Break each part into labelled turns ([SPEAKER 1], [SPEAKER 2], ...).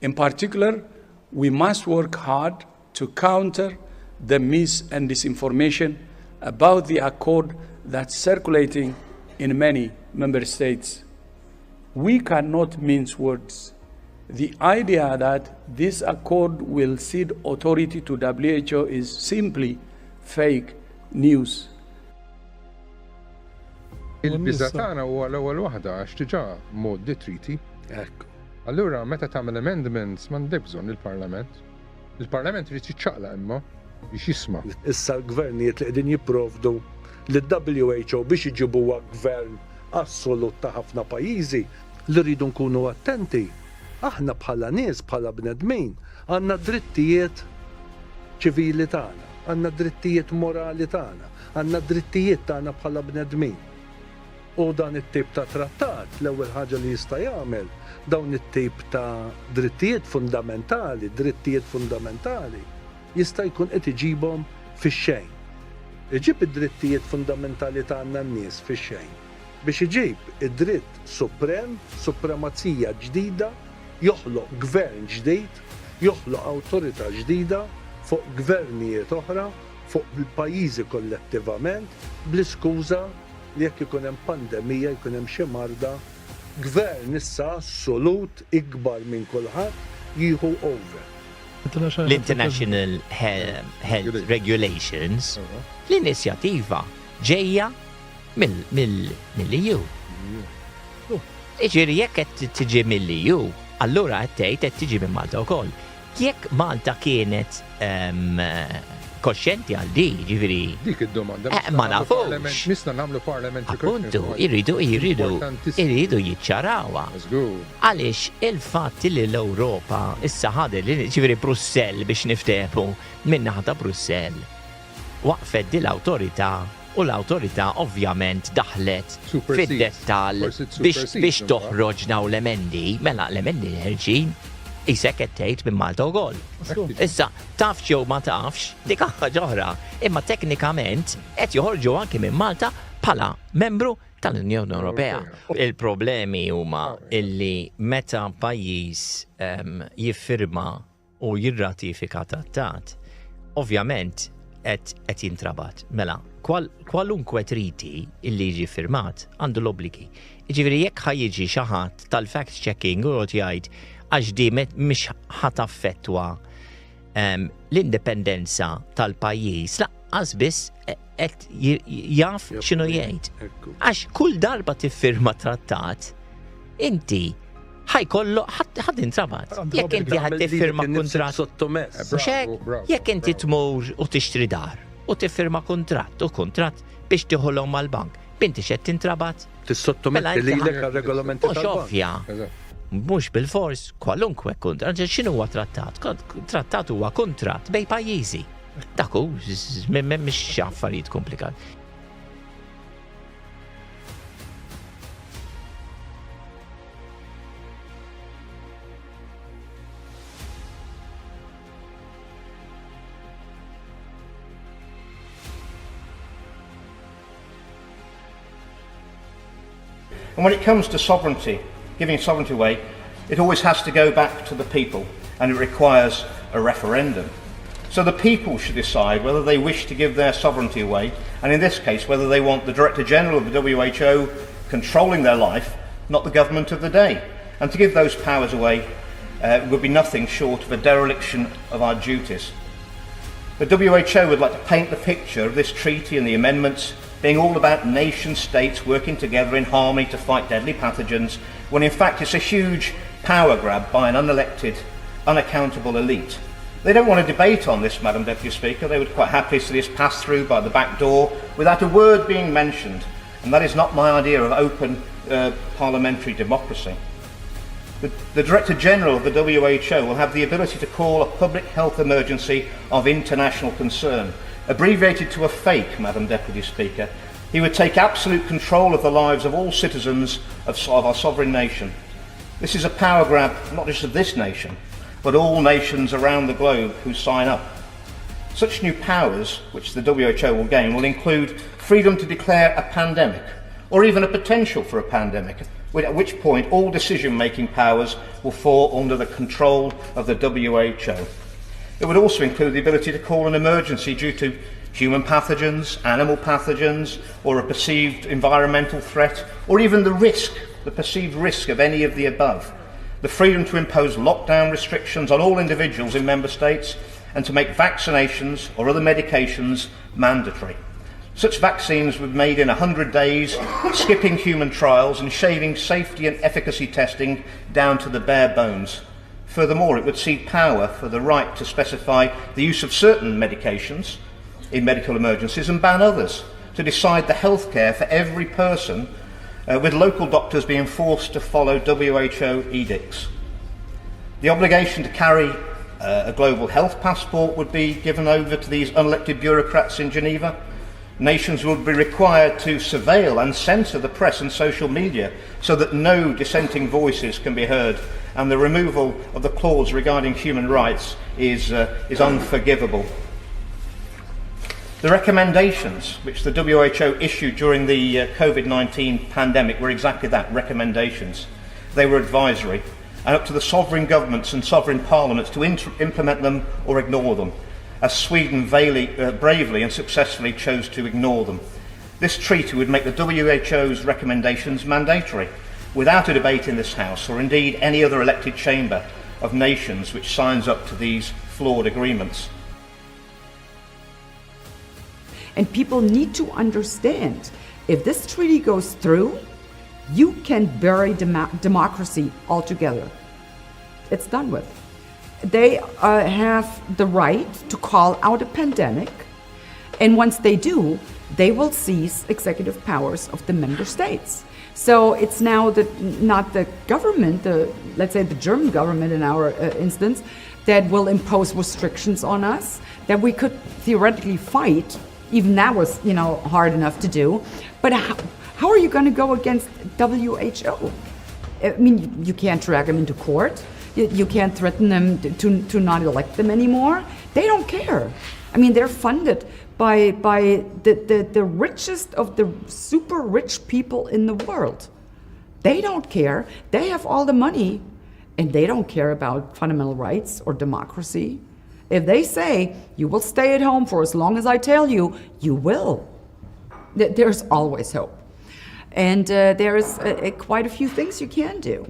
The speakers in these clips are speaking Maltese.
[SPEAKER 1] In particular, we must work hard to counter the mis and disinformation about the accord that's circulating in many member states. We cannot mince words. The idea that this accord will cede authority to WHO is simply fake news.
[SPEAKER 2] Il-biża tagħna huwa l-ewwel waħda għax diġà mod detriti. Allura meta tagħmel amendments m'għandek bżonn il-Parlament. Il-Parlament irid jiċċaqlaq imma biex jisma'.
[SPEAKER 3] Issa l-gvernijiet li qegħdin jipprovdu lil-WHO biex iġibuha gvern assolut ta' ħafna pajjiżi li rridu nkunu attenti. Aħna bħala nies, bħala bnedmin, għandna drittijiet ċivili tagħna, għandna drittijiet morali tagħna, għandna drittijiet tagħna bħala bnedmin. U dan it-tip ta' trattat l-ewwel ħaġa li jista' jagħmel dawn it-tip ta' drittijiet fundamentali jista' jkun qed iġibhom fix-xejn. Iġib id-drittijiet fundamentali tagħna n-nies fix-xejn biex iġib id-dritt suprem, supremazija ġdida, joħloq gvern ġdid, joħloq awtorità ġdida fuq gvernijiet oħra, fuq il-pajjiżi kollettivament, bl-iskuża li jekk ikun hemm pandemija, jkun hemm xi marda, gvern issa assolut ikbar minn kulħadd jieħu over.
[SPEAKER 4] L-International Health Regulations, l-inizjattiva ġejja mill-EU. Iġieri jekk qed tiġi mill-EU, allura qed tgħid qed tiġi minn Malta wkoll. Jekk Malta kienet koxxenti għal di, ġifieri.
[SPEAKER 2] Dik id-domanda.
[SPEAKER 4] Ma nafux.
[SPEAKER 2] Nista' nagħmlu parlament.
[SPEAKER 4] Appuntu, jridu jiċċarawha. Għaliex il-fatt li l-Ewropa issa ħadet ġifieri Brussell biex niftehmu min-naħa ta' Brussell waqfet di l-awtorità u l-awtorità ovvjament daħlet fid-dettall biex toħroġ dawn l-emendi, mela l-emendi ħerġin isek qed tgħid minn Malta wkoll. Issa tafx jew ma tafx dik ħaġa oħra, imma teknikament qed joħorġu anke minn Malta bħala membru tal-Unjoni Ewropea. Il-problemi huma illi meta pajjiż jiffirma u jirratifika trattat, ovvjament qed jintrabat. Mela, kwalunkwe triti illi jiġi firmat għandu l-obbligi. Jiġifieri jekk ħajjiġi xi ħadd tal-fact checking u jgħid għax di mhix ħataffettwa l-indipendenza tal-pajjiż, laqqas biss qed jaf x'inhu jgħid. Għax kull darba tiffirma trattat, inti ħajkollu ħadd intrabat. Jekk inti ħadd tiffirma kuntratt mhux hekk, jekk inti tmur u tixtri dar u tiffirma kuntratt biex tieħolhom mal-bank, binti x'qed tintrabat?
[SPEAKER 3] Tissottometti lilek għar-regolamenti tal-bank.
[SPEAKER 4] Mhux bil-fors, kwalunkwe kuntratt. X'inhu huwa trattat? Trattat huwa kuntratt bejn pajjiżi. Dak hu mhix affarijiet komplikati.
[SPEAKER 5] And when it comes to sovereignty, giving sovereignty away, it always has to go back to the people, and it requires a referendum. So the people should decide whether they wish to give their sovereignty away, and in this case, whether they want the Director General of the WHO controlling their life, not the government of the day. And to give those powers away would be nothing short of a dereliction of our duties. The WHO would like to paint the picture of this treaty and the amendments being all about nation states working together in harmony to fight deadly pathogens, when in fact it's a huge power grab by an unelected, unaccountable elite. They don't want to debate on this, Madam Deputy Speaker. They would quite happily see this pass through by the back door without a word being mentioned, and that is not my idea of open parliamentary democracy. The Director General of the WHO will have the ability to call a public health emergency of international concern, abbreviated to a fake, Madam Deputy Speaker. He would take absolute control of the lives of all citizens of our sovereign nation. This is a power grab, not just of this nation, but all nations around the globe who sign up. Such new powers, which the WHO will gain, will include freedom to declare a pandemic, or even a potential for a pandemic, at which point all decision-making powers will fall under the control of the WHO. It would also include the ability to call an emergency due to human pathogens, animal pathogens, or a perceived environmental threat, or even the perceived risk of any of the above. The freedom to impose lockdown restrictions on all individuals in member states and to make vaccinations or other medications mandatory. Such vaccines were made in 100 days, skipping human trials and shaving safety and efficacy testing down to the bare bones. Furthermore, it would cede power for the right to specify the use of certain medications in medical emergencies and ban others, to decide the healthcare for every person, with local doctors being forced to follow WHO edicts. The obligation to carry a global health passport would be given over to these unelected bureaucrats in Geneva. Nations would be required to surveil and censor the press and social media so that no dissenting voices can be heard, and the removal of the clause regarding human rights is unforgivable. The recommendations which the WHO issued during the COVID-19 pandemic were exactly that, recommendations. They were advisory, and up to the sovereign governments and sovereign parliaments to implement them or ignore them, as Sweden bravely and successfully chose to ignore them. This treaty would make the WHO's recommendations mandatory, without a debate in this House, or indeed any other elected chamber of nations which signs up to these flawed agreements.
[SPEAKER 6] And people need to understand, if this treaty goes through, you can bury democracy altogether. It's done with. They have the right to call out a pandemic, and once they do, they will seize executive powers of the member states. So it's now not the government, let's say the German government in our instance, that will impose restrictions on us that we could theoretically fight. Even that was, hard enough to do. But how are you going to go against WHO? I mean, you can't drag them into court. You can't threaten them to not elect them anymore. They don't care. I mean, they're funded by the richest of the super rich people in the world. They don't care. They have all the money, and they don't care about fundamental rights or democracy. If they say, you will stay at home for as long as I tell you, you will. There's always hope. And there is quite a few things you can do.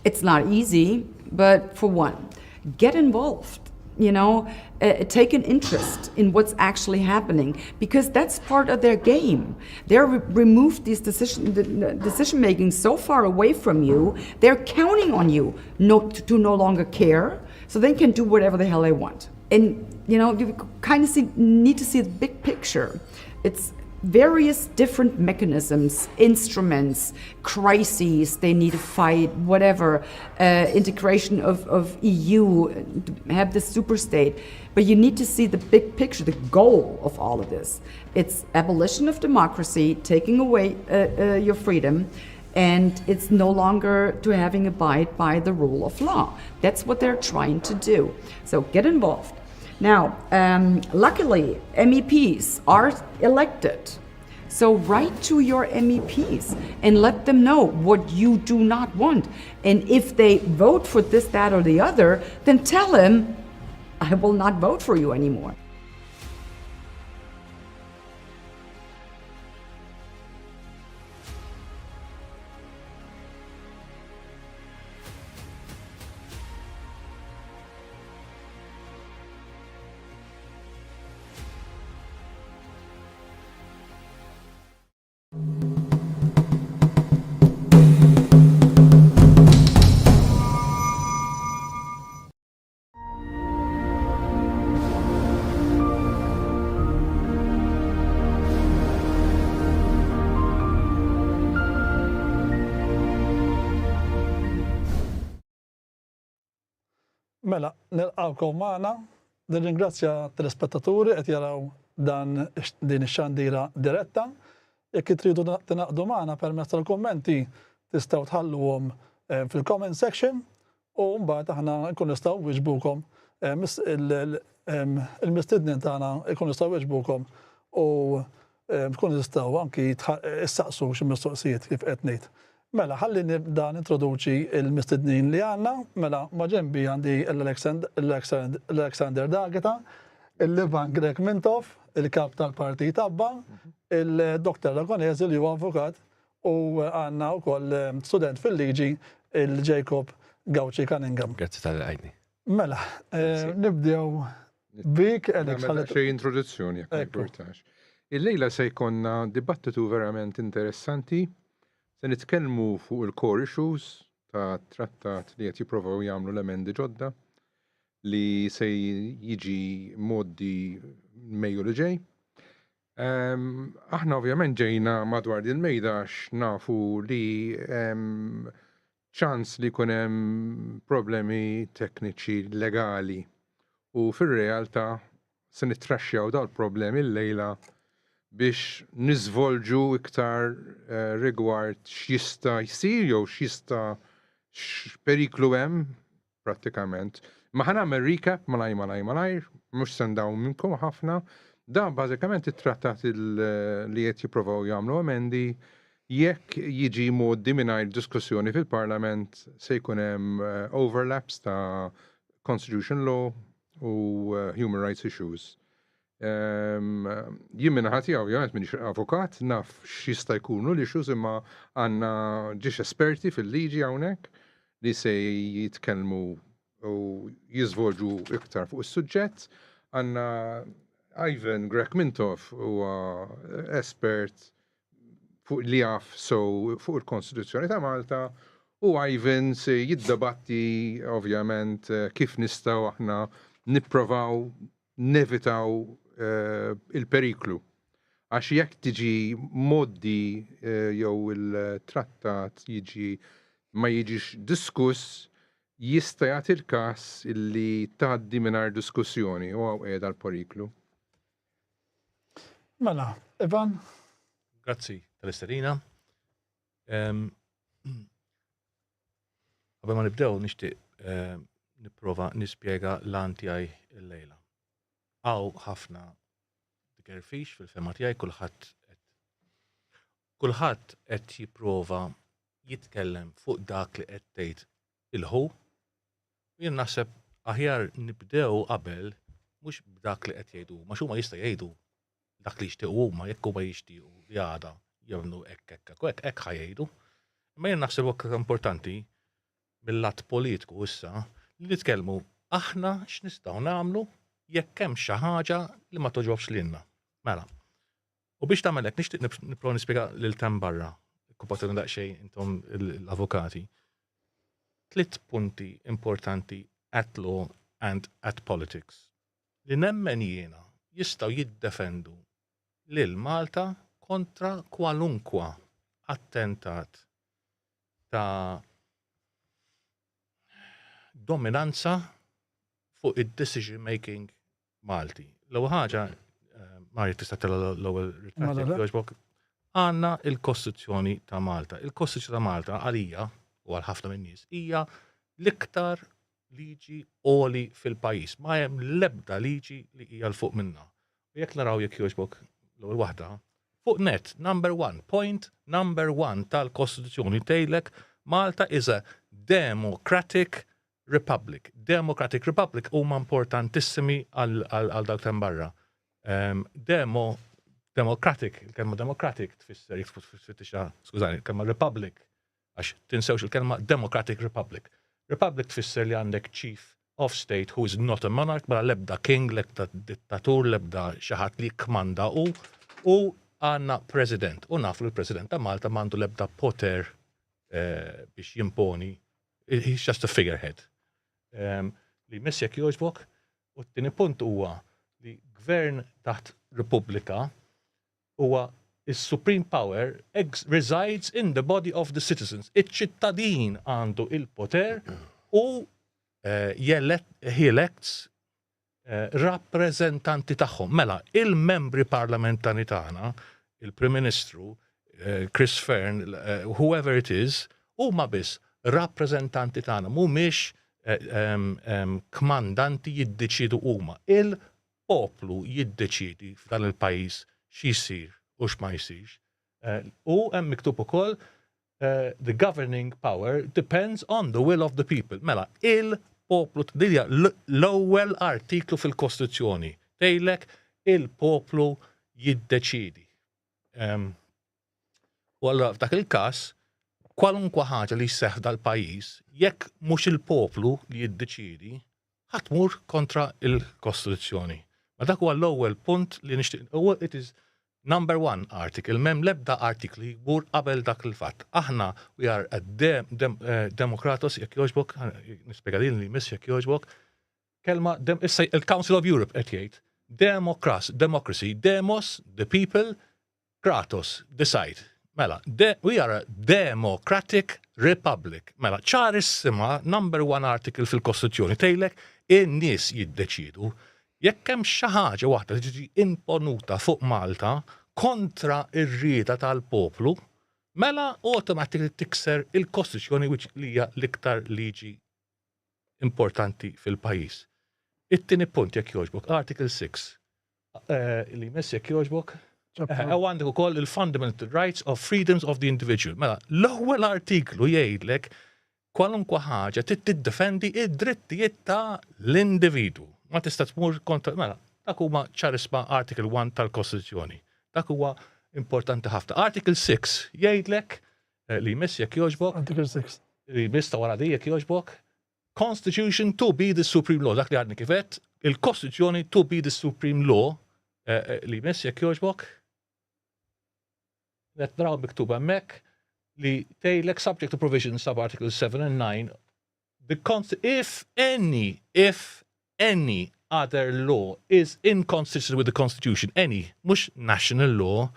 [SPEAKER 6] It's not easy, but for one, get involved. Take an interest in what's actually happening, because that's part of their game. They're removed these decision making so far away from you. They're counting on you to no longer care, so they can do whatever the hell they want. And you kind of need to see the big picture. It's various different mechanisms, instruments, crises they need to fight, whatever, integration of EU, have the super state. But you need to see the big picture, the goal of all of this. It's abolition of democracy, taking away your freedom, and it's no longer to having abide by the rule of law. That's what they're trying to do. So get involved. Now, luckily, MEPs are elected. So write to your MEPs and let them know what you do not want. And if they vote for this, that, or the other, then tell them, I will not vote for you anymore.
[SPEAKER 7] Mela, nilqawkom magħna, nirringrazzja telespettaturi qed jaraw din ix-xandira diretta. Jekk tridu tinaqdu magħna permezz tal-kummenti tistgħu tħalluhom fil-comment section u mbagħad aħna nkun nistgħu wiġbukom il-mistednin tagħna nkun nistgħu wiġbukom u tkun jistgħu anki jissaqsu xi mistoqsijiet kif qed ngħid. Mela, ħalli nibda nintroduċi il-mistednin li għandna, mela ma' ġenbi għandi l-Alexander Dageta, il-Ivan Grech Mintoff, il-kap tal-Partit Abba, il-Dr. Ragonesi li huwa avukat u għandna wkoll student fil-liġi il-Jacob Gauci Cunningham.
[SPEAKER 8] Grazzi tal-għajni.
[SPEAKER 7] Mela, nibdew bik
[SPEAKER 2] xej introduzzjoni jekk ma jimportax. Illejla se jkollna dibattitu verament interessanti. Se nitkellmu fuq il-core issues ta' trattat li qed jippruvaw jagħmlu l-emendi ġodda li se jiġi moddi Mejju li ġej. Aħna ovvjament ġejna madwar din mejda għax nafu li ċans li jkun hemm problemi tekniċi legali u fir-realtà se nittraxxjaw dal-problemi llejla biex niżvolġu iktar rigward x'jista' jsir jew x'jista' x'periklu hemm prattikament. Ma ħanagħmel recap malajr, mhux se ndaw minnkom ħafna. Da bażikament it-trattat li qed jippruvaw jagħmlu emendi jekk jiġi modi mingħajr diskussjoni fil-Parlament se jkun hemm overlaps ta' constitution law u human rights issues. Jien minn ħati ovvjament minix avukat, naf x'jista' jkunu l-issues imma għandna ġiex esperti fil-liġi hawnhekk li se jitkellmu u jiżvolġu iktar fuq is-suġġett. Għandna Ivan Grech Mintoff huwa espert fuq li jaf fuq il-Kostituzzjoni ta' Malta u Ivan se jiddebatti ovvjament kif nistgħu aħna nipprovaw nevitaw il-periklu. Għax jekk tiġi moddi jew il-trattat ma jiġix diskuss jista' jagħti l-każ illi tgħaddi mingħajr diskussjoni u qiegħda l-periklu.
[SPEAKER 7] Mela, Ivan.
[SPEAKER 8] Grazzi tal-isterina. Qabel ma nibdew nixtieq nipprova nispjega l-għan tiegħi illejla. Għaw ħafna dikerfix fil-fema tiegħi kulħadd qed jipprova jitkellem fuq dak li qed tgħid il-ħu. Jien naħseb aħjar nibdew qabel mhux b'dak li qed jgħidu, ma xhuma jista' jgħidu dak li jixtiequ huma jekk huma jixtiequ li għada jagħmlu hekk ħajjgħidu. Imma jien naħseb aktar importanti mill-lat politiku issa li nitkellmu aħna x'nistgħu nagħmlu jekk hemm xi ħaġa li ma toġobx lilna. Mela. U biex tagħmel hekk nixtieq nipprova nispjega lil tem barra, kupatu daqsxejn intom l-avukati. 3 punti importanti at law and at politics li nemmen jiena jistgħu jiddefendu lil Malta kontra kwalunkwa attentat ta' dominanza fuq id-decision making Malti. L-ewwel ħaġa Marja tista' tella l-ewwel ritratt għandna il-Kostituzzjoni ta' Malta. Il-Kostituzzjoni ta' Malta għalija u għal ħafna minn nies hija l-iktar liġi għoli fil-pajjiż. Ma hemm l-ebda liġi li hija l fuq minnha. U jekk naraw jekk jogħġbok l-ewwel waħda, fuq net, point number 1 tal-Kostituzzjoni tgħidlek Malta is a democratic republic. Democratic republic huma importantissimi għal dawk ta' barra. Democratic, il-kelma democratic tfisser skużani, il-kelma republic għax tinsewx il-kelma democratic republic. Republic tfisser li għandek chief of state who is not a monarch, bħala lebda king, lebda dittatur, lebda xaħat li kmanda u għanna president. U nafu l-president ta' Malta mandu lebda poter biex jimponi. He's just a figurehead. Li missjek joġbok, u t-tini punt huwa li gvern taħt Repubblika huwa is-supreme power resides in the body of the citizens. Iċ-ċittadin għandu il-poter u he elects rappresentanti tagħhom. Mela, il-membri parlamentari tagħna, il-Prim Ministru, Chris Fern, whoever it is, huma biss rappresentanti tagħna, mhumiex kmandanti jiddeċidu huma. Il-poplu jiddeċidi f'dan il-pajjiż x'jisir u x'ma jsirx. U hemm miktub ukoll the governing power depends on the will of the people. Mela, il-poplu dilja l-ewwel artiklu fil-Kostituzzjoni tgħidlek il-poplu jiddeċiedi. U allura f'dak il-każ kwalunkwa ħaġa li jseħħ dal-pajjiż jekk mhux il-poplu li jiddeċiedi ħadd tmur kontra il-Kostituzzjoni. Ma dak huwa l-ewwel punt li nixtieq it is number 1 article, m'hemm l-ebda artikli jmur qabel dak il-fatt. Aħna we are a democratos jekk jogħġbok, nispjega lil li miss jekk jogħġbok, kelma issa il-Council of Europe qed jgħid democracy, demos, the people, kratos, decide. Mela, we are a democratic republic. Mela, ċarissima number 1 article fil-Kostituzzjoni tgħidlek in-nies jiddeċiedu. Jekk hemm xi ħaġa waħda li tiġi imponuta fuq Malta kontra ir-rieda tal-poplu, mela automatically tikser il-Kostituzzjoni li hija l-iktar liġi importanti fil-pajjiż. It-tieni punt jekk jogħġbok, Article 6. Li jmiss jekk jogħġbok, għandek ukoll il-fundamental rights of freedoms of the individual. Mela, l-ewwel artiklu jgħidlek kwalunkwa ħaġa tiddefendi id-drittijiet ta' l-individu. Ma tista' tmur kontra, mela, dak huma ċarisma Article 1 tal-Kostituzzjoni. Dak huwa importanti ħafna. Article 6 jgħidlek li jmiss jekk jogħġbok. Article 6. Li jmiss ta' wara di jekk jogħġbok. Constitution to be the supreme law. Dak li għadni kifet, il-Kostituzzjoni to be the supreme law li jmiss jekk jogħġbok. Qed naraw miktub hemmhekk li tgħidlek subject to provisions sub Articles 7 and 9 if any other law is inconsistent with the Constitution, mhux national law,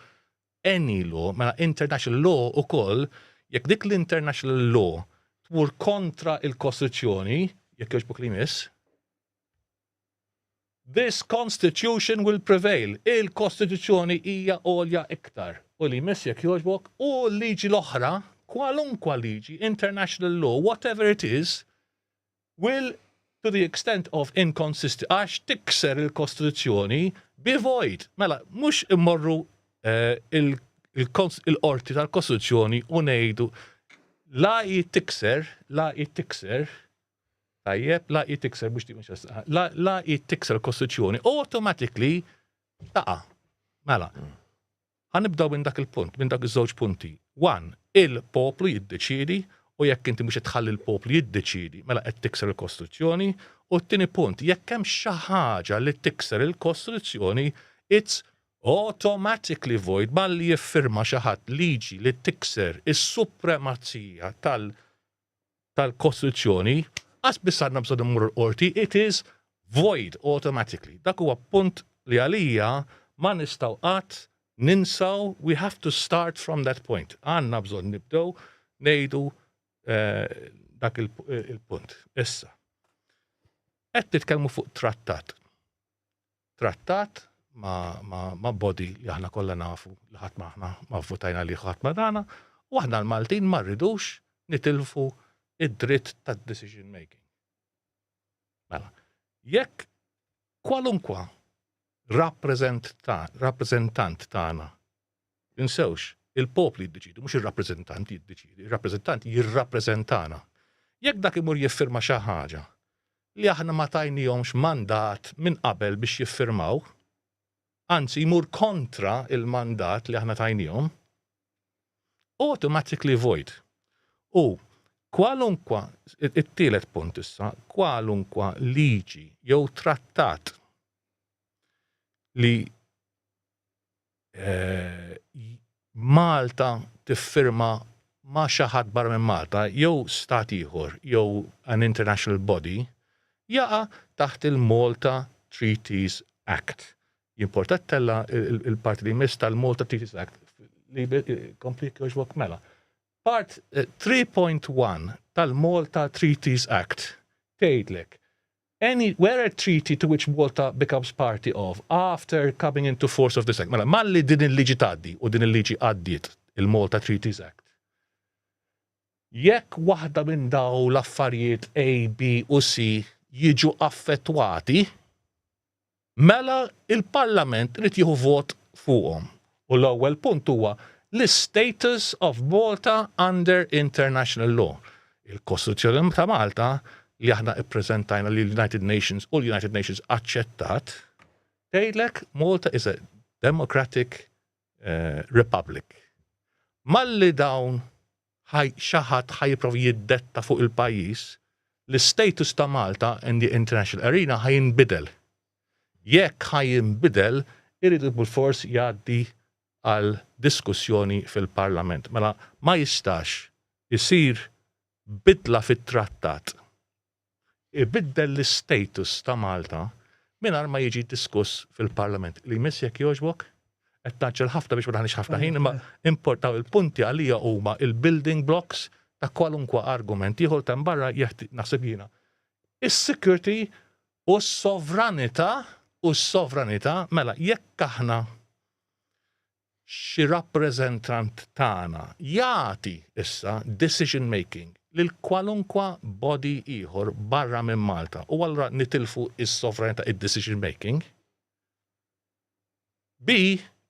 [SPEAKER 8] any law, mela international law ukoll, jekk dik l-international law tmur kontra il-Kostituzzjoni, jekk jogħġbok li miss, this Constitution will prevail. Il-Kostituzzjoni hija għolja iktar. U li miss jekk jogħġbok, u liġi l-oħra, kwalunkwa liġi, international law, whatever it is, will to the extent of inconsistency, għax tikser il-Kostituzzjoni, be void. Mela, mhux immorru il-qorti tal-Kostituzzjoni u ngħidu la jittikser, tajjeb, la jittikser, mhux di la jittikser il-Kostituzzjoni, automatically taqa'. Mela, ħanibdaw minn dak il-punt, minn dak iż-żewġ punti. 1, il-poplu jiddeċiedi, u jekk inti mhux qed tħalli l-poplu jiddeċiedi, mela qed tikser il-Kostituzzjoni, u t-tieni punt, jekk hemm xi ħaġa li tikser il-Kostituzzjoni, it's automatically void malli jiffirma xi ħadd liġi li tikser is-supremazija tal-Kostituzzjoni, għas biss għandna bżonn immur l-qorti, it is void automatically. Dak huwa punt li għalija ma nistgħu qatt ninsaw, we have to start from that point. Għandna bżonn nibdew ngħidu dak il-punt. Issa. Qed titkellmu fuq trattat. Trattat ma' body li aħna kollha nafu li ħadd ma votajna li ħadd ma dana, u aħna l-Maltin ma rridux nitilfu id-dritt tad-decision making. Mela, jekk kwalunkwa rappreżentant tagħna jinsewx il-popli jiddeċidu, mhux ir-rappreżentant jiddeċidi, ir-rappreżentant jirrappreżentana. Jekk dak imur jiffirma xi ħaġa li aħna ma tajnihomx mandat minn qabel biex jiffirmaw, anzi jmur kontra il-mandat li aħna tajnihom, automatically void. U kwalunkwa, it-tielet punt issa, kwalunkwa liġi jew trattat li Malta tiffirma ma' xi ħadd barra minn Malta, jew stat ieħor, jew an international body, jaqa' taħt il-Malta Treaties Act. Jimporta tella il-parti li jmiss tal-Malta Treaties Act li kompli jogħġbok mela. Part 3.1 tal-Malta Treaties Act tgħidlek where a treaty to which Malta becomes party of after coming into force of this act. Mela, malli din il-liġi tgħaddi u din il-liġi għaddiet il-Malta Treaties Act. Jekk waħda minn daw l-affarijiet A, B u C jiġu affettwati, mela il-Parlament irid jieħu vot fuqhom. U l-ewwel punt huwa l-status of Malta under international law. Il-Kostituzzjoni ta' Malta li aħna ippreżentajna li l-United Nations u l-United Nations aċċettat tgħidlek Malta is a democratic republic. Malli dawn xaħat ħajprovi jiddetta fuq il-pajjiż, l-status ta' Malta in the international arena ħajinbidel. Jekk ħajinbidel, iridu bil-fors jgħaddi għal diskussjoni fil-Parlament. Mela ma jistax isir bidla fit-trattat. Ibiddel l-status ta' Malta mingħajr ma jiġi diskuss fil-Parlament. Li jmiss jekk jogħġbok, qed naġġel ħafna biex ma naħniex ħafna ħin, imma importaw il-punti għalija huma il-building blocks ta' kwalunkwa argument. Ieħor ta' barra naħseb jiena. Is-security u s-sovranità mela jekk aħna xi rappreżentant tagħna jagħti issa decision making lil kwalunkwa body ieħor barra minn Malta u allura nitilfu is-sovranità id-decision making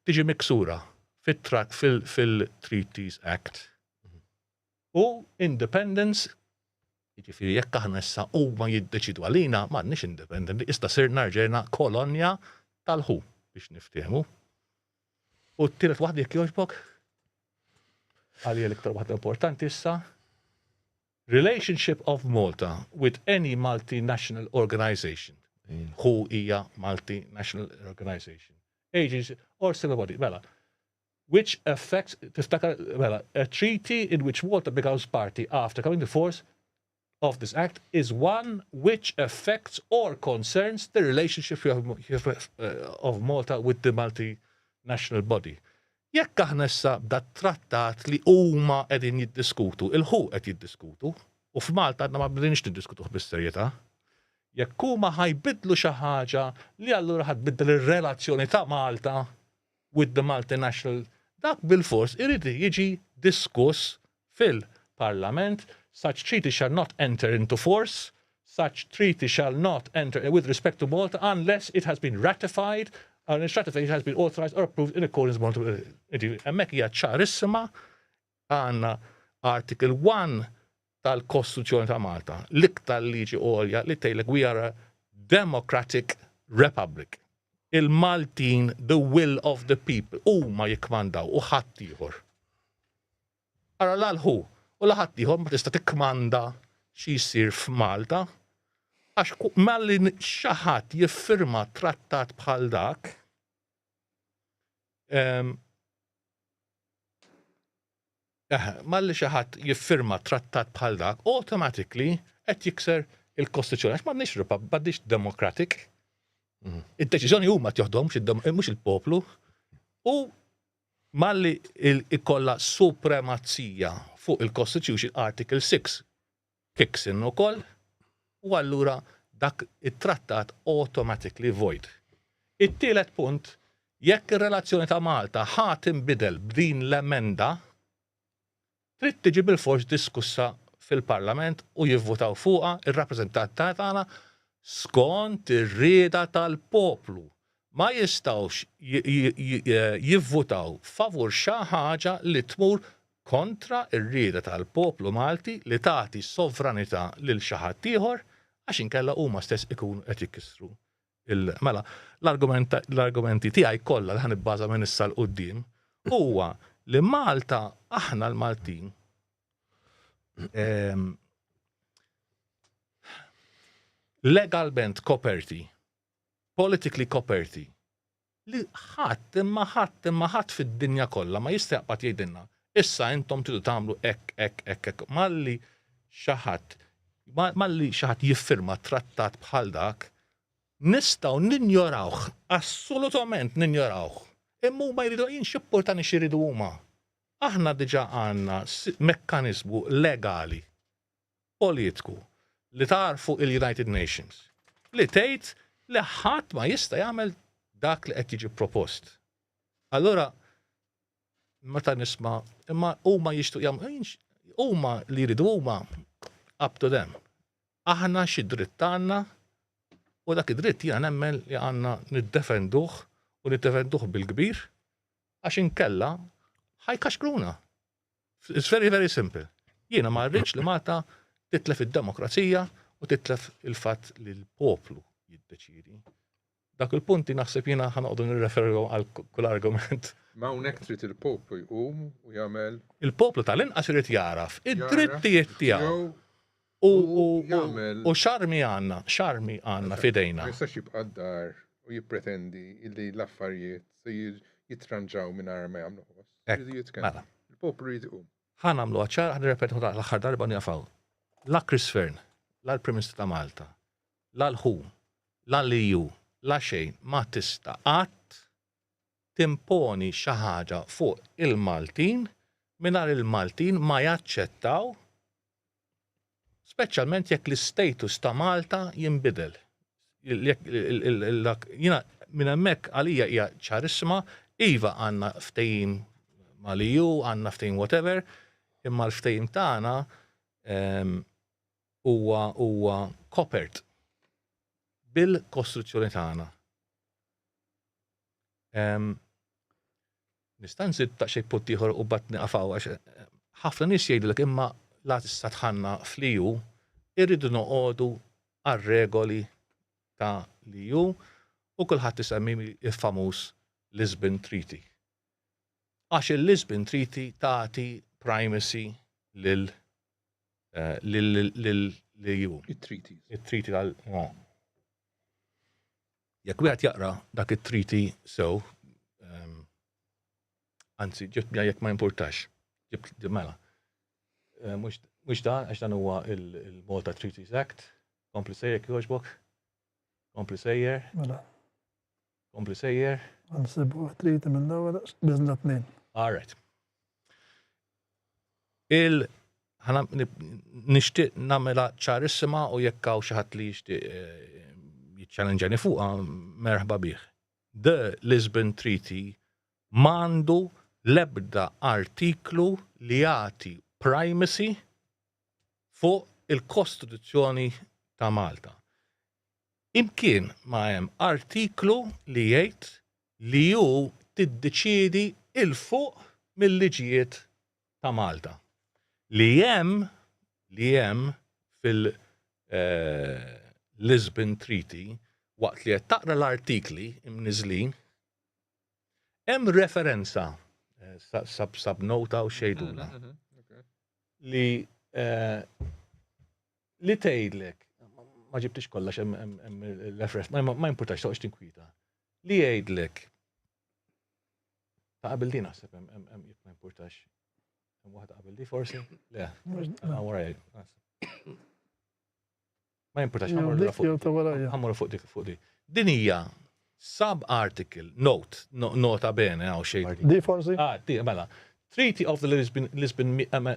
[SPEAKER 8] tiġi miksura fil-Treaties Act. U independence, jiġifieri jekk aħna issa huma jiddeċidu għalina m'għandniex independent, issa sirna rġejna kolonja tal-ħu biex niftehmu. U t-tielet waħda jekk jogħġbok, għalija l-iktar waħda importanti issa, relationship of Malta with any multinational organization. Who hija multinational organization? Agency or civil body. Mela, which affects, a treaty in which Malta becomes party after coming to force of this act is one which affects or concerns the relationship of Malta with the multinational body. Jekk aħna issa dat trattat li huma qegħdin jiddiskutu, il-ħu qed jiddiskutu, u f'Malta għadna ma bdinx niddiskutuh bis-serjetà. Jekk huma ħajbidlu xi ħaġa li allura ħadbiddel ir-relazzjoni ta' Malta with the multinational, dak bil-fors irid jiġi diskuss fil-Parlament. Such treaty shall not enter into force. Such treaty shall not enter with respect to Malta unless it has been ratified and its ratification has been authorized or approved in accordance with Malta. Hemmhekk hija ċarissima għandna Article 1 tal-Kostituzzjoni ta' Malta, l-iktar liġi għolja li tgħidlek we are a democratic republic. Il-Maltin, the will of the people, huma jikkmandaw u ħadd ieħor. Ara l-ħu u l-ħadd ieħor ma tista' tikkmanda xi jsir f'Malta għax malli xi ħadd jiffirma trattat bħal dak malli xi ħadd jiffirma trattat bħal dak, automatically qed jikser il-Kostituzzjoni għax m'għandniex democratic. Id-deċiżjoni huma tieħdhom mhux il-poplu u malli ikollha supremazija fuq il-Constitution Article 6 kicks in ukoll u allura dak it-trattat automatically void. It-tielet punt, jekk ir-relazzjoni ta' Malta ħadd inbidel b'din l-emenda trid tiġi bil-fors diskussa fil-Parlament u jivvotaw fuqha ir-rappreżentanti tagħna skont ir-rieda tal-poplu. Ma jistgħux jivvotaw favur xi ħaġa li tmur kontra ir-rieda tal-poplu Malti li tagħti sovranità lil xi ħadd ieħor għax inkella huma stess ikunu qed jikissru. Mela, l-argumenti tiegħi kollha li ħanibbaża minn issa l quddiem huwa li Malta aħna l-Maltin legalment koperti, politically koperti, li ħadd fid-dinja kollha ma jista' jaqbad jgħidilna issa intom tridu tagħmlu hekk malli xi ħadd jiffirma trattat bħal dak nistgħu ninjorawh, assolutament ninjorawh. Imma huma jridu x'importani x'iridu huma. Aħna diġà għandna mekkaniżmu legali politiku li tarfu il-United Nations li tgħid li ħadd ma jista' jagħmel dak li qed jiġi propost. Allura meta nisma' imma huma jixtiequ jagħmlu huma li jridu huma up to them. Aħna xi dritt għandna u dak id-dritt jiena nemmen li għandna niddefenduh u niddefenduh bil-kbir għax inkella ħajkaxkruna. It's very, very simple. Jiena ma rridx li Malta titlef id-demokrazija u titlef il-fatt li l-poplu jiddeċidi. Dak il-punti naħseb jiena ħanoqdu nirreferu għal kull argument.
[SPEAKER 2] Ma hawnhekk trid il-poplu jqum u jagħmel.
[SPEAKER 8] Il-poplu tal-inqas irid jaraf id-drittijiet tiegħu. U xarmi għandna fidejna.
[SPEAKER 2] Ma jistax jibqa' d-dar u jippretendi li l-affarijiet se jitranġaw mingħajr ma jagħmlu ħoss.
[SPEAKER 8] Mela.
[SPEAKER 2] Il-poplu jrid iqum.
[SPEAKER 8] ħanamlu għacċar, ħanirrepetu l-axħar darba njafaw. La Chris Fern, la l-Prim Ministru ta' Malta, la l-WHO, la l-EU, la xejn ma tista' qatt timponi xi ħaġa fuq il-Maltin mingħajr il-Maltin ma jaċċettaw, speċjalment jekk l-istatus ta' Malta jinbidel. Jiena minn hemmhekk għalija hija ċarissima, iva għandna ftehim mal-EU, għandna ftehim whatever, imma l-ftehim tagħna huwa kopert bil-kostruzzjoni tagħna. Nista' nżid ta' xejn punt ieħor u bad niqafaw għax ħafna nies jgħidulek imma la tista' tħanna fl-EU irridu noqogħdu għar-regoli ta' l-EU u kulħadd isemmi il-famuż Lisbon Treaty. Għax il-Lisbon Treaty tagħti primacy lil-EU. Il-treaty tal. Jekk wieħed jaqra dak it-treaty sew, anzi ġibtni jekk ma importax, ġibt mela. Mhux dan għax dan huwa il-Malta Treaties Act, kompli sejjer jogħġbok, kompli sejjer.
[SPEAKER 7] Mela.
[SPEAKER 8] Kompli sejjer.
[SPEAKER 7] Nsibu treaty mill-ewwel biżna tnejn.
[SPEAKER 8] All right. Nixtieq nagħmilha ċarissima u jekk hawn xi ħadd li jixtieq jiċċallenġani fuqha merħba bih. The Lisbon Treaty m'għandu l-ebda artiklu li jagħti primacy fuq il-Kostituzzjoni ta' Malta. Imkien ma hemm artiklu li jgħid li hu tiddeċiedi il-fuq mill-liġijiet ta' Malta. Li hemm fil-Lisbon Treaty waqt li qed taqra l-artikli imniżlin hemm referenza sab-nota u xejduna li tgħidlek ma ġibtix kollha hemm referenza ma importax toqgħodx tinkwita. Li jgħidlek ta' qabel din naħseb hemm jekk ma importax. Hemm waħda qabel di forsi? Le. Ma importax ħammur fuq dik. Din hija sub-article, nota bene għaw xejn.
[SPEAKER 7] Di forsi?
[SPEAKER 8] Mela. Treaty of the Lisbon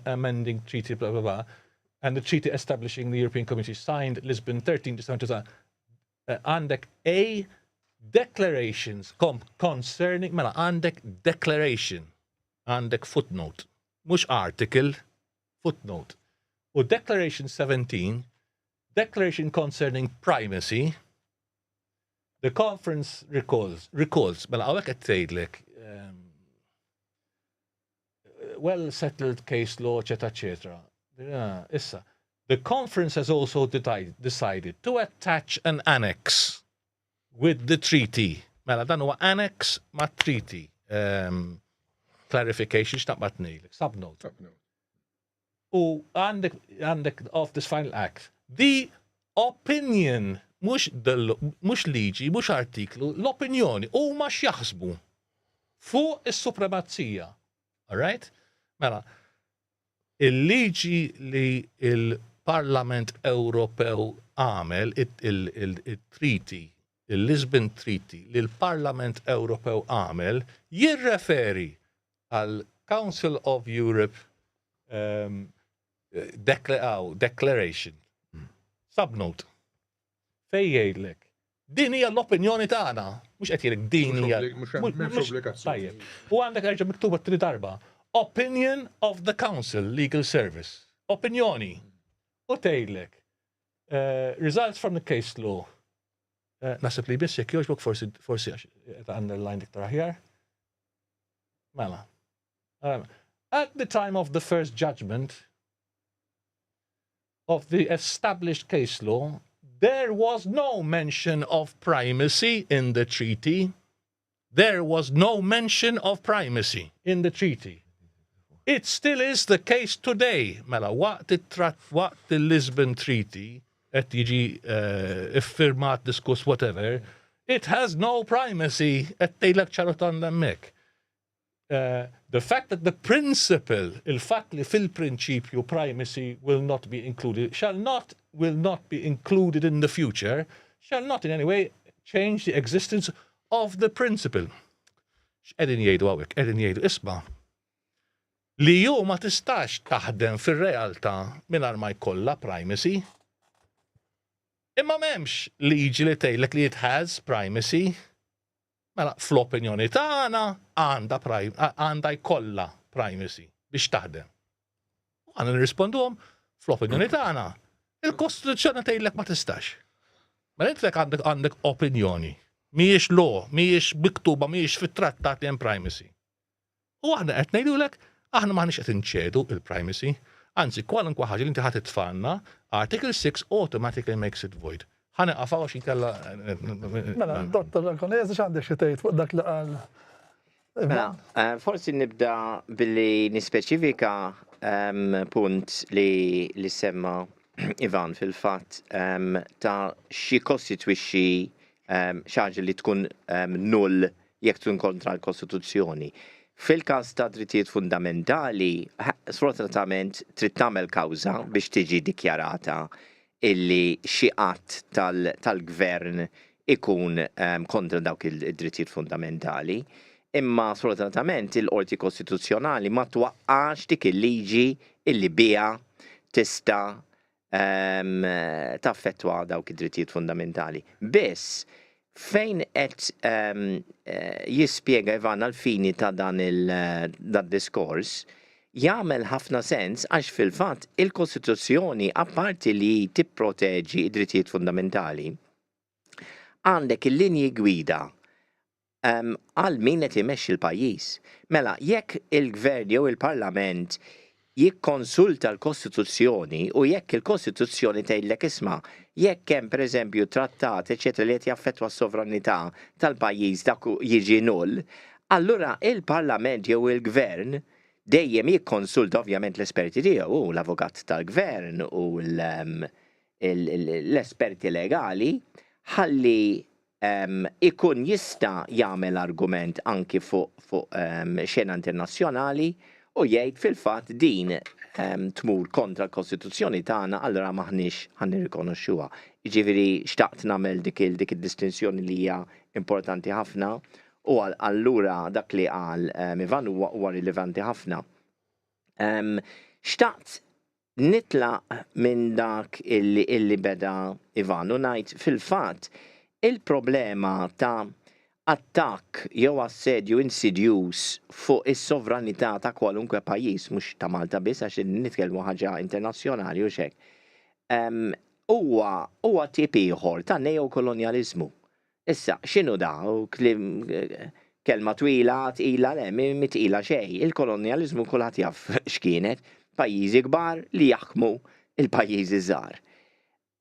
[SPEAKER 8] Amending Treaty, blah, blah, blah, and the treaty establishing the European Community signed Lisbon 13 December għandek A declarations concerning, mela, għandek declaration, għandek footnote, mux article, footnote. U declaration 17, declaration concerning primacy, the conference recalls, mela, għawek għettajdlek, well-settled case law, etc. Issa, the conference has also decided to attach an annex with the treaty. Mela, dan huwa annex ma' treaty. Clarification x'taqbad ngħidlek, subnote. U għandek of this final act. The opinion, mux liġi, mux artiklu, l-opinjoni, u ma x'jaħsbu fuq is-supremazija. All right? Mela, il-liġi li il-Parlament Ewropew għamel, il-treaty, il-Lisbon Treaty, li l-Parlament Ewropew għamel, jirreferi għal Council of Europe Declaration. Subnote. Fej jgħidlek. Din hija l-opinjoni tagħna, mhux qed jgħidlek din hija. Tajjeb. U għandek erġa' miktuba tri darba. Opinion of the Council Legal Service. Opinjoni. U tgħidlek. Results from the case law. Nasib li biss jekk jogħġbok forsi underline iktar aħjar. Mela. At the time of the first judgment of the established case law, there was no mention of primacy in the treaty. There was no mention of primacy in the treaty. It still is the case today. Mela, waqt il-Lisbon Treaty, qed jiġi iffirmat, diskuss, whatever, it has no primacy qed tgħidlek ċarutan hemmhekk. The fact that the principle, il-fatt li fil-prinċipju primacy will not be included, will not be included in the future, shall not in any way change the existence of the principle. X'qegħdin jgħidu hawnhekk, qegħdin jgħidu isma' li ju ma tistax taħdem fir-realtà mingħajr ma jkollha primacy. Imma m'hemmx liġi li tgħidlek li it has primacy. Mela, fl-opinjoni tagħna għandha jkollha primacy biex taħdem. Għandna nirrisponduhom fl-opinjoni tagħna. Il-Kostituzzjoni tgħidlek ma tistax. Mela intlek għandek opinjoni. Mhijiex law, mhijiex miktuba, mhijiex fit-trattat li hemm primacy. U aħna qed ngħidulek aħna maħniex qed inċedu il-primacy, anzi kwalunkwe ħaġa li inti ħadd titfanna, Article 6 automatically makes it void. Ħana qafaw xi kella.
[SPEAKER 7] Mela, Dottor Ragonesi x'għandek xi tgħid fuq dak li qal.
[SPEAKER 4] Mela, forsi nibda billi nispeċifika punt li semma Ivan fil-fatt ta' xi kostitwixxi xaġa li tkun null jekk tkun kontra l-Kostituzzjoni. Fil-każ ta' drittijiet fundamentali, sfortunatament trid tagħmel kawża biex tiġi dikjarata illi xi qatt tal-gvern ikun kontra dawk id-drittijiet fundamentali. Imma sfortunatament il-Qorti Kostituzzjonali ma twaqqax dik il-liġi illi biha tista' taffettwa dawk id-drittijiet fundamentali. Biss fejn qed jispjega Ivan għal-fini ta' dan il-diskors, jagħmel ħafna sens għax fil-fatt il-Kostituzzjoni apparti li tipproteġi id-drittijiet fundamentali, għandek il-linji gwida għal min qed imexxi l-pajjiż. Mela, jekk il-Gvern jew il-Parlament jikkonsulta l-Kostituzzjoni u jekk il-Kostituzzjoni tgħidlek isma' jekk hemm pereżempju trattat eċetera li qed jaffettwa s-sovranità tal-pajjiż dak jiġi null, allura il-Parlament jew il-Gvern dejjem jikkonsulta ovvjament l-esperti tiegħu u l-avukat tal-Gvern u l-esperti legali ħalli ikun jista' jagħmel argument anki fuq xena internazzjonali u jgħid fil-fatt din tmur kontra l-Kostituzzjoni tagħna, allura maħniex ħannirrikonoxxuha. Jiġifieri xtaqt nagħmel dik id-distinzjoni li hija importanti ħafna u allura dak li qal Ivan huwa rilevanti ħafna. Xtaqt nitlaq minn dak illi beda Ivan u ngħid fil-fatt il-problema ta' attakk jew assedju insidjus fuq is-sovranità ta' kwalunkwe pajjiż mhux ta' Malta biss għax nitkellmu ħaġa internazzjonali u xek. Huwa tip ieħor ta' neokolonjaliżmu. Issa, x'inhu da? Kelma twila tqila le mitqila xejn. Il-kolonjaliżmu kulħadd jaf x'kienet pajjiżi kbar li jaħkmu il-pajjiżi żgħar.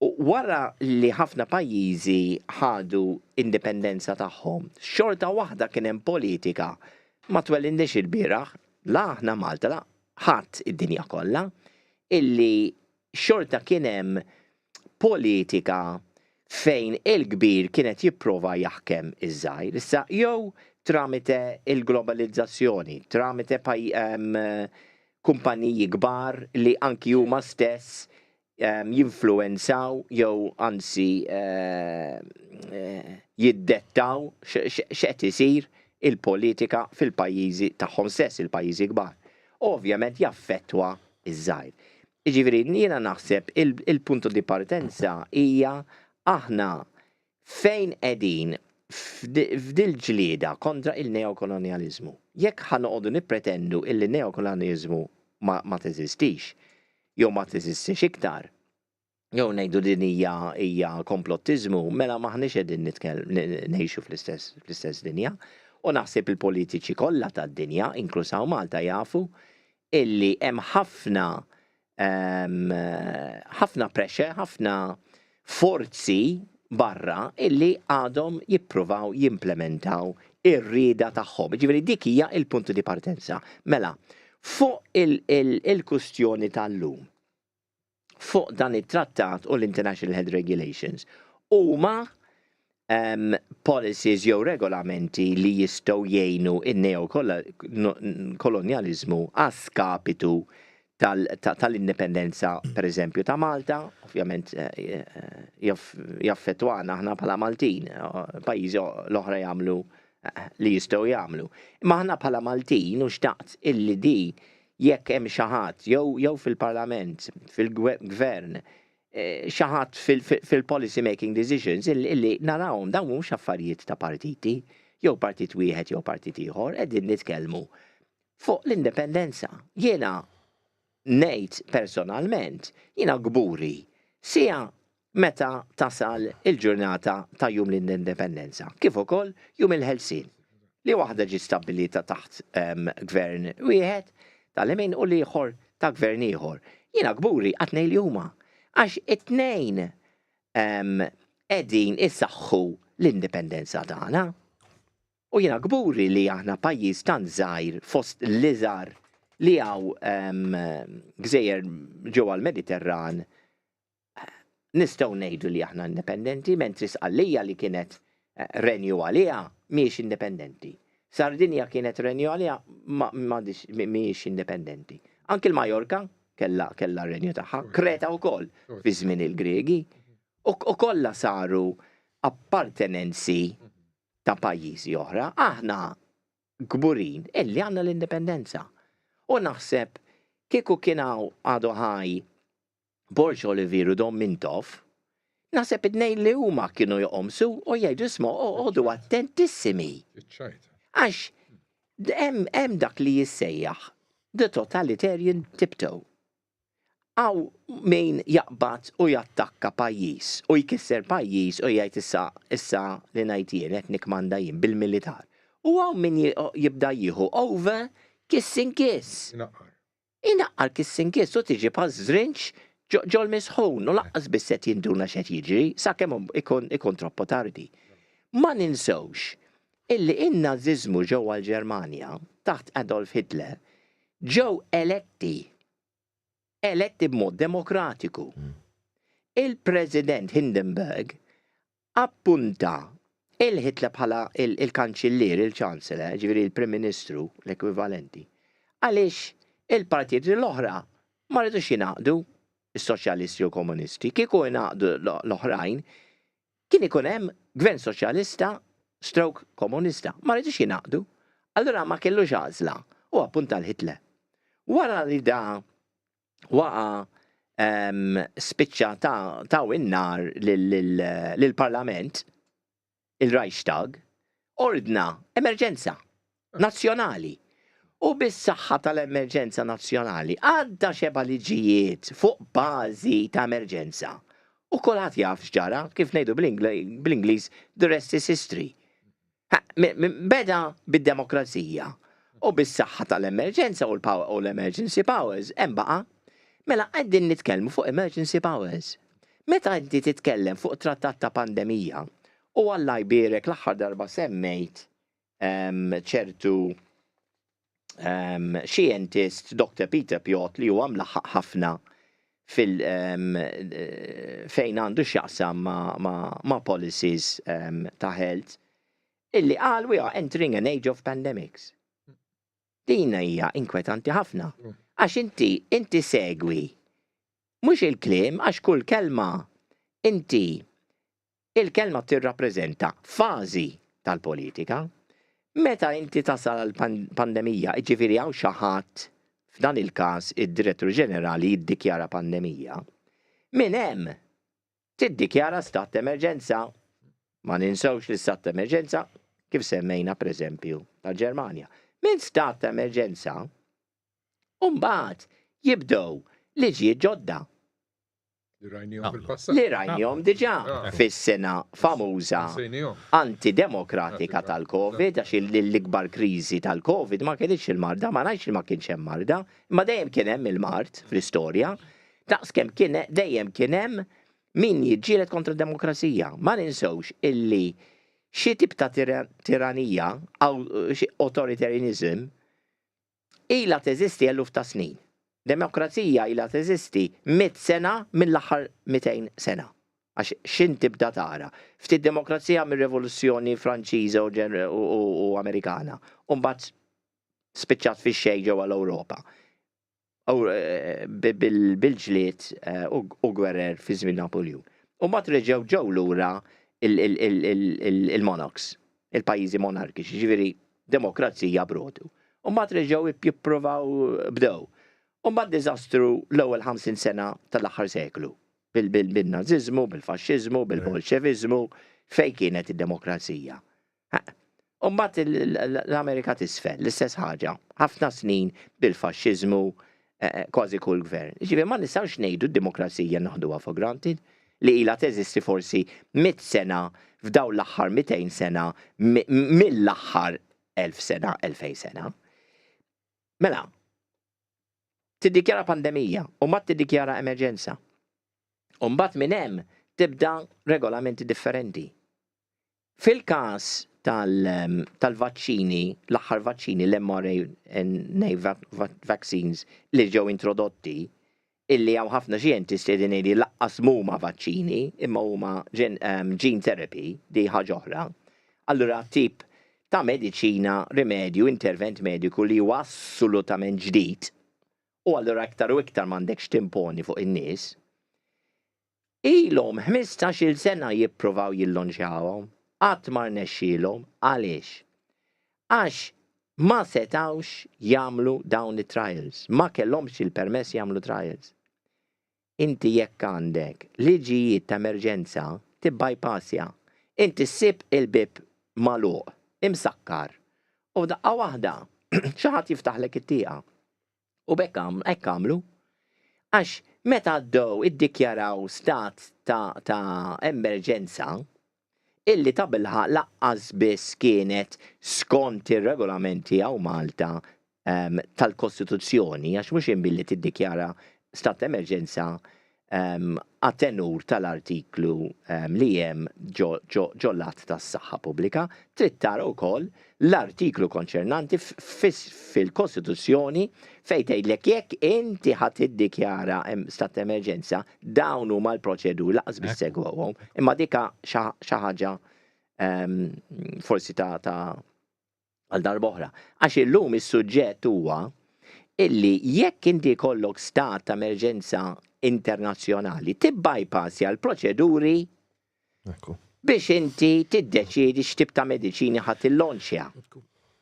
[SPEAKER 4] Wara li ħafna pajjiżi ħadu indipendenza tagħhom, xorta waħda kien hemm politika ma twellindix il-bieraħ, la aħna Malta la ħadd id-dinja kollha, illi xorta kien hemm politika fejn il-kbir kienet jipprova jaħkem iż-żgħir. Issa jew tramite il-globalizzazzjoni, tramite kumpaniji kbar li anki huma stess jinfluenzaw jew anzi jiddettaw x'qed isir il-politika fil-pajjiżi tagħhom stess, il-pajjiżi kbar. Ovvjament jaffettwa iż-żgħir. Jiġifieri jiena naħseb il-punto di partenza hija aħna fejn qegħdin f'dil ġlieda kontra il-neokolonjaliżmu. Jekk ħanoqogħdu nippretendu il neokolonjaliżmu ma teżistix, jew ma teżistix iktar, jew ngħidu din hija komplottiżmu, mela maħniex qegħdin ngħixu fl-istess dinja. U naħseb il-politiċi kollha tad-dinja, inkluż hawn Malta jafu, illi hemm ħafna pressure, ħafna forzi barra illi għadhom jippruvaw jimplementaw ir-rieda tagħhom. Ġifieri dik hija il-puntu di partenza. Mela, fuq il-kustjoni tal-lum, fuq dan it-trattat u l-International Health Regulations, huma policies jew regolamenti li jistgħu jgħinu in-neokolonjaliżmu għaskapitu tal-indipendenza, per eżempju, ta' Malta, ovvjament jaffettwana aħna bħala Maltin, pajjiżi l-oħra jagħmlu li jistgħu jagħmlu. Imma aħna bħala Maltin u xtaqt illi di jekk hemm xi ħadd jew fil-Parlament, fil-Gvern, xi ħadd fil-policy making decisions illi narawhom dawn mhux affarijiet ta' partiti, jew partit wieħed jew partit ieħor, qegħdin nitkellmu fuq l-indipendenza. Jiena ngħid personalment, jiena gburi sija meta tasal il-ġurnata ta' jum l-indipendenza, kif ukoll jum il-ħelsien li waħda ġi stabbilita taħt gvern wieħed tal-lemin u l-ieħor ta' gvern ieħor. Jiena gburi għatnej li huma għax it-tnejn qegħdin issaħħu l-indipendenza tagħna. U jiena gburi li aħna pajjiż tant żgħir fost l-iżgħar li għaw gżejjer ġewwa l-Mediterran nistgħu ngħidu li aħna indipendenti, mentri Sqallija li kienet renju għaliha mhijiex indipendenti. Sardinja kienet renju għaliha mhijiex indipendenti. Anke l-Majorka kellha renju tagħha, Kreta wkoll fi żmien il-Griegi, u kollha saru appartenenzi ta' pajjiżi oħra. Aħna kburin illi għandna l-indipendenza. U naħseb kieku kienaw għadu ħaj Borġ Olivier u Rudolf Mintoff, naħseb id-nejn li huma kienu joqomsu u jgħidu isma' għodu attentissimi. Għax hemm dak li jissejjaħ the totalitarian tiptoe. Għaw min jaqbad u jattakka pajjiż u jkisser pajjiż u jgħid issa li ngħid jien qed nikmanda jien bil-militar. U għaw min jibda jieħu over kissing kiss. Inaqqar kissing kiss u tiġi pa' żrinċ ġol misħun u laqqas bisset jinduna xed jiġri sakemm ikun troppo tardi. Ma ninsewx illi in-Naziżmu ġewwa l-Ġermanja taħt Adolf Hitler ġew eletti b'mod demokratiku. Il-President Hindenburg appunta il-Hitler bħala il-kanċillier, il-ċansela, ġifieri il-Prim Ministru, l-ekwivalenti. Għaliex il-partiti l-oħra ma rridux jingħaqdu, is-soċjalisti u komunisti, kieku jingħaqdu l-oħrajn, kien ikun hemm gvern soċjalista stroke komunista, ma rridux jingħaqdu. Allura ma kellux għażla u appunta l-Hitler. Wara li da waqa spiċċa taw in-nar lill-Parlament, il-Reichstag, ordna emerġenza nazzjonali. U bis-saħħa tal-emerġenza nazzjonali għadda xeba liġijiet fuq bażi ta' emerġenza. U kulħadd jaf x'ġara, kif ngħidu bl-Ingliż, the rest is history. Beda bid-demokrazija u bis-saħħa tal-emerġenza u l-emergency powers hemm baqa'. Mela qegħdin nitkellmu fuq emergency powers. Meta inti titkellem fuq trattat ta' pandemija u Alla jbierek l-aħħar darba semmejt ċertu scientist Dr. Peter Piot li huwa mlaħħaq ħafna fejn għandu x'jaqsam ma' policies ta' health illi qal we are entering an age of pandemics. Dina hija inkwetanti ħafna. Għax inti segwi mhux il-kliem għax kull kelma il-kelma tirrappreżenta fażi tal-politika. Meta inti tasal għall-pandemija, ġifieri hawn xi ħadd f'dan il-każ id-Direttur Ġenerali jiddikjara pandemija. Min hemm tiddikjara stat emerġenza. Ma ninsewx li stat emerġenza kif semmejna pereżempju tal-Ġermanja. Min stat emerġenza u mbagħad jibdew liġijiet ġodda. li rajnjom diġà fis-sena famuża antidemokratika tal-Covid, għax l-ikbar kriżi tal-Covid ma kienx il-marda, ma ngħidx li ma kienx hemm marda, imma dejjem kien hemm il-mard fl-istorja, daqskemm dejjem kien hemm min jiġġieled kontra d-demokrazija. Ma ninsewx illi xi tip ta' tiranija autoritarianizm ilha teżisti eluf ta' snin. Demokrazija ilha teżisti 100 sena mill-aħħar 200 sena. Għax xin tibda tara. Ftit demokrazija mir-Revoluzzjoni Franċiża u Amerikana. U mbagħad spiċċat fix-xejn ġewwa l-Ewropa. Bil-ġlied u gwerer fi żmien Napoleon. U mbagħad reġgħu ġew lura il-monarchs, il-pajjiżi monarkiċi, ġifieri demokrazija brodu. U mbagħad reġgħu jippruvaw bdew. U mbagħad diżastru l-ewwel 50 sena tal-aħħar seklu. Bil-naziżmu, bil-faxxiżmu, bil-bolxeviżmu, fejn kienet id-demokrazija. U mbagħad l-Amerika tisfel, l-istess ħaġa, ħafna snin bil-faxxiżmu, kważi kull gvern. Ġifieri ma nistgħux ngħidu d-demokrazija naħduha for granted li ilha teżisti forsi 100 sena f'dawn l-aħħar 200 sena mill-aħħar 1000 sena, 2000 sena. Mela, tiddikjara pandemija, u mbagħad tiddikjara emerġenza. U mbagħad minn hemm tibda regolamenti differenti. Fil-każ tal-vaċċini, l-aħħar vaċċini, l-mRNA vaccines li ġew introdotti, illi hawn ħafna xjentisti qegħdin jgħidu laqqas mhuma vaċċini, imma huma gene therapy, di ħaġa oħra. Allura tip ta' mediċina, rimedju, intervent mediku li huwa assolutament ġdid. U allura iktar u iktar m'għandekx timponi fuq in-nies. Ilhom 15-il sena jippruvaw jillonċawhom, qatt ma rnexxielhom, għaliex? Għax ma setawx jagħmlu dawn it-trials, ma kellhomx il-permess jagħmlu trials. Inti jekk għandek liġijiet ta' emerġenza tibbypassja. Inti ssib il-bib magħluq, imsakkar. U daqqa waħda xi ħadd jiftaħlek it-tieqa. U bekk hekk għamlu. Għax meta għaddew iddikjaraw stat ta' emerġenza illi ta' bilħaq laqqas biss kienet skont ir-regolamenti hawn Malta tal-Kostituzzjoni, għax mhux inbilli tiddikjara stat ta' emerġenza għat-tenur tal-artiklu li hemm ġollat tas-saħħa pubblika, trid tara wkoll l-artiklu konċernanti fil-Kostituzzjoni fejn tgħidlek jekk inti ħadd tiddikjara stat ta' emerġenza dawn huma l-proċeduri laqas biss segwhom, imma dika xi ħaġa forsi ta' għal darba oħra. Għax illum is-suġġett huwa illi jekk inti jkollok stat ta' emerġenza internazzjonali tibbypassja l-proċeduri biex inti tiddeċiedi x'tip ta' mediċini ħadd illonċja.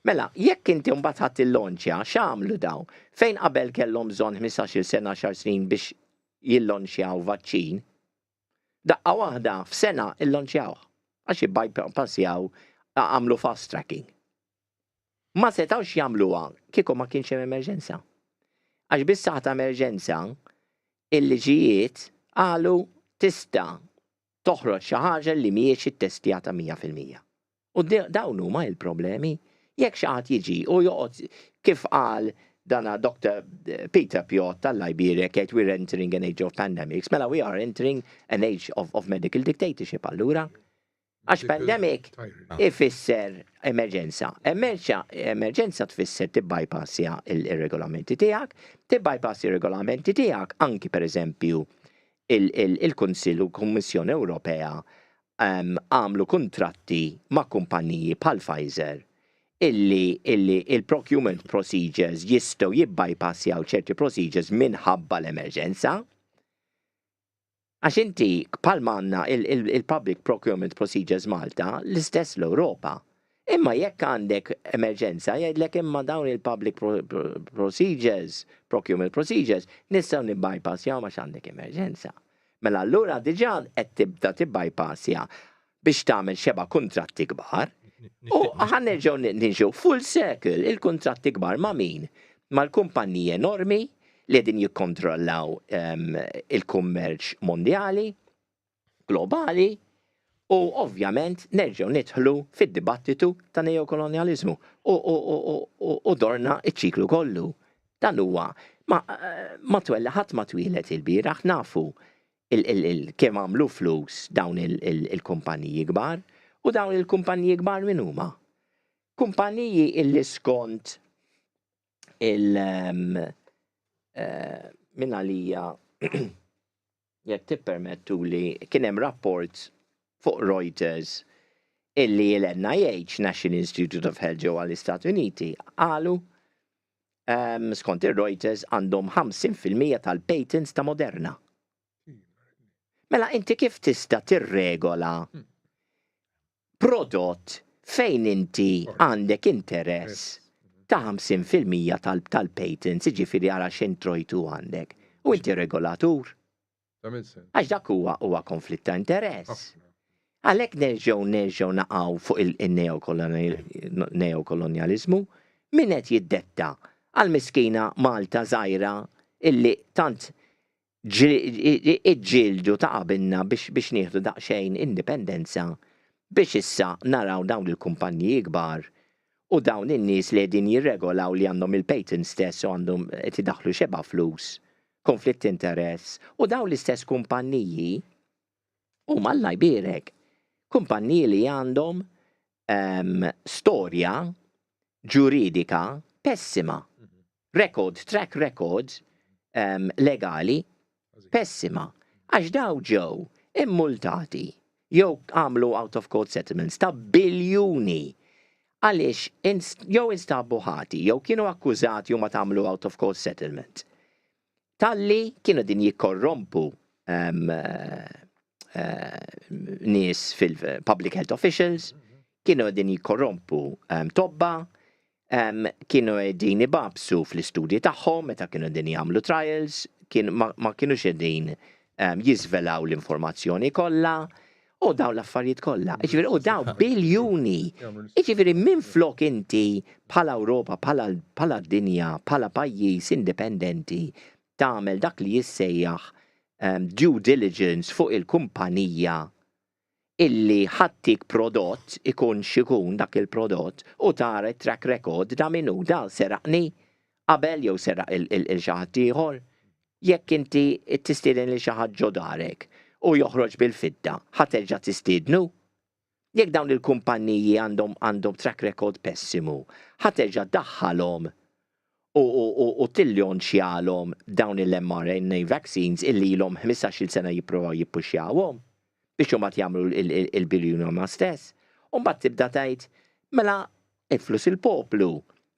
[SPEAKER 4] Mela, jekk inti mbagħad ħadd illonċja, x'għamlu dawn? Fejn qabel kellhom bżonn 15-il sena 10 snin biex jillonċjaw vaċċin? Daqqa waħda f'sena illonċjaw għax jibbypassjaw għamlu fast tracking. Ma setawx jagħmluha kieku ma kienx hemm emerġenza. Għax biss saħħa ta' emerġenza il-liġijiet qalu tista' toħroġ xi ħaġa li mhijiex ittestjata 100%. U dawn huma l-problemi. Jekk xi ħadd jiġi u joqgħod kif qal dana Dr. Peter Piot tal-Liberia jgħid we're entering an age of pandemics, mela we are entering an age of medical dictatorship allura. Għax pandemic ifisser emerġenza. Emerġenza tfisser tibbypassja il-regolamenti tiegħek, tibbypassja il-regolamenti tiegħek anki pereżempju il-Kunsill u l-Kummissjoni Ewropea għamlu kuntratti ma' kumpaniji bħal Pfizer illi il-procurement procedures jistgħu jibbypassjaw ċerti procedures minħabba l-emerġenza. Għax inti bħalma għandna il-public procurement procedures Malta l-istess l-Ewropa. Imma jekk għandek emerġenza jgħidlek imma dawn il-public procedures, procurement procedures, nistgħu nibbypassjaw ma x'għandek emerġenza. Mela allura diġà qed tibda tibbypassja biex tagħmel xeba kuntratti kbar. U ħanerġgħu ninġu full circle il-kuntratti kbar ma' min? Mal-kumpaniji enormi li qegħdin jikkontrollaw il-kummerċ mondjali, globali, u ovvjament nerġgħu nidħlu fid-dibattitu ta' neokolonializmu u dorna iċ-ċiklu kollu. Dan huwa ma twella ħadd ma twilet il-bieraħ nafu kemm għamlu flus dawn il-kumpaniji kbar u dawn il-kumpaniji kbar min huma. Kumpaniji illi skont min għalija jekk tippermettuli kien hemm rapport fuq Reuters illi l-NIH, National Institute of Health ġewwa l-Istati Uniti, qalu skont ir-Reuters għandhom 50% tal-patents ta' Moderna. Mela inti kif tista' tirregola prodott fejn inti għandek interess ta' 50% tal-patents, jiġifieri ara x'introjtu għandek. U inti regolatur. Għax dak huwa konflitt ta' interess. Għalhekk nerġgħu naqgħu fuq il-neokolonializmu min qed jiddetta għall-miskina Malta żgħira illi tant iġġieldu ta' qabilna biex nieħdu daqsxejn indipendenza biex issa naraw dawn il-kumpaniji kbar u dawn in-nies li qegħdin jirregolaw li għandhom il-patent stess u għandhom qed idaħħlu xeba' flus, konflitt interess, u dawn l-istess kumpanniji huma Alla jbierek. Kumpanniji li għandhom storja ġuridika pessima. Track record legali pessima. Għax daw ġew immultati jew għamlu out of court settlements ta' biljuni għaliex jew instabu ħati jew kienu akkużati jew ma tagħmlu out of court settlement. Talli kienu din jikkorrompu nies fil-public health officials, kienu din jikkorrompu tobba, kienu din ibabsu fl-istudji tagħhom meta kienu din jagħmlu trials, ma kienux qegħdin jiżvelaw l-informazzjoni kollha u daw l-affarijiet kollha. Jiġifieri u daw biljuni. Jiġifieri minflok inti bħala Ewropa, bħala dinja, bħala pajjiż indipendenti tagħmel dak li jissejjaħ due diligence fuq il-kumpanija illi ħattik prodott ikun xikun dak il-prodott u tara track record da minnu da seraqni qabel jew seraq il-xaħat ieħor. Jekk inti tistieden li xi ħadd ġo darek u joħroġ bil-fidda, ħaterġa' tistiednu? Jekk dawn il-kumpanniji għandhom track record pessimu, ħaterġa' ddaħħalhom u tiljon xjalom dawn il-mRNA vaccines illi ilhom 15-il sena jipprovaw jippuxjawhom biex huma jagħmlu il-biljun huma stess. U mbagħad tibda tgħid mela iflus il-poplu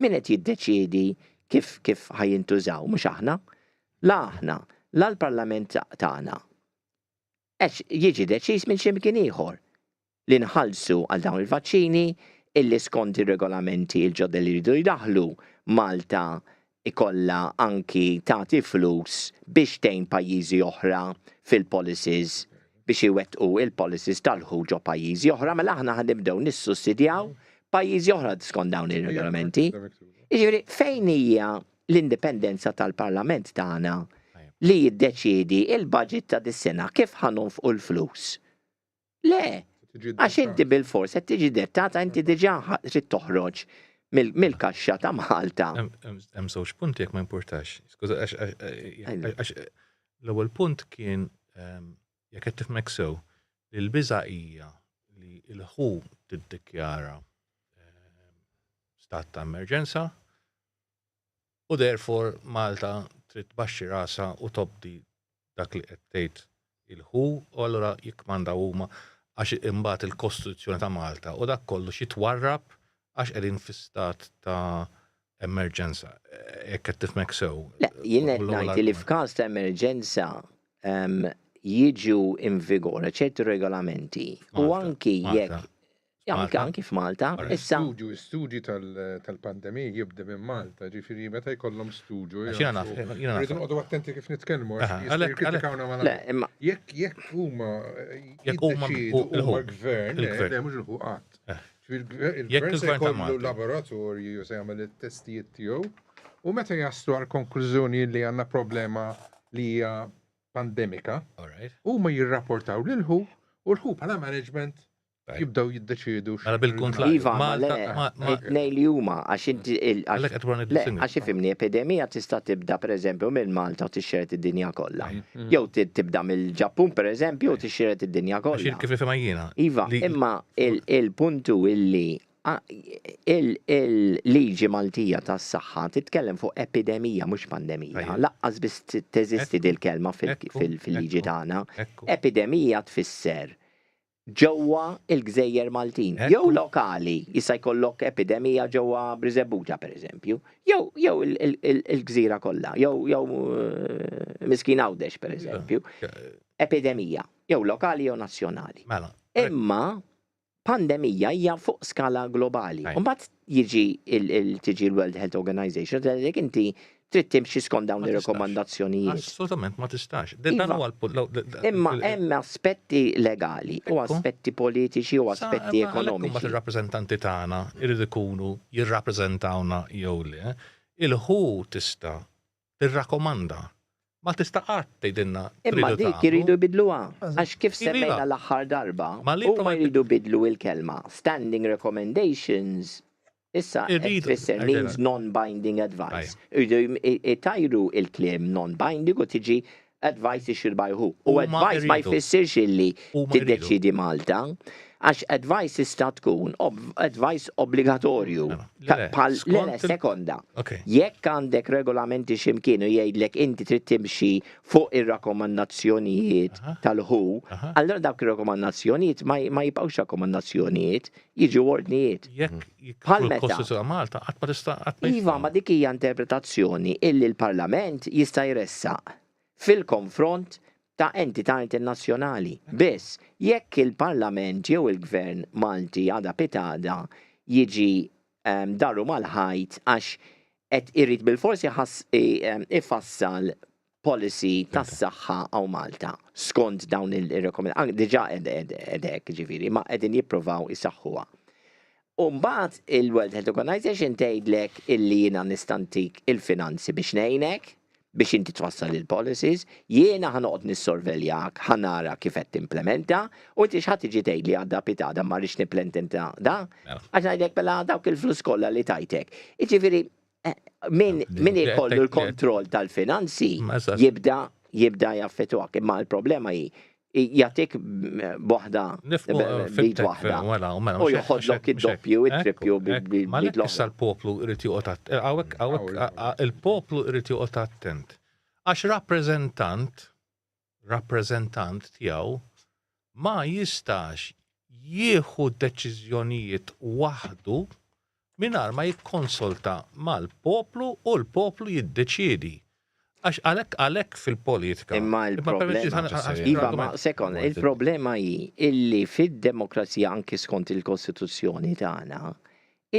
[SPEAKER 4] min qed jiddeċiedi kif ħajintużaw mhux aħna. La aħna, la l-Parlament tagħna. Għax jiġi deċiż minn x'imkien ieħor li nħallsu għal dawn il-vaċċini illi skont ir-regolamenti il-ġodda li jridu jdaħlu Malta ikolla anki tagħti flus biex tgħin pajjiżi oħra fil-policies biex iwettqu il-policies tal-ħu ġo pajjiżi oħra, mela aħna ħanibdew nissussidjaw pajjiżi oħra skont dawn ir-regolamenti. Jiġifieri fejn hija l-indipendenza tal-Parlament tagħna li jiddeċiedi il-budget ta' dis-sena kif ħanonfqu l-flus? Le, għax inti bil-fors qed tiġi dettata inti diġà trid toħroġ mill-kaxxa ta' Malta.
[SPEAKER 8] Hemm żewġ punti jekk ma importax. Skuża għax l-ewwel punt kien jekk qed tifhmek sew li l-biża' hija li l-ħu tiddikjara stat ta' emerġenza u therefore Malta trid tbaxxi rasa u tobdi dak li qed tgħid il-ħu u allura jikkmanda huma għax imbagħad il-Kostituzzjoni ta' Malta u dak kollu xi twarrab għax qegħdin fi stat ta' emerġenza. Jekk qed tifhmek sew.
[SPEAKER 4] Le, jien qed ngħid li f'każ ta' emerġenza jiġu in vigore ċerti regolamenti u anki jekk anki f'Malta.
[SPEAKER 2] Studji tal-pandemija jibda minn Malta, ġifieri meta jkollhom studju.
[SPEAKER 8] Rridu
[SPEAKER 2] noqogħdu attenti kif nitkellmu. Jekk huma jiddeċiedu huma l-gvern, mhux il-ħu qatt. Il-gvern se jkollu laboratorju se jagħmel it-testijiet tiegħu U meta jaslu għal konklużjoni li għandna problema li hija pandemika, huma jirrapportaw lilħu u l-ħu bħala management jibdaw jiddeċidu.
[SPEAKER 8] Mela bil-kontra.
[SPEAKER 9] Iva, nej li huma, għax inti għax ifimni epidemija tista' tibda pereżempju minn Malta u tixxeret id-dinja kollha. Jew tibda mill-Ġappun pereżempju u tixxeret id-dinja kollha.
[SPEAKER 8] Kif ifhimha jiena.
[SPEAKER 9] Iva, imma il-puntu illi il-liġi Maltija tas-saħħa titkellem fuq epidemija mhux pandemija. Laqqas biss teżisti dil-kelma fil-liġi tagħna. Epidemija tfisser ġewwa il-Gżejjer Maltin. Jew lokali, jista' jkollok epidemija ġewwa Briżebbuġa pereżempju. Jew il-gżira kollha, jew Miskin Għawdex pereżempju. Epidemija, jew lokali jew nazzjonali. Imma pandemija hija fuq skala globali. Mbagħad tiġi l-World Health Organization tgħidlek inti trid timxi skont dawn ir-rekomandazzjonijiet.
[SPEAKER 8] Assolutament ma tistax.
[SPEAKER 9] Imma hemm aspetti legali u aspetti politiċi u aspetti ekonomiċi.
[SPEAKER 8] Mbagħad ir-rappreżentanti tagħna jridu jkunu jirrappreżentawna jew le, il-ħu tista' tirrakkomanda. Ma tista' qatt tgħidilna.
[SPEAKER 9] Imma dik iridu jbidluha. Għax kif semmejna l-aħħar darba, huma jridu jbidlu l-kelma standing recommendations. Issa tfisser means non-binding advice. Iridu itajru il-kliem non-binding u tiġi advice ixir bajħu. U advice ma jfissirx illi tiddeċidi Malta. Għax advice jista' tkun advice obbligatorju. Sekonda. Jekk għandek regolamenti x'imkienu jgħidlek inti trid timxi fuq ir-rakkomandazzjonijiet tal-WHO, allura dawk ir-rakkomandazzjonijiet ma jibqgħux rakkomandazzjonijiet, jiġu ordnijiet. Bħal meta. Iva, ma dik hija interpretazzjoni illi l-Parlament jista' jressaq fil-konfront ta' entità internazzjonali. Biss, jekk il-Parlament jew il-Gvern Malti għada pitada jiġi darru mal-ħajt għax qed irid bil-forsi ifassal policy tas-saħħa għaw Malta skont dawn il-rekomendazzjoni. Diġà hekk ġifieri, ma qegħdin jippruvaw isaħħuha. U mbagħad il-World Health Organization tgħidlek illi jiena nistantik il-finanzi biex ngħinek, biex inti twassal il-policies, jiena ħanoqgħod nissorveljak, ħanara kif qed timplementa, u inti x'ħadd tiġi tgħidli għadda pitada ma rridx nimplementa da, għax ngħidlek mela dawk il-flus kollha li tajtek. Jiġifieri min ikollu l-kontroll tal-finanzi jibda jaffettwak, imma l-problema hi jagħtik waħda bit waħda u joħodlok id-doppju, it-trippju bit
[SPEAKER 8] issa l-poplu irid joqgħod il-poplu irid joqgħod attent. Għax rappreżentant tiegħu ma jistax jieħu deċiżjonijiet waħdu mingħajr ma jikkonsulta mal-poplu u l-poplu jiddeċiedi. Għax għalek fil-politika.
[SPEAKER 9] Imma il-problema hi illi fid-demokrazija anki skont il-Kostituzzjoni tagħna,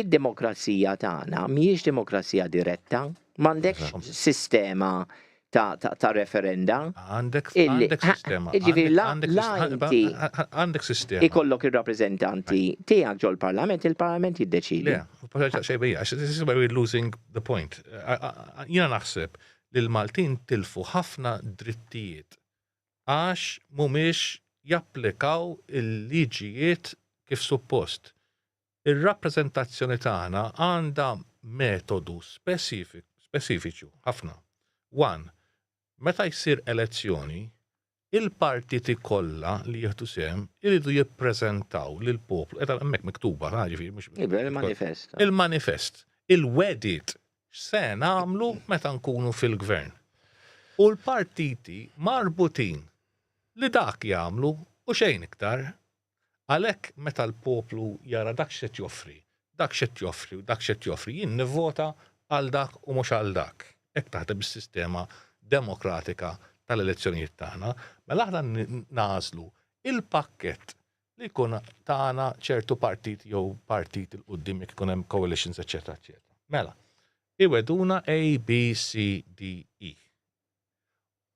[SPEAKER 9] id-demokrazija tagħna mhijiex demokrazija diretta, m'għandekx sistema ta' referenda.
[SPEAKER 8] Għandek sistema. Għandek sistema.
[SPEAKER 9] Ikollok ir-rappreżentanti tiegħek ġol parlament, il-Parlament jiddeċidi.
[SPEAKER 8] This is where we're losing the point. Jiena naħseb li l-Maltin tilfu ħafna drittijiet għax mhumiex japplikaw il-liġijiet kif suppost. Ir-rappreżentazzjoni tagħna għandha metodu speċifiċu ħafna. One, meta jsir elezzjoni, il-partiti kollha li jieħdu sehem iridu jippreżentaw lill-poplu, qed hemmhekk miktuba,
[SPEAKER 9] il-manifest.
[SPEAKER 8] Il-manifest, il-wedit se nagħmlu meta nkunu fil-gvern. U l-partiti marbutin li dak jagħmlu u xejn iktar. Għalhekk meta l-poplu jara dak x'qed joffri, jien nivvota għal dak u mhux għal dak. Hekk taħdem is-sistema demokratika tal-elezzjonijiet tagħna, mela aħna nażlu il-pakkett li jkun tagħna ċertu partit jew partit il-qudiem jekk ikun hemm coalitions, eċetera, eċetera. Mela, iweduna A, B, C, D, E.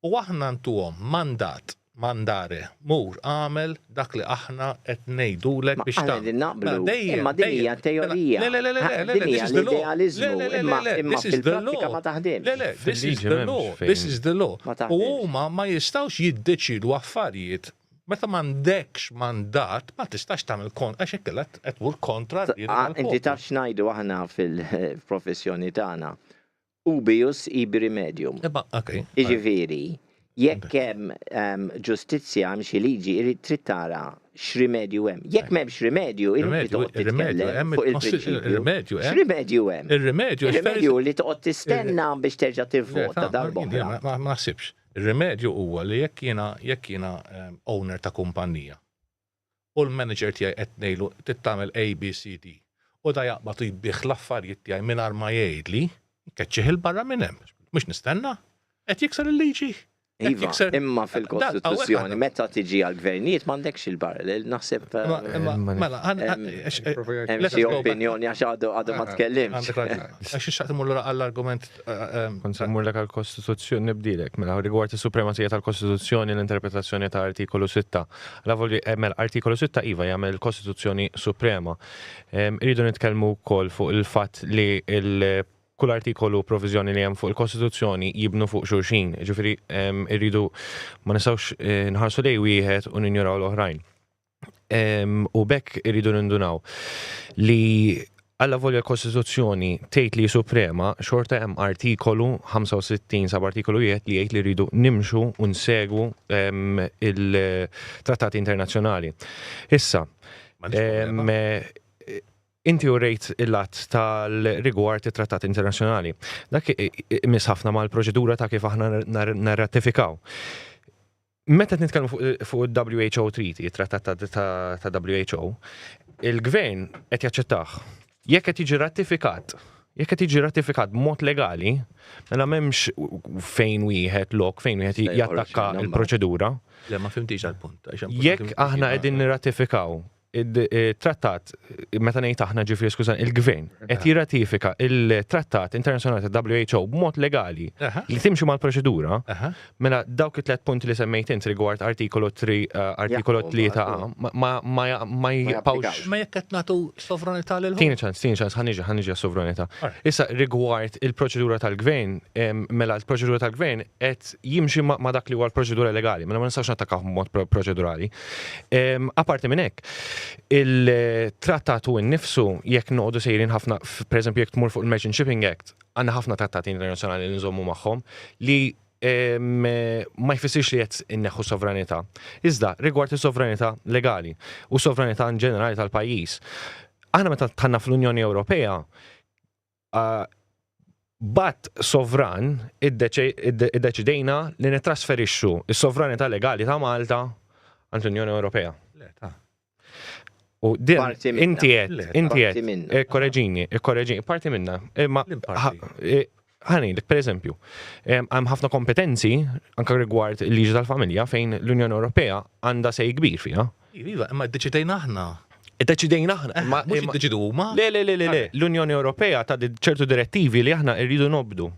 [SPEAKER 8] U aħna ntuhom mandat mandare, mur, għamel dak li aħna qed ngħidulek biex
[SPEAKER 9] tagħmel. Din naqblu, imma din hija teorija. Din hija l-idealizmu, imma fil-prattika ma taħdimx.
[SPEAKER 8] This is the law. U huma ma jistgħux jiddeċidu affarijiet. Meta m'għandekx mandat, ma tistax tagħmel għax hekk qed tmur kontra.
[SPEAKER 9] Inti taf x'ngħidu aħna fil-professjoni tagħna. Ubius ibi remedium. Jiġifieri, jekk hemm ġustizzja hemm xi liġi irid trid tara x'rimedju hemm. Jekk m'hemmx rimedju, irid toqgħod titkellem fuq il-prinċipju. X'rimedju hemm? Ir-rimedju li toqgħod tistenna biex terġa' tivvota darba oħra.
[SPEAKER 8] Ma naħsibx. Ir-rimedju huwa li jekk jiena owner ta' kumpanija u l-manager tiegħi qed ngħidu tittamel ABCD u da jaqbad jbieħ l-affarijiet tiegħi mingħajr ma jgħidli, keċċieħ il-barra minn hemm. Mhux nistenna, qed jikser il-liġi.
[SPEAKER 9] Iva, imma fil-Kostituzzjoni, meta tiġi għal-gvernijiet m'għandekx il-parallel, naħseb xi opinjoni għax għadu ma tkellimx.
[SPEAKER 8] Għax ixtaqt imur għall-argument.
[SPEAKER 10] Kont immurlek għall-Kostituzzjoni nibdilek, mela rigward is-supremazija tal-Kostituzzjoni l-interpretazzjoni ta' artikolu 6. Artikolu 6 iva jagħmel il-Kostituzzjoni Suprema. Irridu nitkellmu wkoll fuq il-fatt li kull artikolu provizjoni li hemm fuq il-Kostituzzjoni jibnu fuq xulxin. Ġifieri irridu ma nistgħux nħarsu lejn wieħed u ninjoraw l-oħrajn. U bekk irridu nindunaw li alla volja l-Kostituzzjoni tgħid li suprema xorta hemm artikolu 65 sab artikolu 1 li jgħid li rridu nimxu u nsegwu il-trattati internazzjonali. Issa, inti u rejt il-lat tal-rigward it-Trattat Internazzjonali. Dak mis ħafna mal-proċedura ta' kif aħna narratifikaw. Meta nitkellmu fuq il-WHO Treaty, it-Trattat ta' WHO, il-gvern qed jaċċettah. Jekk qed jiġi ratifikat b'mod legali, mela m'hemmx fejn wieħed jattakka il-proċedura.
[SPEAKER 8] Le ma fimtix għall-punt.
[SPEAKER 10] Jekk aħna qegħdin nirratifikaw il-trattat, meta ngħid aħna ġifieri skużan, il-gvern qed jirratifika il-Trattat Internazzjonali ta' WHO b'mod legali li timxi mal-proċedura, mela dawk it-tliet punti li semmejt int rigward artikolu 3A ma jibqgħux.
[SPEAKER 8] Ma jekk qed nagħtu sovranità lil
[SPEAKER 10] Tieni ċans ħaniġi għas-sovranità. Issa rigward il-proċedura tal-gvern, mela l-proċedura tal-gvern qed jimxi ma dak li huwa l-proċedura legali, mela ma nistgħux nattakkaw b'mod proċedurali. Apparti minn hekk, il-trattat u nnifsu jekk noqogħdu sejrin ħafna, pereżempju jekk tmur fuq il-Merchant Shipping Act, għandna ħafna trattati internazzjonali li nżommu magħhom li ma jfissirx li qed inneħħu sovranità. Iżda rigward is-sovranità legali u sovranità ġenerali tal-pajjiż. Aħna meta tħanna fl-Unjoni Ewropea bat sovran iddeċidejna li nitrasferixxu is-sovranità legali ta' Malta għand l-Unjoni Ewropea. U din inti qed korreġini, parti minna. Ħanejlek pereżempju, hemm ħafna kompetenzi anke rigward il-liġi tal-familja fejn l-Unjoni Ewropea għandha sej kbir fiha.
[SPEAKER 8] Iva, imma ddeċidejna aħna.
[SPEAKER 10] Iddeċidejna aħna.
[SPEAKER 8] Mhux iddeċidu huma.
[SPEAKER 10] Le, l-Unjoni Ewropea ta' ċertu direttivi li aħna rridu nobdu.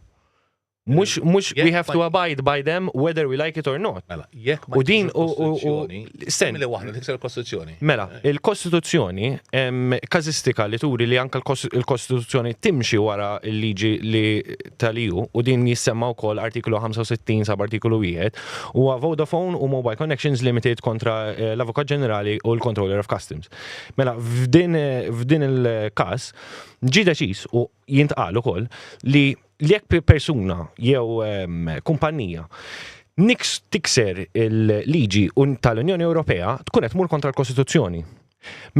[SPEAKER 10] Mux we have to abide by them whether we like it or not.
[SPEAKER 8] Mela, jekk ma
[SPEAKER 10] li
[SPEAKER 8] waħda tikser il-Kostituzzjoni.
[SPEAKER 10] Mela, il-Kostituzzjoni kazistika li turi li anke il-Kostituzzjoni timxi wara l-liġi li tal-EU u din jissemma wkoll artiklu 65 sab artiklu 1 huwa Vodafone u Mobile Connections Limited kontra l-Avukat Ġenerali u l-Controller of Customs. Mela, f'din il-każ ġie deċiż u jintqal ukoll li jekk persuna jew kumpanija tikser il-liġi tal-Unjoni Ewropea tkun qed tmur kontra l-Kostituzzjoni.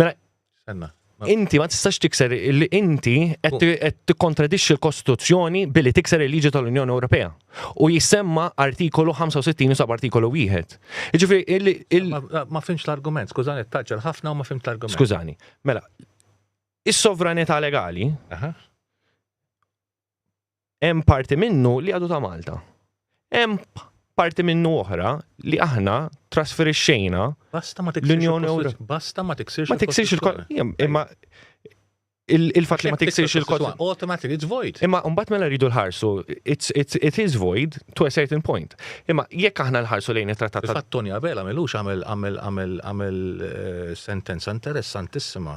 [SPEAKER 10] Mela inti ma tistax tikser inti qed tikkontradixxi l-Kostituzzjoni billi tikser il-liġi tal-Unjoni Ewropea. U jisemma artikolu 65 sab artikolu 1. Jiġifieri
[SPEAKER 8] ma fimx l-argument, skużani taġġel ħafna u ma fimx l-argument.
[SPEAKER 10] Skużani. Mela, is-sovranità legali hemm parti minnu li għadu ta' Malta. Hemm parti minnu oħra li aħna trasferixxejna l-Unjoni Ewropea.
[SPEAKER 8] Basta ma tiksirx
[SPEAKER 10] il-Kostituzzjoni. Imma il-fatt li ma tiksirx il-kod.
[SPEAKER 8] Automatic, it's void.
[SPEAKER 10] Imma mbagħad mela rridu l-ħarsu, it is void to a certain point. Imma jekk aħna l-ħarsu lejn it-trattat.
[SPEAKER 8] Il-fatt Tony Abela għamilux għamel sentenza interessantissima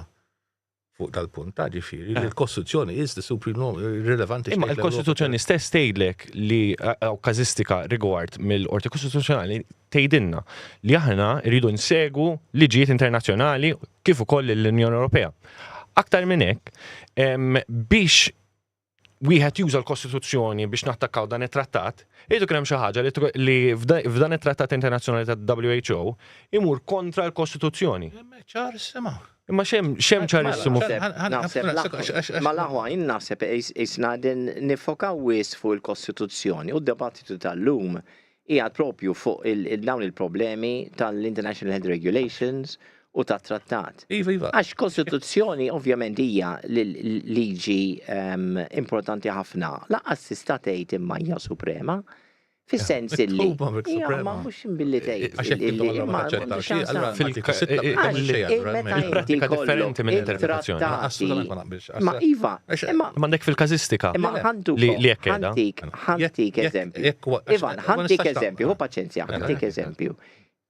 [SPEAKER 8] fuq dal-punt ta' ġifieri li l-Kostituzzjoni is the supreme rilevanti.
[SPEAKER 10] Imma l-Kostituzzjoni stess tgħidlek li kazistika rigward mill-Qorti Kostituzzjonali tgħidilna li aħna rridu nsegu liġijiet internazzjonali kif ukoll l-Unjoni Ewropea. Aktar minn hekk, biex wieħed juża l-Kostituzzjoni biex nattakkaw dan it-trattat, jgħidu kien hemm xi ħaġa li f'dan it-Trattat Internazzjonali tad-WHO imur kontra l-Kostituzzjoni.
[SPEAKER 8] ċar sema.
[SPEAKER 10] Imma xem ċarissimu.
[SPEAKER 9] Ma laħwa, naħseb isna din nifokaw wis fuq il-Kostituzzjoni u d-debattitu tal-lum hija propju fuq dawn il-problemi tal-International Health Regulations u tat-trattat. Għax Kostituzzjoni ovvjament hija liġi importanti ħafna. Laqqas tista' tgħid imma hija suprema. Fis-sens illi. Ma mhux imbilli tgħid.
[SPEAKER 10] Fil-prattika differenti minn interpretazzjoni.
[SPEAKER 8] Assolutament ma naqbilx.
[SPEAKER 9] Ma iva,
[SPEAKER 10] m'għandek fil-kazistika.
[SPEAKER 9] li jekk ħantik eżempju. Ivan, ħantik eżempju, hu paċenzja, ħantik eżempju.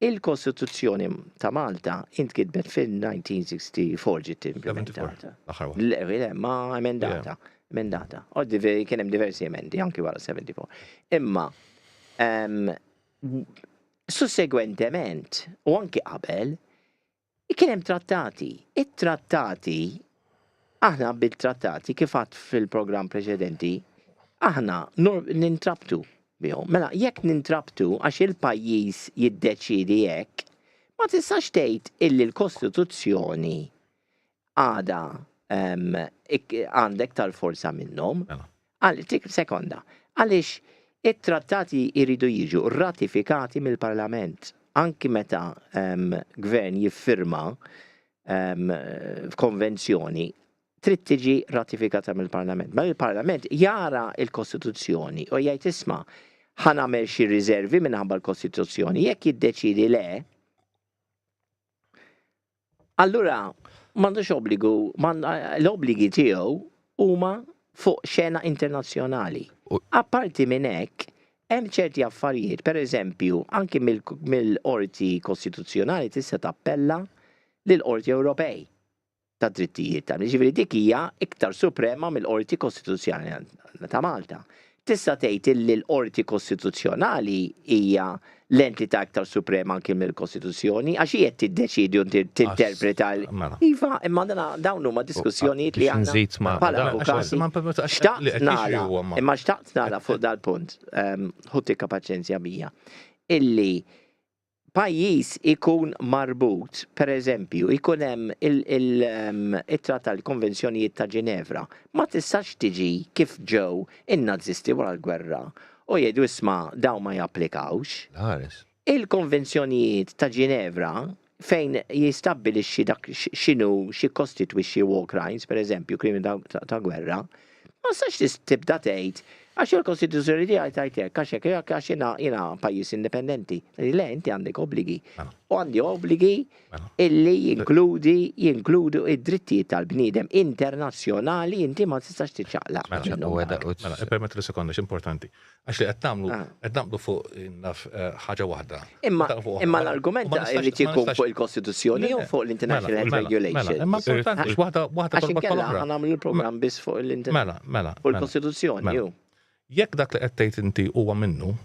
[SPEAKER 9] Il-Kostituzzjoni ta' Malta intkitbet fil-1964 ġiet implementata. Le, ma emendata. Kien hemm diversi emendi anki wara 74. Imma sussegwentement u anki qabel kien hemm trattati. It-trattati aħna bil-trattati kif għadt fil-programm preċedenti aħna nintrabtu bihom. Mela jekk nintrabtu għax il-pajjiż jiddeċiedi hekk, ma tistax tgħid illi l-Kostituzzjoni għada għandek tal-forza minnhom. Tik sekonda. Għaliex it-trattati jridu jiġu ratifikati mill-Parlament. Anki meta gvern jiffirma konvenzjoni trid tiġi ratifikata mill-Parlament. Ma il-Parlament jara il-Kostituzzjoni u jgħid isma' ħanamel xi riservi minħabba l-Kostituzzjoni. Jekk jiddeċidi le, allura m'għandux obbligu, l-obbligi tiegħu huma fuq xena internazzjonali. Apparti minn hekk, hemm ċerti affarijiet, pereżempju, anki mill-qorti kostituzzjonali tista' tappella lill-Qorti Ewropej ta' drittijiet ta' ġifieri dik hija iktar suprema mill-Qorti Kostituzzjonali ta' Malta. Tista' tgħid li l-Qorti Kostituzzjonali hija l-entità iktar suprema anke mill-Kostituzzjoni għax qed tiddeċidi u tinterpreta iva, imma dawn huma diskussjonijiet li għandna bħala avukati. Xtaqt nara fuq dal-punt, ħuttika paċenzja bija, illi pajjiż ikun marbut, pereżempju, ikun hemm it-Trattat tal-Konvenzjonijiet ta' Ġinevra, ma tistax tiġi kif ġew in-Nazisti wara l-gwerra u jgħidu isma' dawn ma japplikawx. Il-Konvenzjonijiet ta' Ġinevra fejn jistabbilixxi dak x'inhu xi kostitwixxi war crimes, pereżempju, krimi ta' gwerra, ma tistax tibda tgħid għax il-Kostituzzjoni tiegħi tajtek, għax jiena pajjiż indipendenti. Le, inti għandek obbligi. U għandi obbligi illi jinkludu id-drittijiet tal-bniedem internazzjonali inti ma tistax tiċċaqlaq.
[SPEAKER 8] Mela, permetti li sekonda, x'importanti. Għax li qed nagħmlu fuq ħaġa waħda.
[SPEAKER 9] Imma l-argument irid ikun fuq il-Kostituzzjoni u fuq l-International Health Regulations.
[SPEAKER 8] Imma importanti waħda
[SPEAKER 9] għax inkella ħanagħmlu l-programm biss fuq il-Kostituzzjoni.
[SPEAKER 8] Jekk dak li qed tgħid inti huwa minnu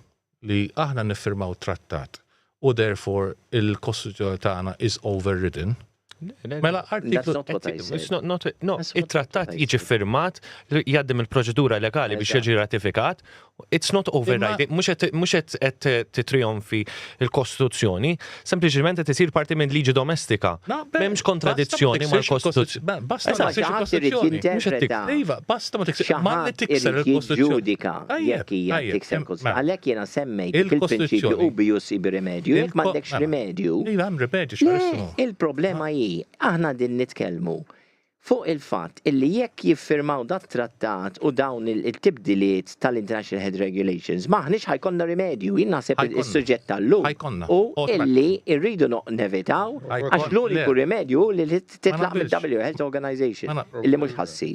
[SPEAKER 8] li aħna niffirmaw trattat u therefore il-Kostituzzjoni tagħna is overridden. Mela artiklu
[SPEAKER 10] it-trattat jiġi firmat, jgħaddim il-proċedura legali biex jiġi ratifikat. It's not overriding, mhux qed titrionfi il-Kostituzzjoni, sempliċement qed isir parti minn liġi domestika. M'hemmx kontradizzjoni mal-Kostituzzjoni.
[SPEAKER 8] Basta ma tikser il-Kostituzzjoni.
[SPEAKER 9] Jekk hija tikser il-Kostituzzjoni. Għalhekk jiena semmejt fil-prinċipju ubius ibi rimedju, jekk m'għandekx rimedju. Il-problema hi aħna din nitkellmu fuq il-fatt illi jekk jiffirmaw dat trattat u dawn il-tibdiliet tal-International Head Regulations, maħniex ħajkonna rimedju, jinnaħseb il-suġġett tal-lum. U illi irridu nevitaw, għax l-uniku rimedju li titlaq mill-WHO Health Organization, illi mux ħassi.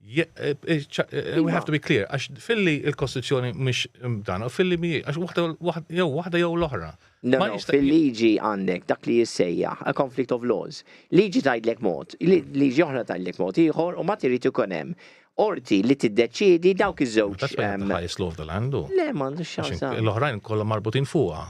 [SPEAKER 8] We have to be clear, għax filli il-Kostituzzjoni mhix mdana, filli mi, għax waħda jew l-oħra.
[SPEAKER 9] No, fil-liġi għandek dak li jissejjaħ, a conflict of laws. Liġi tajdlek mod, liġi oħra tajdlek mod ieħor u ma trid ikun hemm orti li tiddeċiedi dawk iż-żewġ.
[SPEAKER 8] That's the highest law of the land.
[SPEAKER 9] Le, m'għandux xansa.
[SPEAKER 8] L-oħrajn kollha marbutin fuqha.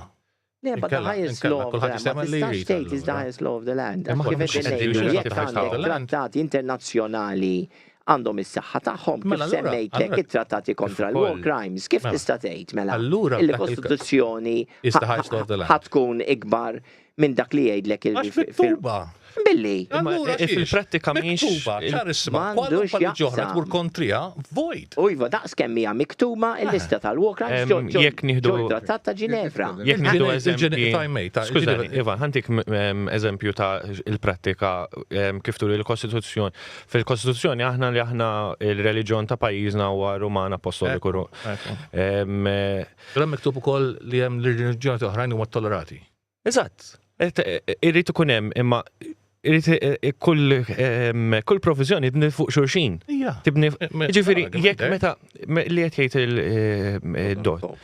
[SPEAKER 9] Le, but the highest law of the land, state is the highest law of the land. Jekk għandek trattati internazzjonali għandhom is-saħħa tagħhom kif semmejtek it-trattati kontra l-war crimes, kif tista' tgħid mela il-Kostituzzjoni ħatkun ikbar minn dak li jgħidlek il-firma. Billi.
[SPEAKER 10] Fil-prattika mhix
[SPEAKER 8] m'għandux ġoħra tmur kontrija void.
[SPEAKER 9] Iva, daqs kemm hija miktuba l-lista tal-war crimes
[SPEAKER 10] jekk nieħdu
[SPEAKER 9] trattat ta' Ġinevra.
[SPEAKER 10] Jekk nieħdu eżempju. Skużani, Iva, ħantik eżempju ta' il-prattika kif turi l-Kostituzzjoni. Fil-Kostituzzjoni aħna il-reliġjon ta' pajjiżna huwa Rumana Apostoliku.
[SPEAKER 8] Hemm miktub ukoll li hemm l-reliġjoni oħrajn huma tollerati.
[SPEAKER 10] Eżatt. Irrid ikun hemm imma kull provizjoni tibni fuq xulxin. Tibni, ġifieri jekk meta li qed jgħid il-dot u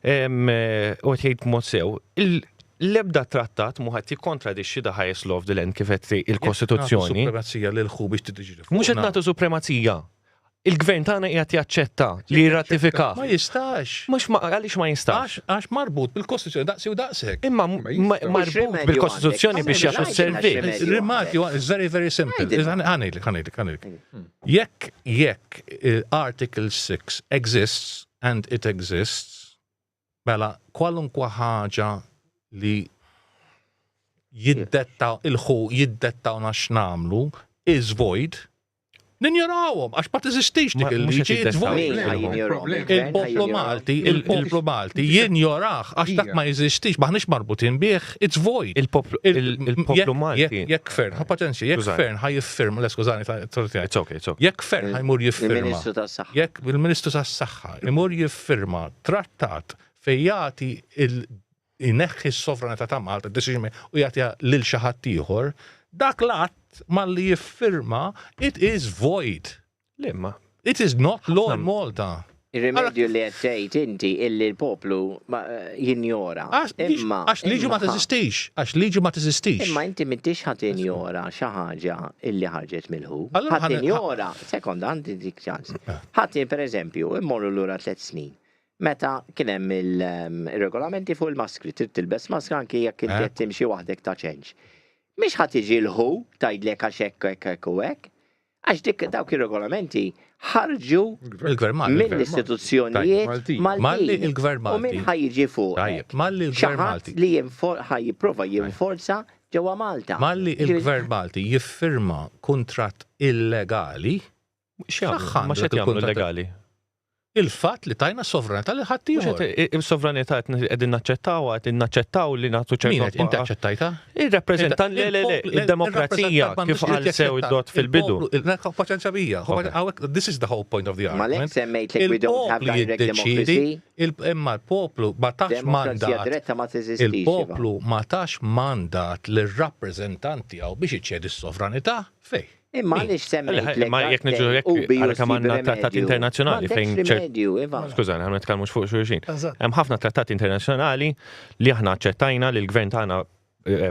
[SPEAKER 10] qed jgħid mod sew, l-ebda trattat mu ħadd jikkontradixxi the highest law of the land kif qed il-Kostituzzjoni.
[SPEAKER 8] Supremazija lil ħu biex tiġri.
[SPEAKER 10] Mhux qed nagħtu supremazija. Il-gvern tagħna qiegħed jaċċetta li jirratifika.
[SPEAKER 8] Ma jistax.
[SPEAKER 10] Mhux għaliex ma jistax.
[SPEAKER 8] Għax marbut bil-Kostituzzjoni daqsi u daqshekk.
[SPEAKER 10] Imma marbut bil-Kostituzzjoni biex jagħtu s-servizz.
[SPEAKER 8] Il-rimark is very very simple. Ħanejlek. Jekk Article 6 exists and it exists, mela kwalunkwa ħaġa li jiddettaw il-ħu jiddettawna x'namlu is void. Ninjorawhom għax ma teżistix dik il-liġi. Il-poplu Malti jinjoraħ għax dak ma jeżistix, maħniex marbutin bih, it's void.
[SPEAKER 10] Il-poplu Malti.
[SPEAKER 8] Jekk Fern, ħapatenzja, jekk Fern ħajiffirma, skużani, jekk Fern ħajmur jiffirma, jekk il-Ministru tas-saħħa imur jiffirma trattat fejn jagħti ineħħi s-sovranità ta' Malta, u jagħtiha lil xi ħadd ieħor, dak l-att malli jiffirma, it is void.
[SPEAKER 10] Limma.
[SPEAKER 8] It is not law in Malta.
[SPEAKER 9] Il-rimedju li qed tgħid inti illi l-poplu jinjora.
[SPEAKER 8] Għax liġi ma teżistix.
[SPEAKER 9] Imma inti m'intix ħadd injora xi ħaġa illi ħarġet mill-ħu. Ħadd injora, sekonda għandi dik ċans. Ħadd pereżempju immorru lura 3 snin. Meta kien hemm il-regolamenti fuq il-maskri, trid tilbes maskra anke jekk inti qed timxi waħdek ta' ċenġ. Mhix ħadd iġi l-ħu tgħidlek għax hekk u hekk, għax dik dawk ir-regolamenti ħarġu mill-istituzzjonijiet Maltin. U min ħajjiġi fuq. Xi ħadd li ħajjipprova jinforza ġewwa Malta.
[SPEAKER 8] Malli il-Gvern Malti jiffirma kuntratt illegali,
[SPEAKER 10] ma x'qed jagħmlu illegali.
[SPEAKER 8] Il-fatt li tajna sovranità li ħadd ieħor.
[SPEAKER 10] Il-sovranità qegħdin naċċettaw li nagħtu ċertu.
[SPEAKER 8] Min inti aċċettajta?
[SPEAKER 10] Il-rappreżentant id-demokrazija kif qal sew id-dot fil-bidu.
[SPEAKER 8] Paċenzja bija. This is the whole point of the argument.
[SPEAKER 9] Malek semmejt li we don't have direct democracy.
[SPEAKER 8] Imma l-poplu ma tax mandat. Il-poplu ma tax mandat lir-rappreżentanti għaw biex iċċedi s-sovranità fej.
[SPEAKER 9] Imma nix semmejt
[SPEAKER 10] ma jekk niġu għalek għamanna trattat internazzjonali fejn skużani, għan nitkellmux fuq xulxin. Hemm ħafna trattati internazzjonali li aħna aċċettajna li l-gvern tagħna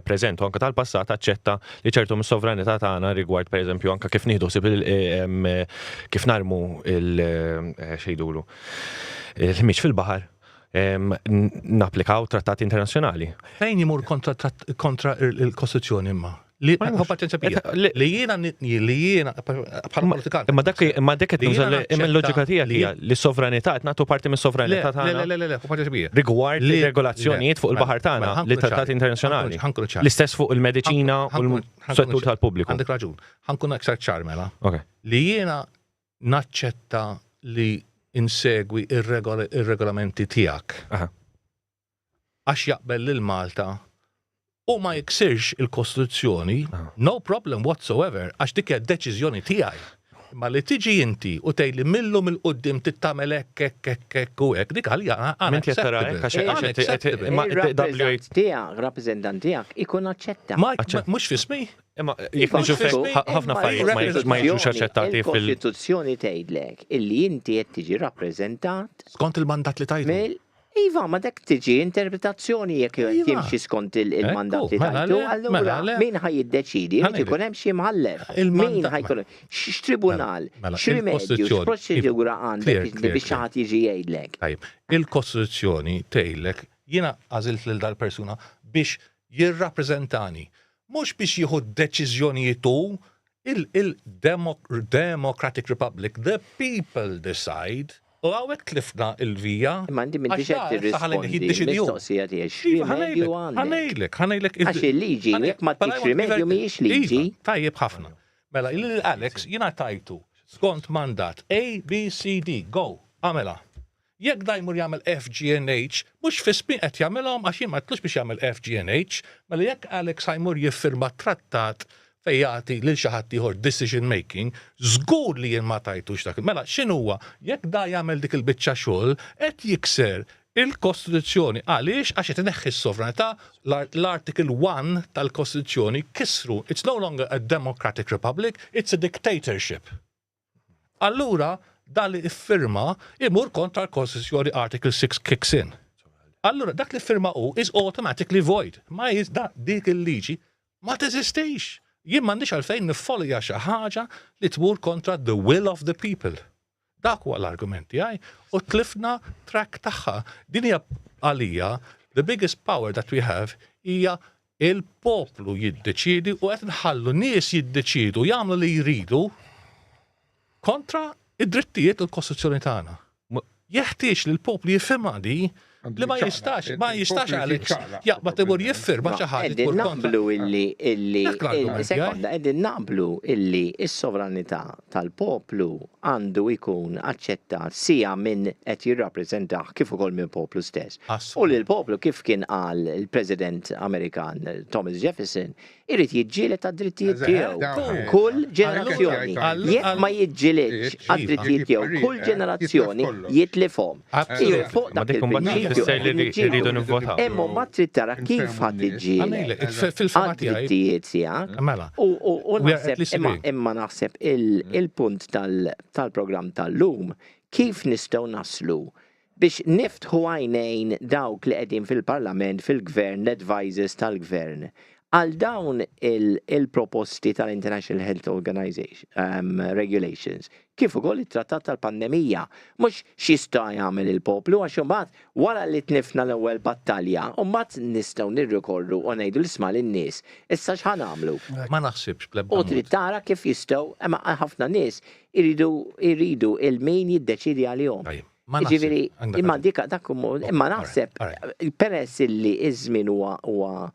[SPEAKER 10] preżentu anke tal-passat aċċetta li ċertu mis-sovranità tagħna rigward pereżempju anke kif nieħdu kif narmu xejdulu il-ħmiex fil-baħar napplikaw trattati internazzjonali.
[SPEAKER 8] Fejn imur kontra il-Kostituzzjoni imma? Li jiena bħal politikant.
[SPEAKER 10] Imma dak qed nuża il-loġika tiegħek hija li sovranità qed nagħtu parti mis-sovranità tagħna.
[SPEAKER 8] Le,
[SPEAKER 10] rigward regolazzjonijiet fuq il-baħar tagħna li trattati internazzjonali. L-istess fuq il-mediċina u l-settur tal-pubbliku.
[SPEAKER 8] Għandek raġun. Ħankun aktar ċar mela. Li jiena naċċetta li insegwi ir-regolamenti tiegħek. Għax jaqbel lil Malta u ma jiksirx il-Kostituzzjoni, no problem whatsoever, għax dik hija deċiżjoni tiegħi. Ma li tiġi inti u tgħidli millu mill-qudiem tittamel hekk u hekk, dik għalija
[SPEAKER 9] rappreżentant tiegħek ikun aċċetta.
[SPEAKER 8] Mhux fismi.
[SPEAKER 10] Imma jekk niġu ħafna affarijiet ma jiġux aċċettati
[SPEAKER 9] Il-Kostituzzjoni tgħidlek illi inti qed tiġi rappreżentat
[SPEAKER 8] skont il-mandat li tajtu.
[SPEAKER 9] Iva, ma dak tiġi interpretazzjoni jekk jimxi skont il-mandat li tajtu, allura min ħaj jiddeċidi, jrid ikun hemm xi mħallef. Min ħajkun x'tribunal, x'rimedju, x'proċedura għandek biex xi ħadd jiġi jgħidlek.
[SPEAKER 8] Il-Kostituzzjoni tgħidlek jiena għażilt lil dal-persuna biex jirrappreżentani, mhux biex jieħu deċiżjonijiet il-Democratic Republic, the people decide. U għawek tlifna il-vija.
[SPEAKER 9] Mandi minn diġet tirrispondi mistoqsija tiegħek x'rimedju għandek.
[SPEAKER 8] Ħanejlek.
[SPEAKER 9] Għax il-liġi jekk ma tix rimedju mhijiex liġi.
[SPEAKER 8] Tajjeb ħafna. Mela il-Alex jiena tajtu skont mandat A, B, C, D, go, għamela. Jekk dajmur jagħmel FGNH, mhux fismi qed jagħmelhom għax jien ma tlux biex jagħmel FGNH, mela jekk Alex ħajmur jiffirma trattat fejn jagħti lil xi ħadd ieħor decision making, żgur li jien ma tajtux dak. Mela x'inhuwa jekk da jagħmel dik il-biċċa xogħol qed jikser il-Kostituzzjoni għaliex għax qed ineħħi s-sovranità l-Article 1 tal-Kostituzzjoni kisru. It's no longer a democratic republic, it's a dictatorship. Allura dan li iffirma imur kontra l-Kostituzzjoni Article 6 kicks in. Allura dak li firma is automatically void. Ma dik il-liġi ma teżistix. Jien m'għandix għalfejn niffolja xi ħaġa li tmur kontra the will of the people. Dak huwa l-argumenti għaj. U tlifna track tagħha. Din hija għalija the biggest power that we have hija il-poplu jiddeċiedi u qed nħallu nies jiddeċidu jagħmlu li jridu kontra id-drittijiet u l-Kostituzzjoni tagħna. Jeħtieġ li l-poplu jifhimha di li ma jistax għalix jaqbad imur jiffirma xi ħaġa.
[SPEAKER 9] Qegħdin naqblu qegħdin naqblu illi s-sovranità tal-poplu għandu jkun aċċettat sija minn qed jirrappreżentah kif ukoll minn poplu stess. U li l-poplu kif kien qal il-President Amerikan Thomas Jefferson irid jiġġieled għad-drittijiet tiegħu kull ġenerazzjoni. Jekk ma jiġġielidx għad-drittijiet tiegħu kull ġenerazzjoni jitlifhom. Fuq dak il-prinċipju Emmu ma trid tara kif ħadd iġġieled għad-drittijiet tiegħek. U naħseb imma naħseb il-punt tal-programm tal-lum kif nistgħu naslu biex niftħu għajnejn dawk li qegħdin fil-Parlament, fil-Gvern, l-advisors tal-Gvern għal dawn il-proposti tal-International Health Organization Regulations, kif ukoll it-Trattat tal-Pandemija, mhux x'jista' jagħmel il-poplu għax imbagħad wara li tnifna l-ewwel battalja, u mbagħad nistgħu nirrikorru u ngħidu l-isma' lin-nies, issa x'ħan nagħmlu.
[SPEAKER 8] Ma naħsibx bl-ebda.
[SPEAKER 9] U trid tara kif jistgħu, imma ħafna nies iridu il-min jiddeċidi għalihom. Ġifieri, imma imma naħseb peress illi iż-żmien huwa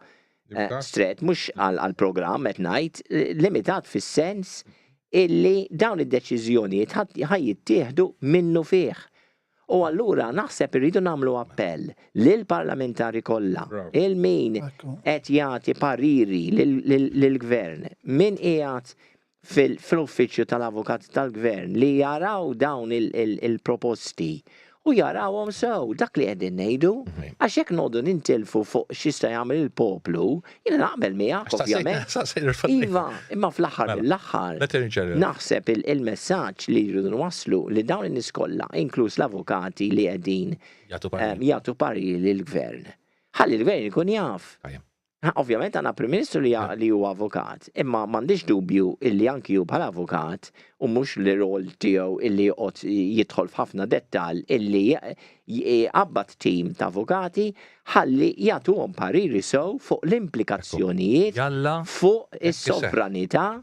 [SPEAKER 9] stret, mux għal-program, etnajt, limitat fis-sens illi dawn id-deċiżjonijiet ħajjittieħdu minnu fih. U allura naħseb irridu nagħmlu appell lill-parlamentari kollha, il-min qed jagħti pariri lill-gvern, min qiegħed fil-uffiċċju tal-avukat tal-gvern li jaraw dawn il-proposti u jarawhom sew dak li qegħdin ngħidu għax hekk noqogħdu nintilfu fuq x'jista' jagħmel il-poplu, jiena naqbel miegħek ovvjament. Iva, imma fl-aħħar mill-aħħar naħseb il-messaġġ li jridu nwasslu li dawn in-nies kollha, inkluż l-avukati li qegħdin jagħtu pariri lill-gvern. Ħalli l-gvern ikun jaf. Ovvjament għandna Prim Ministru li huwa avukat, imma m'għandix dubju illi anki hu bħala avukat u mhux li rol tiegħu illi jidħol f'ħafna dettall illi jqabbad tim ta' avukati ħalli jagħtuhom pariri sew fuq l-implikazzjonijiet fuq is-sovranità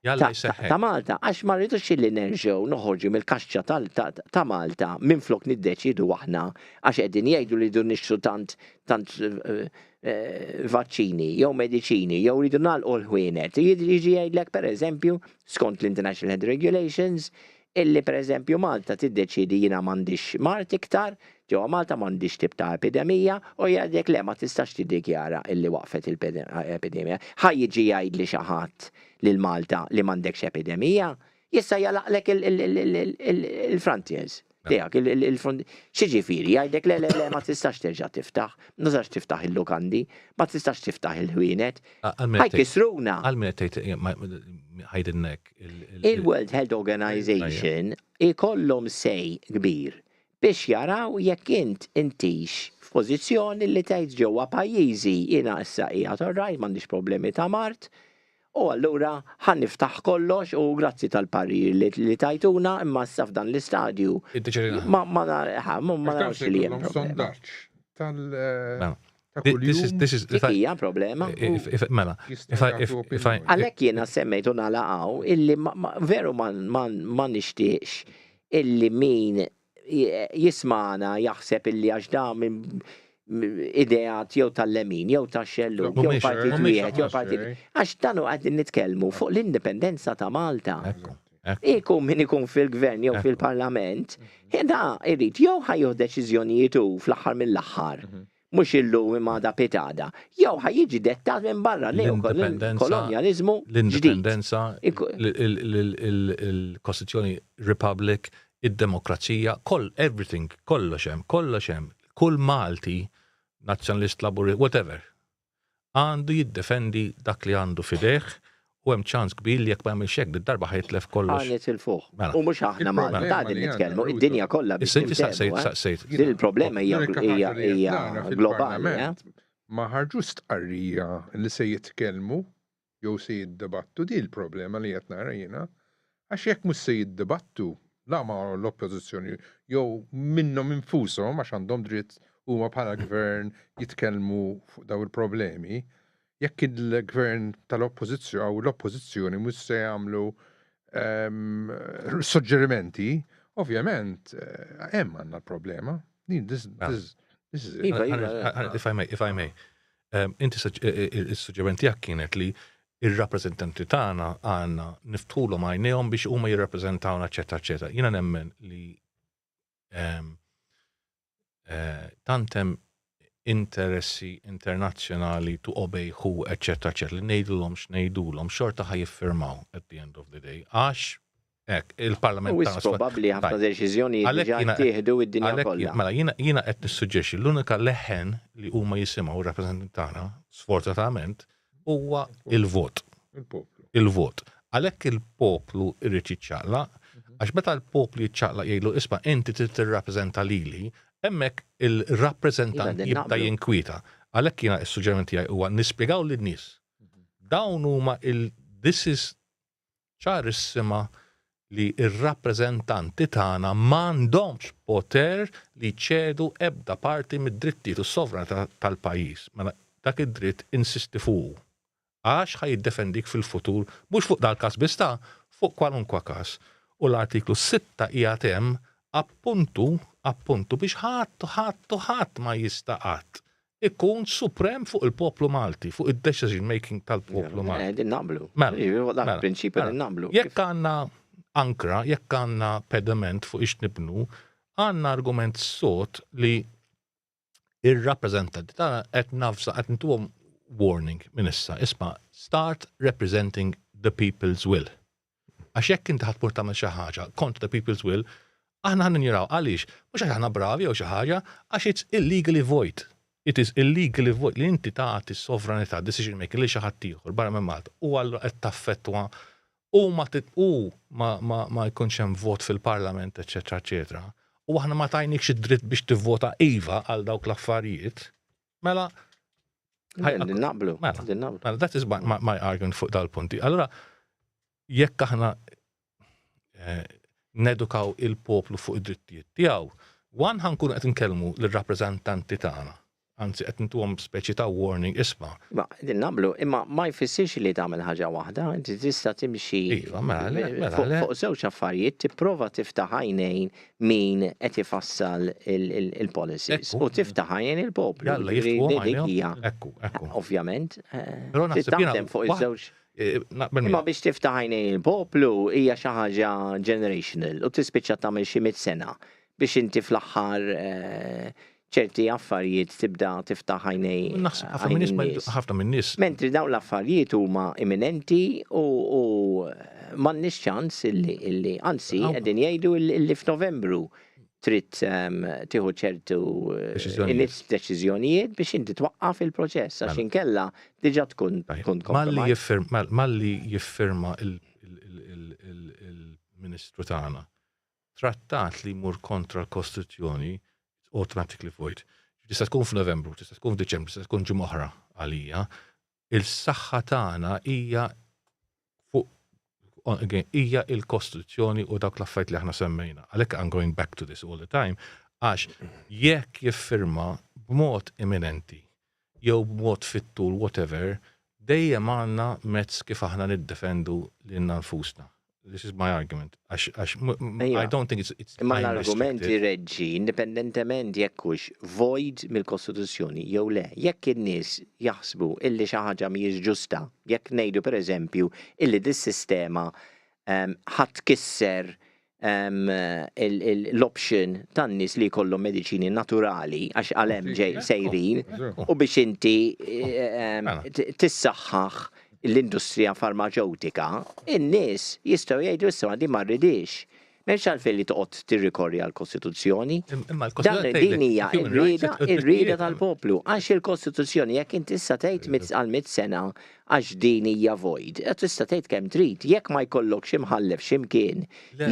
[SPEAKER 9] ta' Malta, għax ma rridux illi nerġgħu noħorġu mill-kaxxa ta' Malta minflok niddeċidu aħna għax qegħdin jgħidu li jdu nixtru tant vaċċini, jew mediċini, jew rridu nagħlqu l-ħwienet. Jiġi jgħidlek pereżempju skont l-International Health Regulations illi pereżempju Malta tiddeċidi jiena m'għandix mart iktar, ġewwa Malta m'għandix tip ta' epidemija u jgħidlek le ma tistax tiddikjara illi waqfet il-epidemija. Ħaj jiġi jgħidli xi ħadd lil Malta li m'għandekx epidemija, jista' jalaqlek il-frontiers. Tiegħek xiġifieri jgħidlek le ma tistax terġa' tiftaħ, ma tistax tiftaħ il-lukandi, ma tistax tiftaħ il-ħwienet. Ħajkisruna. Il-World Health Organization ikollhom sej kbir biex jaraw jekk intix f'pożizzjoni li tgħid ġewwa pajjiżi jiena issa qiegħed orrajt m'għandix problemi ta' mart u allura ħanniftaħ kollox u grazzi tal-parir li tajtuna imma issa f'dan l-istadju ma narawx li hemm problema. Hija problema. Għalhekk jiena semmejtu nagħlaqgħu illi veru ma nixtieqx illi min jismana jaħseb illi għax da minn ideat jew tal-lemin, jew tax-xelluk, jew partit wieħed, jew partit. Għax danu qegħdin nitkellmu fuq l-indipendenza ta' Malta. Ikun min ikun fil-gvern jew fil-parlament, da irid jew ħajju deċiżjonijiet hu fl-aħħar mill-aħħar. Mhux illum imma da pitada. Jew ħajjiġi dettat minn barra li kolonjaliżmu
[SPEAKER 8] l-indipendenza, il-Kostituzzjoni Republic, id-demokrazija, everything, kollox hemm, kull Malti, nazzjonalist, laburi, whatever, għandu jiddefendi dak li għandu fideh u hemm ċans kbir li jekk ma jagħmilx hekk darba ħajtlef kollox.
[SPEAKER 9] Għanet il-fuq. U mhux aħna Malta din nitkellmu, id-dinja kollha biex
[SPEAKER 8] saqsejt.
[SPEAKER 9] Il-problema hija globali.
[SPEAKER 2] Ma ħarġu stqarrija li se jitkellmu jew se jiddibattu di l-problema li qed nara jiena għax jekk mhux se jiddibattu la ma l-oppożizzjoni jew minnhom infushom għax għandhom dritt huma bħala gvern jitkellmu fuq daw il-problemi, jekk il-gvern tal-oppożizzjoni u l-oppożizzjoni mhux se jagħmlu suġġerimenti, ovvjament hemm għandna l-problema.
[SPEAKER 8] If I may, inti il-suġġerimenti tiegħek kienet li ir-rappreżentanti tagħna għandna niftħulhom għajnejhom biex huma jirrappreżentawna eċetera. Jiena nemmen li tant hemm interessi internazzjonali to obey who, eċetera, li ngħidulhom x'ngħidulhom xorta ħajiffirmaw at the end of the day. Għax il-Parlament
[SPEAKER 9] tagħna probabbli ħafna deċiżjoni diġà ttieħdu id-dinja kollha.
[SPEAKER 8] Mela jiena qed nissuġġerixxi l-unika leħen li huma jisimgħu r-rappreżentanti tagħna sfortunatament huwa il-vot. Il-vot. Għalhekk il-poplu irrid jiċċaqlaq, għax meta l-poplu jiċċaqlaq jgħidu isma' inti trid tirrappreżenta lili, hemmhekk il-rappreżentant jibda jinkwita. Għalhekk jiena s-suġġeriment tiegħi huwa nispjegaw lin-nies. Dawn huma this is ċarissima li ir-rappreżentanti tagħna m'għandhomx poter li ċedu ebda parti mid-drittijiet u s-sovranità tal-pajjiż. Mela dak id-dritt insisti fuq. Għax ħajiddefendik fil-futur, mhux fuq dal-każ biss fuq kwalunkwa każ. U l-artiklu 6 qiegħed hemm appuntu biex ħadd ma jistaqat ikun suprem fuq il-poplu Malti, fuq id-decision making tal-poplu Malti.
[SPEAKER 9] Din naqblu. Prinċipju din naqblu.
[SPEAKER 8] Jekk għandna ankra, jekk għandna pedament fuq ix nibnu, għandna argument sod li ir-rappreżentanti tagħna qed nafsa qed intuhom warning minn issa, isma' start representing the people's will. Għax jekk inti ħadpur tagħmel xi ħaġa kontra the people's will, aħna niraw għaliex, mhux għax aħna bravi jew xi ħaġa, għax it's illegally void. It is illegally void li inti tagħti s-sovranità decision making li xi ħadd ieħor barra minn Malta u allura qed taffettwa u ma jkunx hemm vot fil-Parlament, eċetera, eċetera. U aħna ma tajnikx id-dritt biex tivvota iva għal dawk l-affarijiet. Mela
[SPEAKER 9] naqblu.
[SPEAKER 8] That is my argument fuq dal-punti. Allora, jekk aħna nedukaw il-poplu fuq id-drittijiet tiegħu, ħankunu qed inkellmu lir-rappreżentanti tagħna. Anzi, qed intuhom speċi ta' warning isma'.
[SPEAKER 9] Ma din naqblu, imma ma jfissirx li tagħmel ħaġa waħda, inti tista' timxi fuq żewġ affarijiet tipprova tiftaħ għajnejn min qed ifassal il-policies u tiftaħ għajnejn il-poplu.
[SPEAKER 8] Jalla jiftuħ ekku.
[SPEAKER 9] Ovvjament. Taħdem fuq iż-żewġ. Imma biex tiftaħ għajnejn il-poplu hija xi ħaġa generational u tispiċċa tagħmel xi 100 sena. biex inti fl-aħħar ċerti affarijiet tibda tiftaħ għajnej.
[SPEAKER 8] Ħafna minn nies.
[SPEAKER 9] Mentri dawn l-affarijiet huma imminenti u m'għandniex ċans illi anzi qegħdin jgħidu illi f'Novembru trid tieħu ċertu deċiżjonijiet biex inti twaqqaf il-proċess għax inkella diġà tkun
[SPEAKER 8] Malli jiffirma il-Ministru tagħna trattat li jmur kontra l-Kostituzzjoni automatically void. Tista' tkun f'Novembru, tista' tkun f'Diċembru, tista' tkun ġimgħa oħra għalija. Il-saħħa tagħna hija il-Kostituzzjoni u dawk l-affarijiet li aħna semmejna. Għalhekk I'm going back to this all the time, għax jekk jiffirma b'mod imminenti jew b'mod fit-tul whatever, dejjem għandna mezz kif aħna niddefendu lilna nfusna. This is my argument. I don't think it's
[SPEAKER 9] ma l-argumenti reġġi, indipendentement jekkux void mill-Kostituzzjoni jew le, jekk in-nies jaħsbu illi xi ħaġa mhijiex ġusta, jekk ngħidu pereżempju illi dis-sistema ħadd kisser l-option tan-nies li jkollhom mediċini naturali għax għalhemm ġej sejrin u biex inti tissaħħaħ l-industrija farmaceutika, in-nies jistgħu jgħidu issa di ma rridix. M'hemmx għalfejn li toqgħod tirrikorri għall-Kostituzzjoni. Din hija r-rieda tal-poplu. Għax il-Kostituzzjoni jekk inti issa tgħid għal 100 sena għax din hija void, tista' tgħid kemm trid, jekk ma jkollokx imħallef x'imkien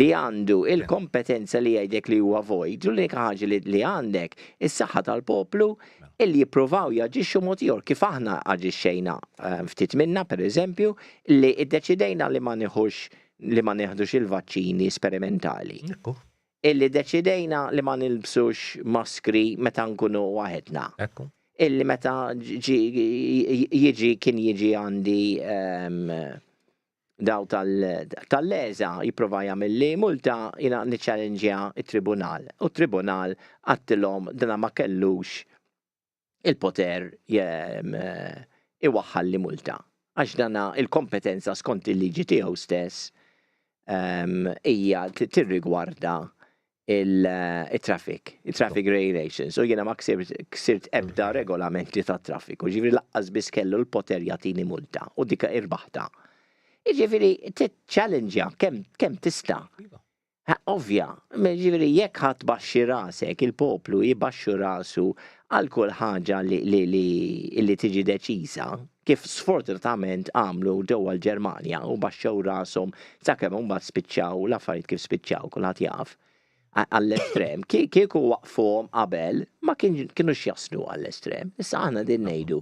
[SPEAKER 9] li għandu il-kompetenza li jgħidlek li huwa void, u l-unika ħaġa li għandek is-saħħa tal-poplu illi jippruvaw jaġixxu mod ieħor kif aħna aġixxejna ftit minna pereżempju li ddeċidejna li ma neħdux il-vaċċini sperimentali. Illi deċidejna li ma nilbsux maskri meta nkunu waħedna. Illi meta kien jiġi għandi daw tal-leża jipprova jagħmel li multa jiena niċċallenġja it-tribunal. U t-tribunal għattilhom dana ma kellux il-poter iwaħħal li multa. Għax dana il-kompetenza skont il-liġi tiegħu stess hija tirrigwarda il-traffic regulations. U jiena ma ksirt ebda regolamenti ta' traffiku. Ġifieri laqqas biss kellu l-poter jagħtini multa u dika irbaħta. Ġifieri tiċċallenġja kemm tista'. Ovvja, ġifieri jekk ħadd baxxi rasek, il-poplu jibaxxu rasu għal kull ħaġa li tiġi deċiża, kif sfortunatament għamlu ġewwa l-Ġermanja u baxxew rashom sakemm mbagħad spiċċaw l-affarijiet kif spiċċaw kulħadd jaf għall-estrem. Kieku waqfuhom qabel ma kienux jaslu għall-estrem. Issa aħna din ngħidu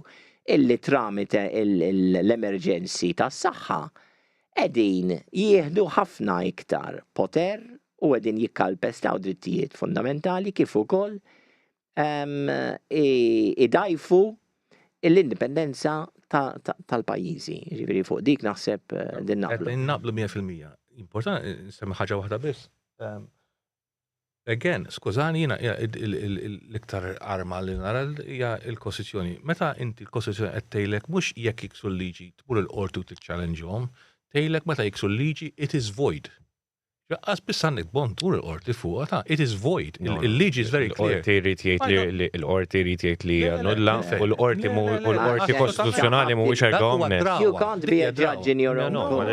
[SPEAKER 9] illi tramite l-emerġenzi tas-saħħa qegħdin jieħdu ħafna iktar poter u qegħdin jikkalpestaw drittijiet fundamentali kif ukoll idajfu l-indipendenza tal-pajjiżi. Ġifieri fuq dik naħseb din naqblu.
[SPEAKER 8] Naqblu 100%. Importanti semmi ħaġa waħda biss. Again, skużani jiena l-iktar arma li nara hija l-Kostituzzjoni. Meta inti l-Kostituzzjoni qed tgħidlek mhux jekk jiksu l-liġi tmur il-qorti u tiċċallenġhom, tgħidlek meta jiksu l-liġi it is void. Jaqqas biss għandek bond tur il-qorti fuq, it is void. Il-liġi is very clear.
[SPEAKER 10] Il-qorti jrid jgħid li nulla u l-qorti kostituzzjonali mhuwiex argument.
[SPEAKER 9] You can't be a judge in your own court.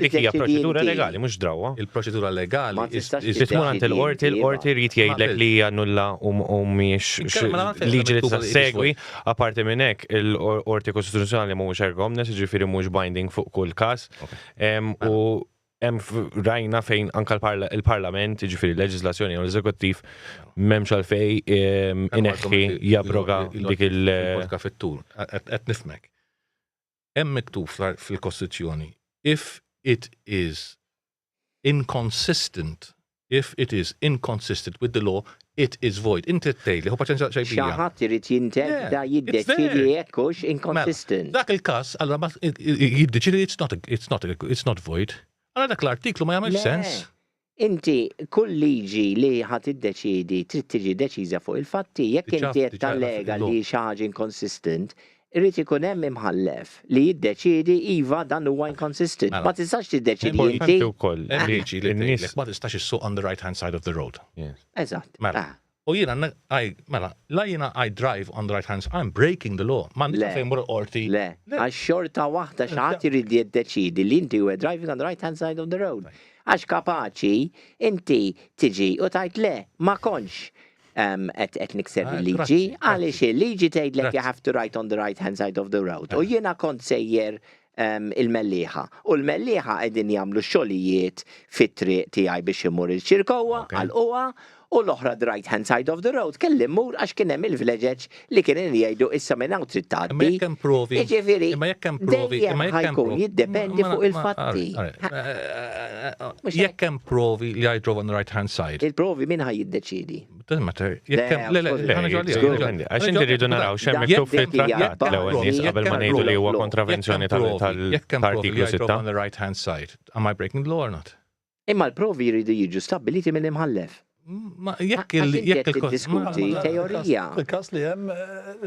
[SPEAKER 10] Dik hija proċedura legali mhux drawwa.
[SPEAKER 8] Il-proċedura legali
[SPEAKER 10] tmur għand il-qorti jrid jgħidlek li hija nulla u mhijiex liġi li tista' segwi, apparti minn hekk il-qorti kostituzzjonali mhuwiex argument, jiġifieri mhux binding fuq kull każ. U rajna fejn anka il-Parlament, ġifiri l-leġislazzjoni u l-eżekuttiv m'hemmx għalfej ineħħi jabroga dik il-podka
[SPEAKER 8] fit-tul. Qed nifhmek. Hemm miktub fil-Kostituzzjoni if it is inconsistent with the law, it is void. Inti tgħidli, hu paċenzja xejbija.
[SPEAKER 9] Xi ħadd irid jintebda jiddeċidi jekk hux inconsistent.
[SPEAKER 8] Dak il-każ allura jiddeċidi it's not void. Għala dak l-artiklu ma jagħmel sens.
[SPEAKER 9] Inti kull liġi li ħadd iddeċidi trid tiġi deċiża fuq il-fatti, jekk inti qed tallega li xi ħaġa inconsistent, irrid ikun hemm imħallef li jiddeċiedi iva dan huwa inconsistent. Ma tistax tiddeċiedi inti.
[SPEAKER 8] Liġi li tgħidlek ma tistax issuq on the right hand side of the road.
[SPEAKER 9] Eżatt.
[SPEAKER 8] U jiena la jiena I drive on the right hand side, I'm breaking the law. M'għandix fejn mur qorti.
[SPEAKER 9] Le, għax xorta waħda xi ħadd irid jiddeċiedi li inti huwa driving on the right hand side of the road. Għax kapaċi inti tiġi u tajt le, ma konx qed nikser il-liġi, għaliex il-liġi tgħidlek you have to write on the right hand side of the road. U jiena kont sejjer il-mellieħa. U l-mellieħa qegħdin jagħmlu xogħlijiet fit-triq tiegħi biex imur il-ċirkowa, għal-qowa, u l-oħra the right hand side of the road. Kelli mmur għax kien hemm il-vleġeġ li kien jgħidu issa minn hawn trid tgħaddi. Jiġifieri dejjem ħajkun jiddependi fuq il-fatti.
[SPEAKER 8] Jekk hemm provi li I drove on the right hand side.
[SPEAKER 9] Il-provi min ħaj jiddeċiedi.
[SPEAKER 8] Doesn't matter.
[SPEAKER 10] Għax inti rridu naraw xemm miktub fit-trattat l-ewwel nies qabel ma ngħidu li huwa kontravenzjoni tal-artiklu 6.
[SPEAKER 8] On the right hand side. Am I breaking the law or not?
[SPEAKER 9] Imma l-provi jridu jiġu stabbiliti minn imħallef.
[SPEAKER 8] Jekk
[SPEAKER 9] diskuti teorija.
[SPEAKER 7] Il-każ li hemm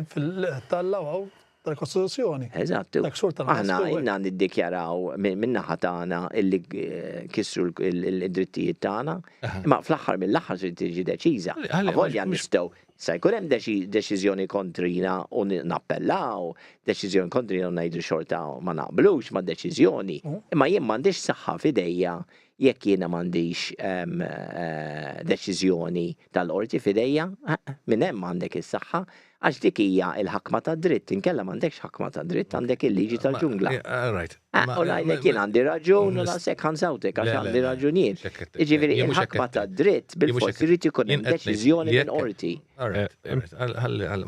[SPEAKER 7] fil-tal-law tal-Kostituzzjoni.
[SPEAKER 9] Eżattu. Aħna inna niddikjaraw min-naħa tagħna illi kissru l-drittijiet tagħna, imma fl-aħħar mill-aħħar trid tiġi deċiża. Avolja nistgħu sa jkun hemm deċiżjoni kontrina u nappellaw, deċiżjoni kontrina u ngħidu xorta ma naqblux ma' deċiżjoni. Imma jien m'għandix saħħa f'idejja jekk jiena m'għandix deċiżjoni tal-qorti f'idejja, minn hemm għandek is-saħħa għax dik hija l-ħakma tad-dritt, inkella m'għandekx ħakma tad-dritt, għandek il-liġi tal-ġungla. U ngħidlek jien għandi raġun u lasek ħansawtek għax għandi raġunijiet. Jiġifieri il-ħakma tad-dritt bil-fors irid ikun hemm deċiżjoni minn qorti.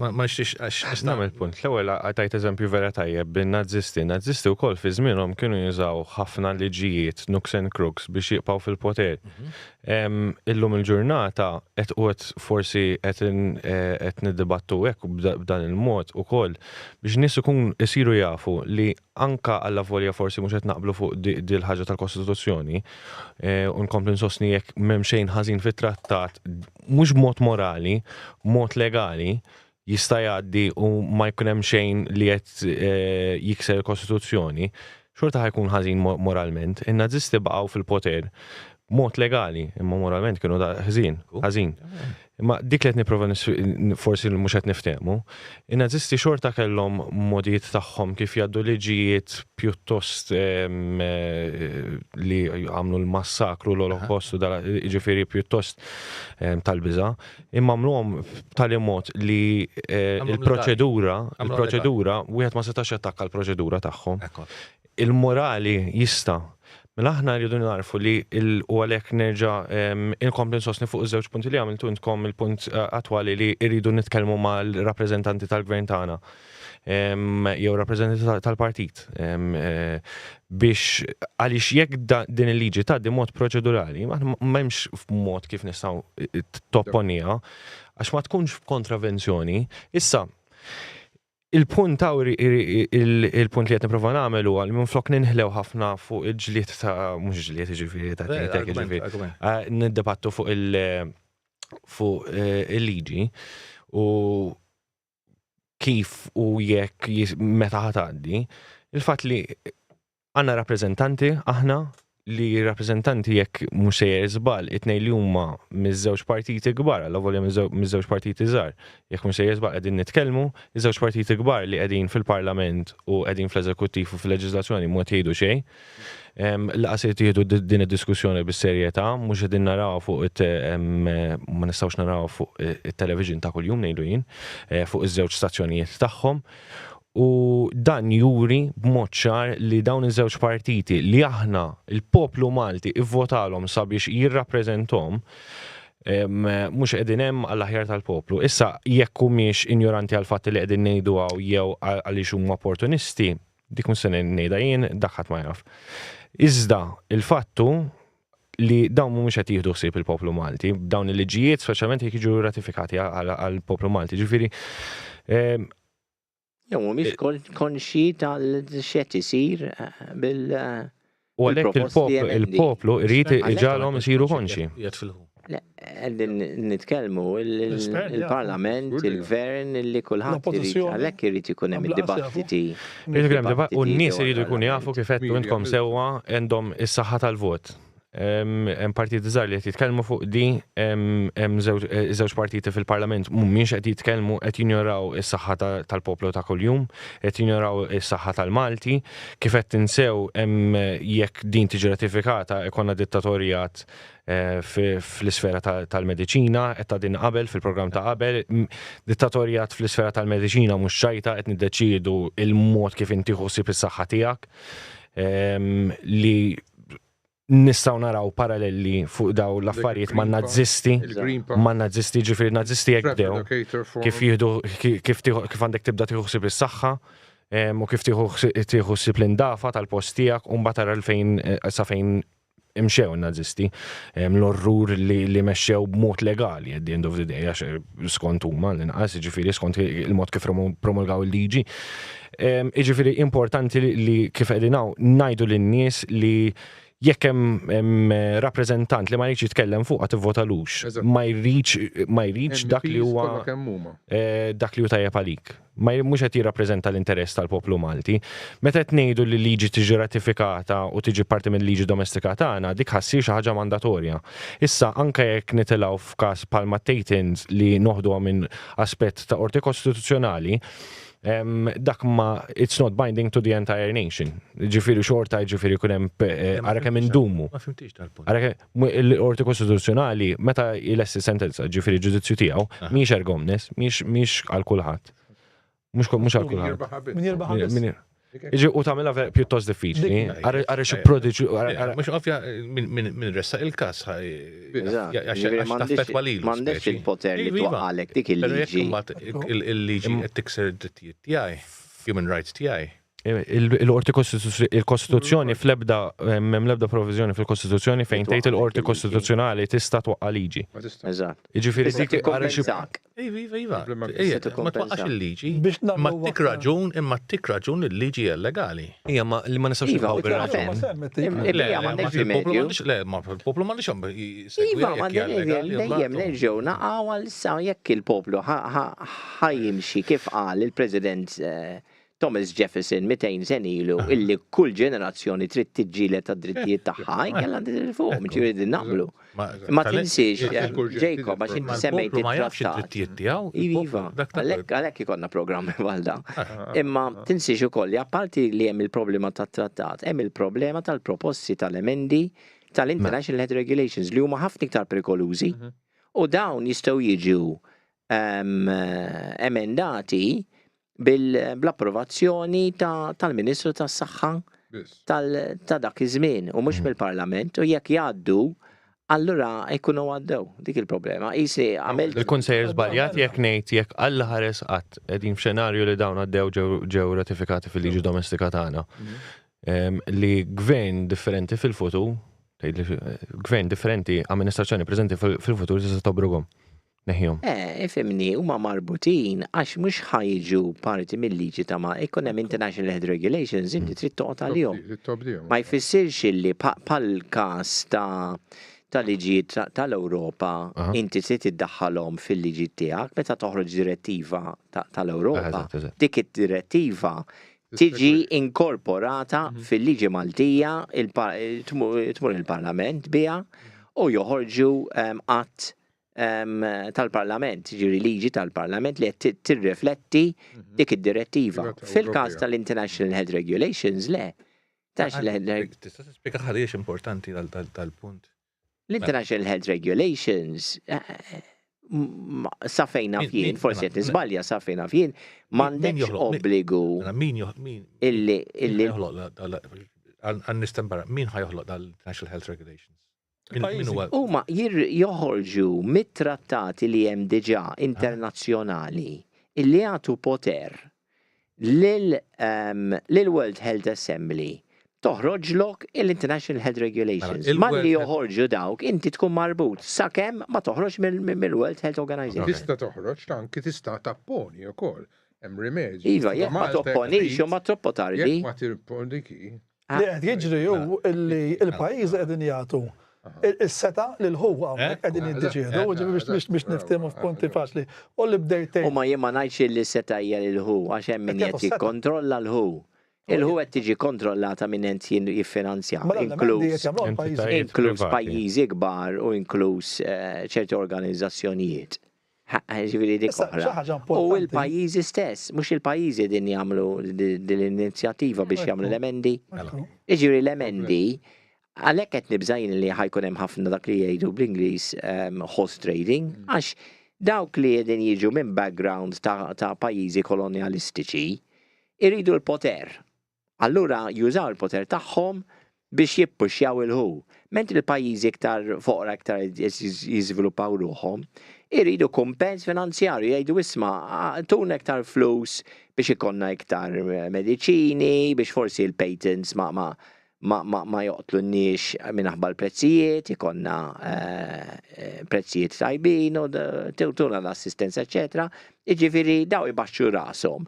[SPEAKER 10] Ma nixtiex nagħmel punt. L-ewwel għatajt eżempju vera tajjeb bin-Nazisti. Nazisti wkoll fi żmienhom kienu jużaw ħafna liġijiet nooks and crooks biex jibqgħu fil-poter. Illum il-ġurnata qed forsi qed niddibattu hekk b'dan il-mod ukoll biex nies ikun isiru jafu li anka alla volja forsi mhux qed naqblu fuq dil ħaġa tal-Kostituzzjoni u nkomplu nsostni jekk m'hemm xejn ħażin fit-trattat mhux b'mod morali, b'mod legali jista' jgħaddi u ma jkun hemm xejn li qed jikser il-Kostituzzjoni, xorta ħajkun ħażin moralment. In-Nazisti baqgħu fil-poter mod legali, imma moralment kienu ħażin. Imma dik li qed nipprova forsi mhux qed niftehmu. In-Nazisti xorta kellhom modijiet tagħhom kif jgħaddu liġijiet pjuttost li għamlu l-massakru l-Olokostu, jiġifieri pjuttost tal-biża', imma għamluhom b'tali mod li il-proċedura wieħed ma setax jattakka l-proċedura tagħhom. Il-morali jista' Mela aħna rridu narfu li u għalhekk nerġa' inkompli nsostni fuq iż-żewġ punti li għamiltu intkom il-punt attwali li rridu nitkellmu mal-rappreżentanti tal-gvern tagħna jew rappreżentanti tal-partit biex għaliex jekk din il-liġi tgħaddi mod proċedurali m'hemmx mod kif nistgħu topponija għax ma tkunx f'kontravenzjoni. Issa il-punt il-punt li qed nipprova nagħmel huwa li minflok ninħlew ħafna fuq il-ġlied ta' mhux ġlied jiġifieri ta' tnietek jiġifieri. Niddibattu fuq il-liġi u kif u jekk meta ħatgħaddi, il-fatt li għandna rappreżentanti aħna li rappreżentanti jekk mhux sejjer żball it-tnejn li huma miż-żewġ partiti kbar, alla volja miż-żewġ partiti żgħar. Jekk mhux sejjer żball qegħdin nitkellmu, iż-żewġ partiti kbar li qegħdin fil-Parlament u qegħdin fl-Eżekuttiv u fil-Leġiżlazzjoni mod jgħidu xejn. Laqas qed jieħdu din id-diskussjoni bis-serjetà, mhux qegħdin naraw fuq ma nistgħux naraw fuq it-television ta' kuljum ngħidu jien, fuq iż-żewġ stazzjonijiet tagħhom. U dan juri b'mod ċar li dawn iż-żewġ partiti li aħna il-poplu Malti ivvotalhom sabiex jirrappreżenthom mhux qegħdin hemm għall-aħjar tal-poplu. Issa jekk humiex injoranti għal fatt li qegħdin ngħidu jew għaliex huma opportunisti, dik mhux se ngħidha jien dak ħadd ma jaf. Iżda il-fattu li dawn mhumiex qed jieħdu ħsieb il-poplu Malti, dawn il-liġijiet speċjalment jekk jiġu ratifikati għall-poplu Malti. Ġifieri
[SPEAKER 9] mhumiex konxi tal-xed isir bil-
[SPEAKER 10] U għalhekk il-poplu rrid iġalhom isiru konxi.
[SPEAKER 9] Għeddin nitkellmu il-parlament, il-gvern, li kulħadd għalhekk irid ikun hemm id-dibattiti.
[SPEAKER 10] U n-nies iridu jkunu jafu kif qed intkom sewwa għandhom is-saħħa tal-vot. Hemm partiti żgħar li qed jitkellmu fuq di, hemm żewġ partiti fil-Parlament mhumiex qed jitkellmu qed jinjoraw is-saħħa tal-poplu ta' kuljum, qed jinjoraw is-saħħa tal-Malti, kif qed tinsew hemm jekk din tiġi ratifikata ikonna dittatorjat fl-isfera tal-mediċina, qed ta' din qabel fil-programm ta' qabel, dittatorjat fl-isfera tal-mediċina mhux xajta qed niddeċiedu il-mod kif inti ħossib is-saħħa tiegħek li nistaw naraw paralleli fuq daw l-affarijiet ma' nazzisti ġifiri nazzisti jek bdew kif għandek tibda tiħuħsib is-saħħa u kif tiħuħsib l-indafa tal-post tiegħek u mbagħad tara sa fejn imxew nazzisti l-orrur li mexxew b'mod legali at the end of the day għax skont huma l-inqas ġifiri skont il-mod kif promulgaw il-liġi. Ġifiri importanti li kif qegħdin ngħidu lin-nies li jekk hemm rappreżentant li ma jridx jitkellem fuq qed ivvotalux, ma jridx dak li huwa tajjeb għalik. Mhux qed jirrappreżenta l-interess tal-poplu Malti. Meta qed ngħidu li liġi tiġi ratifikata u tiġi parti mill-liġi domestika tagħna, dik ħassir xi ħaġa mandatorja. Issa anke jekk nitilgħu f'każ bħalma Tatons li noħduha minn aspett ta' qorti kostituzzjonali, dak ma it's not binding to the entire nation. Ġifiri xorta ġifiri kunem għara kemm indumu.
[SPEAKER 8] Ma fimtix tal-punt.
[SPEAKER 10] L-Qorti Kostituzzjonali meta il-essi sentenza ġifiri ġudizzju tiegħu mhix erga omnes, mhix għal kulħadd. Mhux għal kulħadd.
[SPEAKER 7] Min jirbaħ
[SPEAKER 10] Iġi u tamela pjuttost diffiċli. Għarri xi prodiġu.
[SPEAKER 8] Mhux ovvja min ressa il-każ għax taffettwa lilu.
[SPEAKER 9] M'għandekx il-poter li twaqgħalek dik il-liġi.
[SPEAKER 8] Il-liġi qed tikser id-drittijiet tiegħi, human rights tiegħi.
[SPEAKER 10] Il-Kostituzzjoni l-ebda provizjoni fil-Kostituzzjoni fejn tgħid il-Qorti Kostituzzjonali tista' twaqqa' liġi.
[SPEAKER 9] Eżatt.
[SPEAKER 10] Jiġifieri dik
[SPEAKER 8] Iva. Ma twaqqax il-liġi. Ma tik raġun il-liġi hija legali.
[SPEAKER 10] Hija ma li ma nistgħux nibqgħu bir-raġun.
[SPEAKER 8] Le, ma il-poplu m'għandix
[SPEAKER 9] Iva, ma dejjem nerġgħu naqgħu għal issa jekk il-poplu ħajjimxi kif qal il-President Thomas Jefferson 200 sen ilu illi kull ġenerazzjoni trid tiġġieled tad-drittijiet tagħha kellha fuq ġifieri naqblu. Ma tinsiex Jacob għax inti semmejt it-trattat. Iva, għalhekk ikollna programmi bħal dan. Imma tinsiex ukoll apparti li hemm il-problema tat-trattat, hemm il-problema tal-proposti tal-emendi tal-International Health Regulations li huma ħafna iktar perikolużi u dawn jistgħu jiġu emendati bl-approvazzjoni tal-Ministru tas-Saħħa ta' dak iż-żmien u mhux mill-Parlament u jekk jgħaddu allura jkunu għaddew dik il-problema.
[SPEAKER 10] Il-kunsejjer żbaljat jekk ngħid jekk Alla ħares qatt qegħdin f'xenarju li dawn għaddew ġew ratifikati fil-liġi domestika tagħna. Li gvern differenti fil-futur, gvern differenti amministrazzjoni preżenti fil-futur tista' tobroghom. Neħjom.
[SPEAKER 9] Ifimni, huma marbutin għax mhux ħajġu parti mill-liġi ta' ma jkun hemm International Health Regulations inti trid toqgħod għalihom. Ma jfissirx illi pal-każ ta' liġijiet tal-Ewropa inti trid iddaħħalhom fil-liġi tiegħek meta toħroġ direttiva tal-Ewropa. Dik id-direttiva tiġi inkorporata fil-liġi Maltija tmur il-Parlament biha u joħorġu qatt tal-Parlament, ġiri liġi tal-Parlament li qed tirrifletti dik id-direttiva. Fil-każ tal-International Health Regulations, le.
[SPEAKER 8] Tista' tispjega ħarex importanti tal-punt.
[SPEAKER 9] L-International Health Regulations sa fejn fien, forsi qed nisbalja sa fejn fien, m'għandekx obbligu illi
[SPEAKER 8] għan-nistembara, min ħajoħloq dal-International Health Regulations?
[SPEAKER 9] Huma joħorġu mit-trattati li hemm diġà internazzjonali illi jagħtu poter lil-World Health Assembly toħroġlok l-International Health Regulations. Malli joħorġu dawk inti tkun marbut sakemm ma toħroġ mill-World Health Organization.
[SPEAKER 2] Tista' toħroġ anki tista' tapponi wkoll. Hemm rimedji.
[SPEAKER 9] Iva, jekk ma topponix u ma troppo tardi.
[SPEAKER 2] Jekk ma tirponiki.
[SPEAKER 7] Li qed jiġri hu illi il-pajjiż qegħdin jagħtu is-seta lil huwa hawnhekk qegħdin jiddeċiedu biex niftehmu f'punti faċli. U li bdejt
[SPEAKER 9] U ma jien ma ngħidx li seta hija lil hu għax hemm min qed jikkontrolla l-hu. Il-hu qed tiġi kontrollata minn qed jiffinanzja, inkluż pajjiżi kbar u inkluż ċerti organizzazzjonijiet. Ġifieri dik oħra. U l-pajjiżi stess, mhux il-pajjiżi din jagħmlu din l-inizjattiva biex jagħmlu l-emendi. Jiġifieri l-emendi għalhekk qed nibżgħin li ħajkun hemm ħafna dak li jgħidu bl-Ingliż horse trading, għax dawk li qegħdin jiġu minn background ta' pajjiżi kolonjalistiċi iridu l-poter. Allura jużaw il-poter tagħhom biex jippuxjaw il-hu. Mentri il-pajjiżi iktar foqra iktar jiżviluppaw ruħhom, iridu kumpens finanzjarju jgħidu isma' tuna iktar flus biex ikonna iktar mediċini, biex forsi il-patents ma joqtlu n-nix minnaħba l-prezzijiet, ikonna prezzijiet tajbin, u tuna l-assistenza, eccetera. Iġifiri, daw ibaxxu rasom.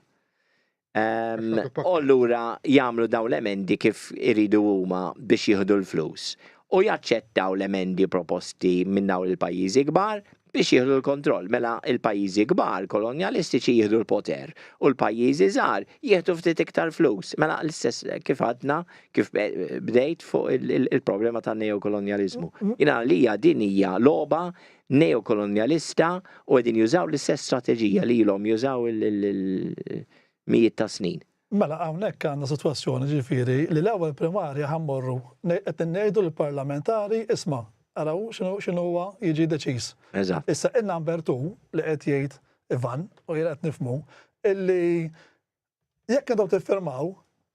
[SPEAKER 9] Allura jagħmlu daw l-emendi kif iridu huma biex jieħdu l-flus. U jaċċettaw l-emendi proposti minn daw il-pajjiżi kbar biex jieħdu l-kontroll. Mela il-pajjiżi kbar kolonjalistiċi jieħdu l-poter u l-pajjiżi żgħar jieħdu ftit iktar flus. Mela l-istess kif għadna, kif bdejt fuq il-problema ta' neokolonjaliżmu. Jiena lija din hija logħba neokolonjalista u qegħdin jużaw l-istess strateġija li ilhom jużaw il-mijiet ta' snin.
[SPEAKER 7] Mela hawnhekk għandna sitwazzjoni ġifieri li l-ewwel primarja ħammorru qed ngħidu l-parlamentari isma' araw x'inhu huwa jiġi deċiż.
[SPEAKER 9] Eżatt.
[SPEAKER 7] Issa in-number 2 li qed jgħid Ivan u jien qed nifhmu illi jekk intom tiffirmaw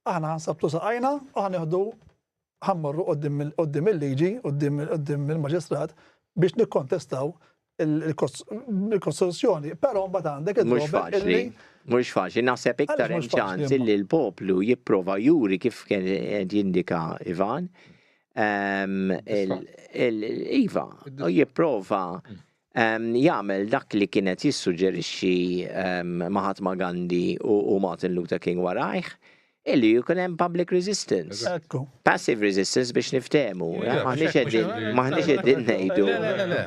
[SPEAKER 7] aħna ħansabtu saqajna u ħanieħdu ħammorru qudiem il-liġi, qudiem il-maġistrat biex nikkontestaw il-Kostituzzjoni, però mbagħad għandek id-drawback illi
[SPEAKER 9] Mhux faċli, naħseb iktar hemm ċans li l-poplu jipprova juri kif kien jindika Ivan. Iva, jipprova jagħmel dak li kienet jissuġġerixxi Mahatma Gandhi u Martin Luther King warajh, illi jkun hemm public resistance. Passive resistance biex niftehmu. Maħniex qegħdin ngħidu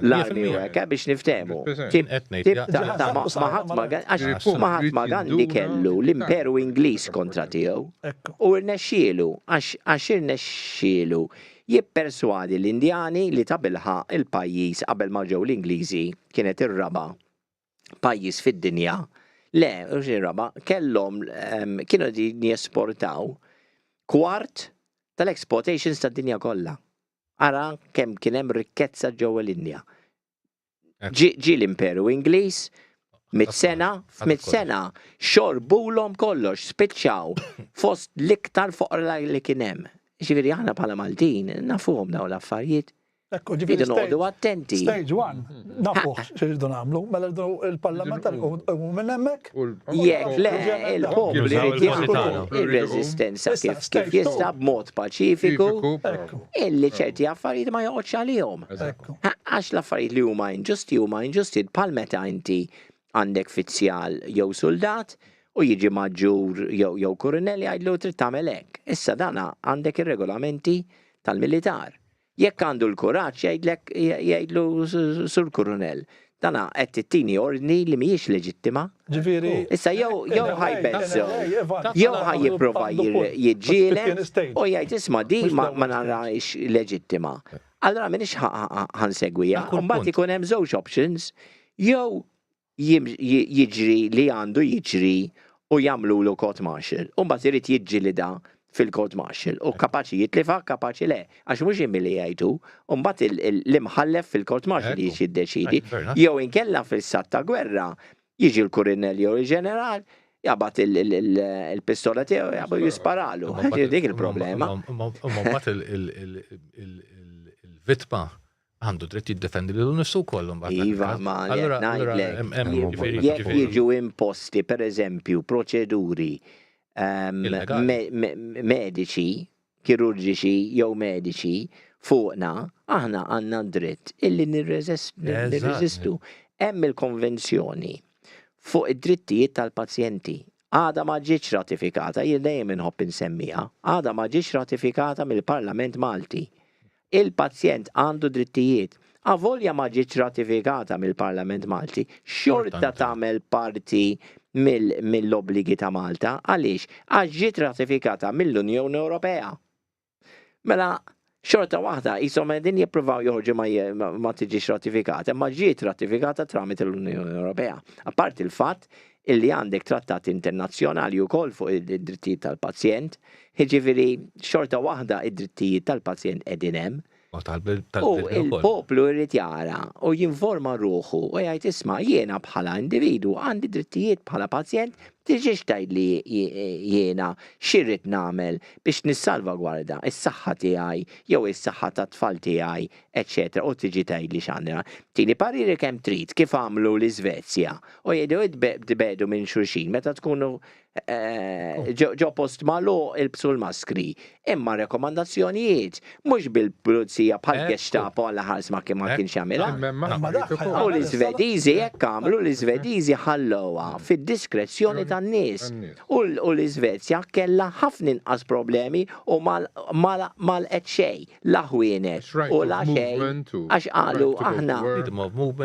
[SPEAKER 9] l-armi hekk biex niftehmu. Mahatma Gandhi kellu l-Imperu Ingliż kontra tiegħu u rnexxielu għax irnexxielu jipperswadi l-Indjani li tabilħa il-pajjiż qabel ma ġew l-Ingliżi kienet ir-raba' pajjiż fid-dinja. Le, raba, kellhom kienu din jesportaw kwart tal-exportations tad-dinja kollha. Ara kemm kien hemm rikkezza ġewwa l-Indja. Ġi l-Imperu Ingliż f'mit sena xorbulhom kollox, spiċċaw fost l-iktar foqra li kien hemm. Ġifieri aħna bħala Maltin nafuhom dawn l-affarijiet. Iridu noqogħdu attenti.
[SPEAKER 7] Stage 1, nafuh x'iridu nagħmlu, mela il-parlamentari u minn hemmhekk.
[SPEAKER 9] Jekk le il-poplu jrid jieħdu ir-reżistenza kif jista' b'mod paċifiku illi ċerti affarijiet ma joqgħodx għalihom. Għax l-affarijiet li huma inġusti bħal meta inti għandek fizzjal jew soldat u jiġi maġġur jew kurunell jgħidlu trid tagħmel hekk. Issa dana għandek ir-regolamenti tal-militar. Jekk għandu l-kuraġġ jgħidlu sur kurunell. Dana qed tittini ordni li mhijiex leġittima.
[SPEAKER 7] Ġifieri.
[SPEAKER 9] Issa jew ħajbezzo, jew ħajjipprova jiġġieled u jgħid isma' di ma narajx leġittima. Allura m'iniex ħansegwija. Mbagħad ikun hemm żewġ options, jew jiġri li għandu jiġri u jagħmlulu court martial. U mbagħad irid jiġġielida fil-court martial u kapaċi jitlifa, kapaċi le, għax mhux li jgħidu, u mbagħad l-imħallef fil-court martial jiġi jiddeċidi, jew inkella fis-sat ta' gwerra jiġi l-kurinell jew il-ġeneral jabgħat il-pistola tiegħu jabgħu jisparalu. Dik il-problema.
[SPEAKER 8] Mbagħad il-vittma għandu dritt jiddefendi lilu nifsu wkoll mbagħad.
[SPEAKER 9] Iva, ma jekk jiġu imposti pereżempju proċeduri mediċi, kirurġiċi jew mediċi fuqna, aħna għandna dritt illi nirreżistu. Hemm il-konvenzjoni fuq id-drittijiet tal-pazjenti. Għada ma ġietx ratifikata, jien dejjem inħobb insemmija, għada ma ġietx ratifikata mill-Parlament Malti. il-pazjent għandu drittijiet. Avolja ma ġietx ratifikata mill-Parlament Malti, xorta tagħmel parti mill-obbligi ta' Malta, għaliex għax ġiet ratifikata mill-Unjoni Ewropea. Mela, xorta waħda, jisom din jippruvaw joħorġu ma tiġix ratifikata, ma ġiet ratifikata tramite l-Unjoni Ewropea. Apart il-fatt illi għandek trattat internazzjonali ukoll fuq id-drittijiet tal-pazjent, jiġifieri xorta waħda id-drittijiet tal-pazjent qegħdin hemm. U il-poplu irrid jara u jinforma ruħu u jgħid isma' jiena bħala individu għandi drittijiet bħala pazjent tiġix tgħid li jiena xirrid nagħmel biex nissalvagwarda is-saħħa tiegħi jew is-saħħa tat-tfal tiegħi, eċċetera, u tiġi tgħid li x'għandna. Tieni pariri kemm trid kif għamlu l-Iżvezja u jgħidu tbedu minn xulxin meta tkunu ġo post malu il-bsu l-maskri. Imma rekomandazzjonijiet, mux bil-pulizija bħal-Gestapo għalla ħars ma kienx jagħmilha. U l-Iżvediżi jekk għamlu l-Iżvediżi ħallowa fid-diskrezzjoni tan-nies. U l-Iżvezja kellha ħafna inqas problemi u mal-eċċej laħwienet u la xejn għax qalu aħna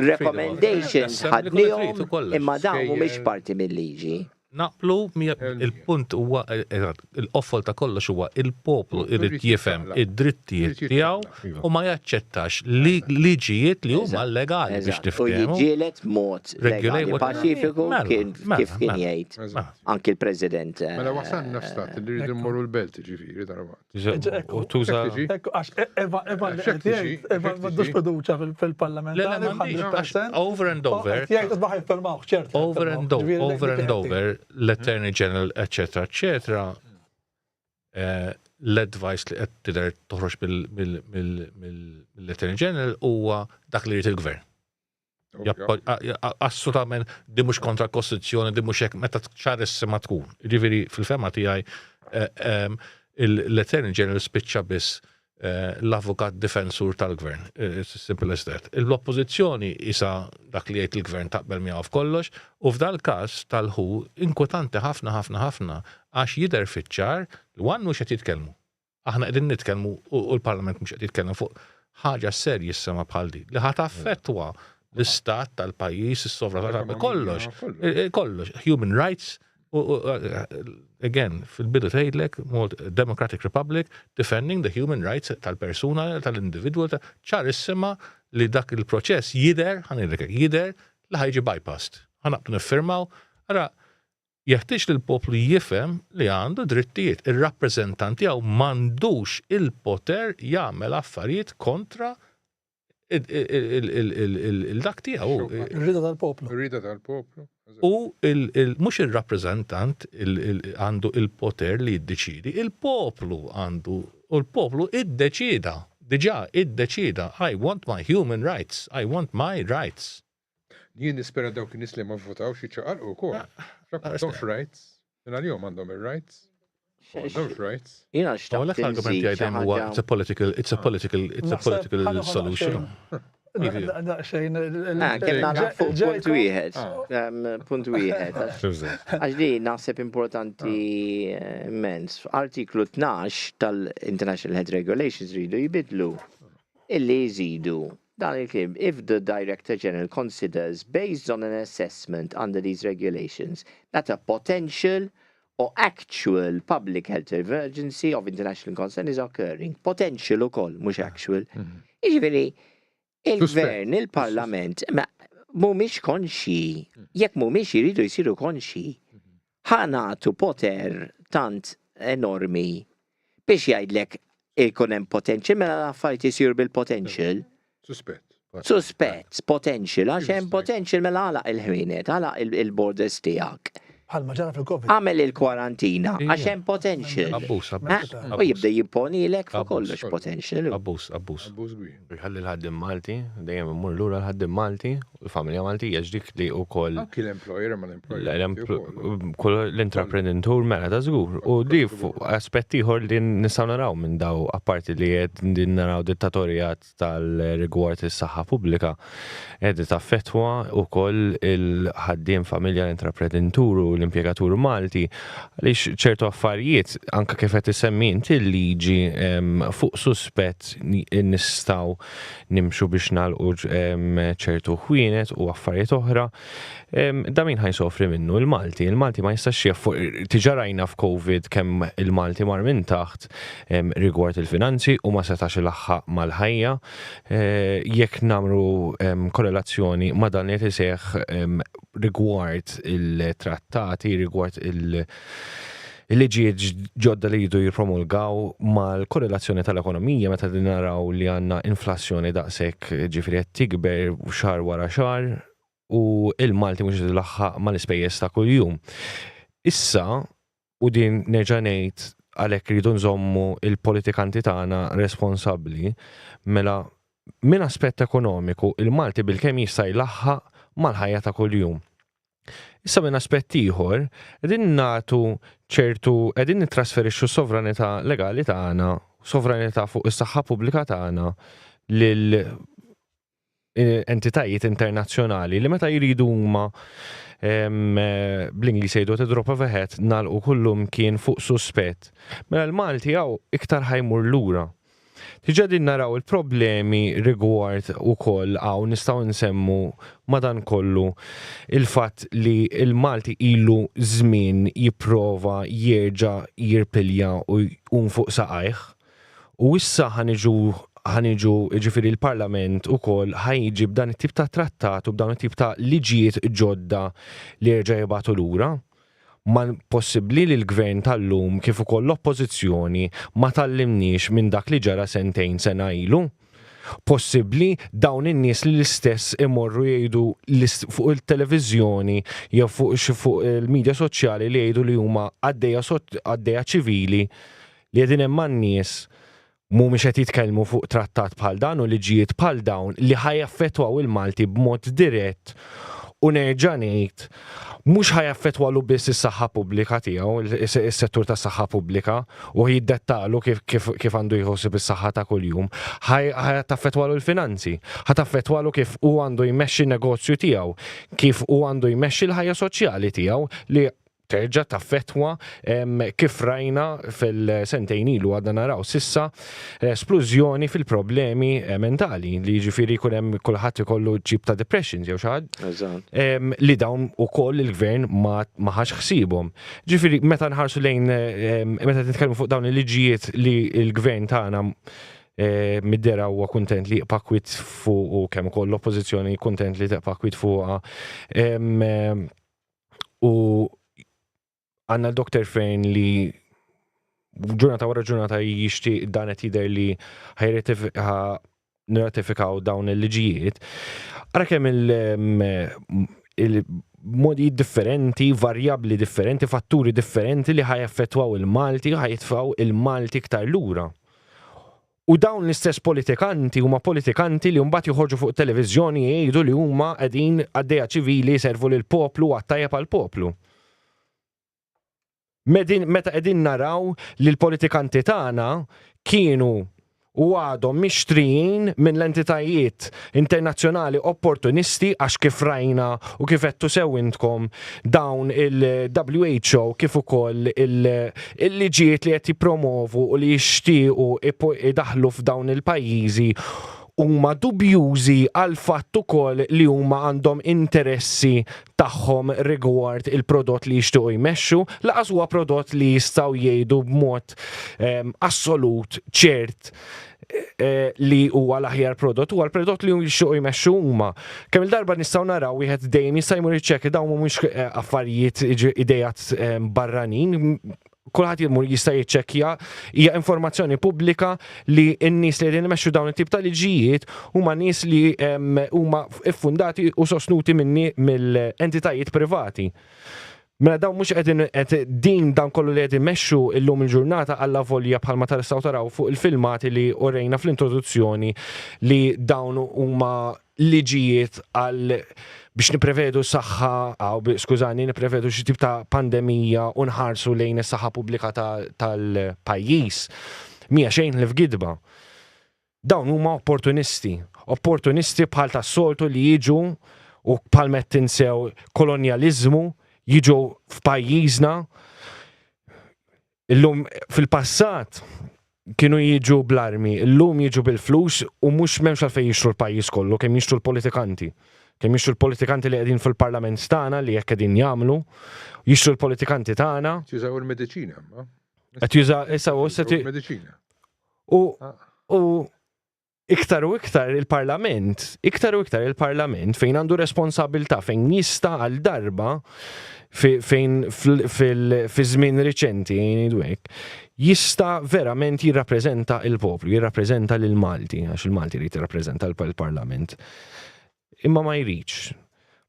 [SPEAKER 9] recommendations ħadnihom imma dawn mhumiex parti mill-liġi.
[SPEAKER 8] Naqblu il-punt huwa l-offol ta' kollox huwa il-poplu irid jifhem id-drittijiet tiegħu u ma jaċċettax liġijiet li huma legali biex tifhemu.
[SPEAKER 9] U jiġġieled mod legali paċifiku kif kien jgħid anki l-President.
[SPEAKER 2] Mela wasalna f'stat li rridu mmorru l-belt ġifieri darba.
[SPEAKER 10] U tuża
[SPEAKER 7] Eva m'għandux fiduċja fil-Parlament.
[SPEAKER 8] Over and over. Over and over. L-Attorney General, etc. L-advice li qed tidher toħroġ mill-Attorney General huwa dak li jrid il-Gvern. Assolutament di mhux kontra l-Kostituzzjoni, di mhux hekk meta ċarissima tkun. Jiġifieri fil-fema tiegħi l-Attorney General spiċċa biss l-avukat difensur tal-Gvern. It's as simple as that. L-oppożizzjoni isa dak li jgħid il-Gvern taqbel miegħu f'kollox u f'dal każ tal-ħu inkwetanti ħafna għax jidher fiċ-ċar li għan mhux qed jitkellmu. Aħna qegħdin nitkellmu u l-Parlament mhux qed jitkellmu fuq ħaġa serjissima bħal di li ħadd affettwa l-istat tal-pajjiż, is-sovranità kollox, human rights. Again, fil-bidu tgħidlek, Democratic Republic, defending the human rights tal-persuna, tal-individwu, ċarissima li dak il-proċess jider li ħajġi bypassed. Ħanaqtu niffirmaw, ara jeħtieġ li l-poplu jifhem li għandu drittijiet. Ir-rappreżentanti għaw m'għandux il-poter jagħmel affarijiet kontra il-dak tiegħu.
[SPEAKER 7] Ir-rida tal-poplu.
[SPEAKER 8] U mhux il-rappreżentant għandu il-poter li jiddeċidi, il-poplu għandu, u l-poplu iddeċida, diġà iddeċida, I want my human rights, I want my rights.
[SPEAKER 2] Jien nispera dawk in-nies li ma votawx jiċċaqalqu wkoll. M'għandhomx rights, minn għalihom għandhom ir-rights. M'għandhomx rights.
[SPEAKER 9] Jiena xtaqt
[SPEAKER 8] it's a political solution.
[SPEAKER 9] Punt wieħed. Għax li naħseb importanti immens. Artiklu 12 tal-International Health Regulations rridu jibidlu illi jżidu dan il-klim. If the Director General considers, based on an assessment under these regulations, that a potential or actual public health emergency of international concern is occurring. Potential ukoll, mhux actual. Jiġifieri il-Gvern, il-Parlament, mhumiex konxi, jekk mhumiex jiridu jsiru konxi, ħanatu poter tant enormi biex jgħidlek ikun hemm potential, mela l-affarijiet isiru bil-potential. Suspett, potential, għax hemm potential mela għalaq il-ħwienet, għalaq il-borders tiegħek.
[SPEAKER 7] Bħalma ġara fil-Covid.
[SPEAKER 9] Għamel il-kwarantina, għax hemm potential. U jibda jimponi lek fuq kollox potential.
[SPEAKER 8] Abbuż.
[SPEAKER 10] Jħalli l-ħaddim Malti, dejjem immur lura l-ħaddim Malti, u l-familja Maltija ġdik li wkoll.
[SPEAKER 2] Anki l-employer ma l-employer.
[SPEAKER 10] L-intraprenditur mela ta' żgur. U di fuq aspett ieħor li nistgħu naraw minn daw apparti li qed naraw dittatorjat tal-rigward is-saħħa pubblika qed taffettwa wkoll il-ħaddiem familja l-intraprenditur l-impjegatur Malti għaliex ċertu affarijiet anke kif qed isemmi inti l-liġi fuq suspett nistgħu nimxu biex nagħlqu ċertu ħwienet u affarijiet oħra. Da min ħajsofri minnu il-Malti ma jistax jaffuq tiġarajna f'Covid kemm il-Malti mar minn taħt rigward il-finanzi u ma setax il-aħħaq mal-ħajja jekk nagħmlu korrelazzjoni ma' dan li tiseħħ rigward il-trattati, rigward il-liġijiet ġodda li jridu jippromulgaw mal-korrelazzjoni tal-ekonomija meta naraw li għandna inflazzjoni daqshekk ġifieri qed tikber xahar wara xahar u il-Malti mhux qed ilaħħaq mal-ispejjeż ta' kuljum. Issa u din nerġa' ngħid għalhekk rridu nżommu il-politikanti tagħna responsabbli mela minn aspett ekonomiku il-Malti bil-kemm jista' jlaħħaq mal-ħajja ta' kuljum. Issa minn aspett ieħor qegħdin nagħtu qegħdin nittrasferixxu s-sovranità legali tagħna, sovranità fuq is-saħħa pubblika tagħna lil entitajiet internazzjonali li meta jridu huma bl-Ingliż jgħidu drop of a hat nagħlqu kullum kien fuq suspett. Mela l-Malti hawn iktar ħajmur lura. Tiġa din naraw il-problemi rigward ukoll hawn nistgħu nsemmu madankollu il-fatt li il-Malti ilu żmien jipprova jerġa' jirpilja u jqum fuq saqajh u issa ħaniġu ġifieri l-Parlament ukoll ħajġi b'dan it-tip ta' trattat u b'dan it-tip ta' liġijiet ġodda li jerġa' jibgħatu lura. Ma possibbli li l-gvern tal-lum kif ukoll l-oppożizzjoni ma tallimniex minn dak li ġara sena ilu? Possibbli dawn in-nies li l-istess imorru jgħidu fuq il-televiżjoni jew fuq il-medja soċjali li jgħidu li huma għaddejja ċivili li qegħdin hemm man-nies mhumiex qed jitkellmu fuq trattat bħal dan u liġijiet bħal dawn li ħajaffettwaw il-Malti b'mod dirett u nerġa' ngħid mhux ħajaffettwalu biss is-saħħa pubblika tiegħu, is-settur tas-saħħa pubblika u jiddettalu kif għandu jħossib is-saħħa ta' kuljum. Ħataffettwalu l-finanzi, ħataffettwalu kif hu għandu jmexxi n-negozju tiegħu, kif hu għandu jmexxi l-ħajja soċjali tiegħu li terġa' taffettwa kif rajna fil-sentejn ilu għadna naraw sissa esplużjoni fil-problemi mentali li jiġifieri jkun hemm kulħadd ikollu ġib ta' depressions jew xi ħadd li dawn ukoll il-gvern ma ħax ħsiebhom. Ġifieri meta nħarsu lejn meta nitkellmu fuq dawn il-liġijiet li l-gvern tagħna middera huwa kuntent li jqpa' kwit fuq u kemm ukoll l-oppożizzjoni kuntent li taqpa' kwit fuqha u għanna l-Dr. Fejn li ġurnata wara ġurnata jixtieq dan qed jidher li nirratifikaw dawn il-liġijiet. Ara kemm il-modi differenti, varjabbli differenti, fatturi differenti li ħajaffettwaw il-Malti, ħajtfgħu il-Malti iktar lura. U dawn l-istess politikanti huma politikanti li mbagħad joħorġu fuq televiżjoni jgħidu li huma qegħdin għaddejja ċivili jservu lil poplu għat-tajjeb għall-poplu. Meta qegħdin naraw li l-politikanti tagħna kienu u għadhom mixtrijin minn l-entitajiet internazzjonali opportunisti għax kif rajna u kif qed tusew intkom dawn il-WHO kif ukoll il-liġijiet li qed jippromovu u li jixtiequ idaħlu f'dawn il-pajjiżi huma dubjużi għal fatt ukoll li huma għandhom interessi tagħhom rigward il-prodott li jixtiequ jmexxu, laqas huwa prodott li jistgħu jgħidu b'mod assolut ċert li huwa l-aħjar prodott huwa l-prodott li jixtiequ jmexxu huma. Kemm il-darba nistgħu naraw wieħed dejjem jista' jmur jiċċekkja dawn mhumiex affarijiet idejat barranin. Kulħadd jista' jiċċekkja hija informazzjoni pubblika li n-nies li qegħdin imexxu dawn it-tip ta' liġijiet huma nies li huma ffundati u sostnuti mill-entitajiet privati. Mela dawn mhux din dan kollu li qed imexxu llum il-ġurnata alla volja bħalma tistgħu taraw fuq il-filmati li orejna fl-introduzzjoni li dawn huma liġijiet għal biex niprevedu niprevedu xi tip ta' pandemija u nħarsu lejn is-saħħa pubblika tal-pajjiż. Mija xejn li f'gidba. Dawn huma opportunisti bħal tas-soltu li jiġu u bħal met tinsew kolonjaliżmu jiġu f'pajjiżna. Illum fil-passat kienu jiġu bl-armi, illum jiġu bil-flus u mhux m'hemmx għalfejn jixtru l-pajjiż kollu, kemm jixtru l-politikanti. Kemm jixtru l-politikanti li qegħdin fil-parlament tagħna li jekk qegħdin jagħmlu, jixtru l-politikanti tagħna.
[SPEAKER 2] Jużaw il-mediċina, ma?
[SPEAKER 10] Qed jużaw issa
[SPEAKER 2] il-mediċina.
[SPEAKER 10] U iktar u iktar il-parlament fejn għandu responsabilità, fejn jista' għal darba fejn fi żmien riċenti hekk, jista' verament jirrappreżenta il-poplu, jirrappreżenta lil Malti, għax il-Malti jrid jirrappreżenta l-parlament. Imma ma jridx.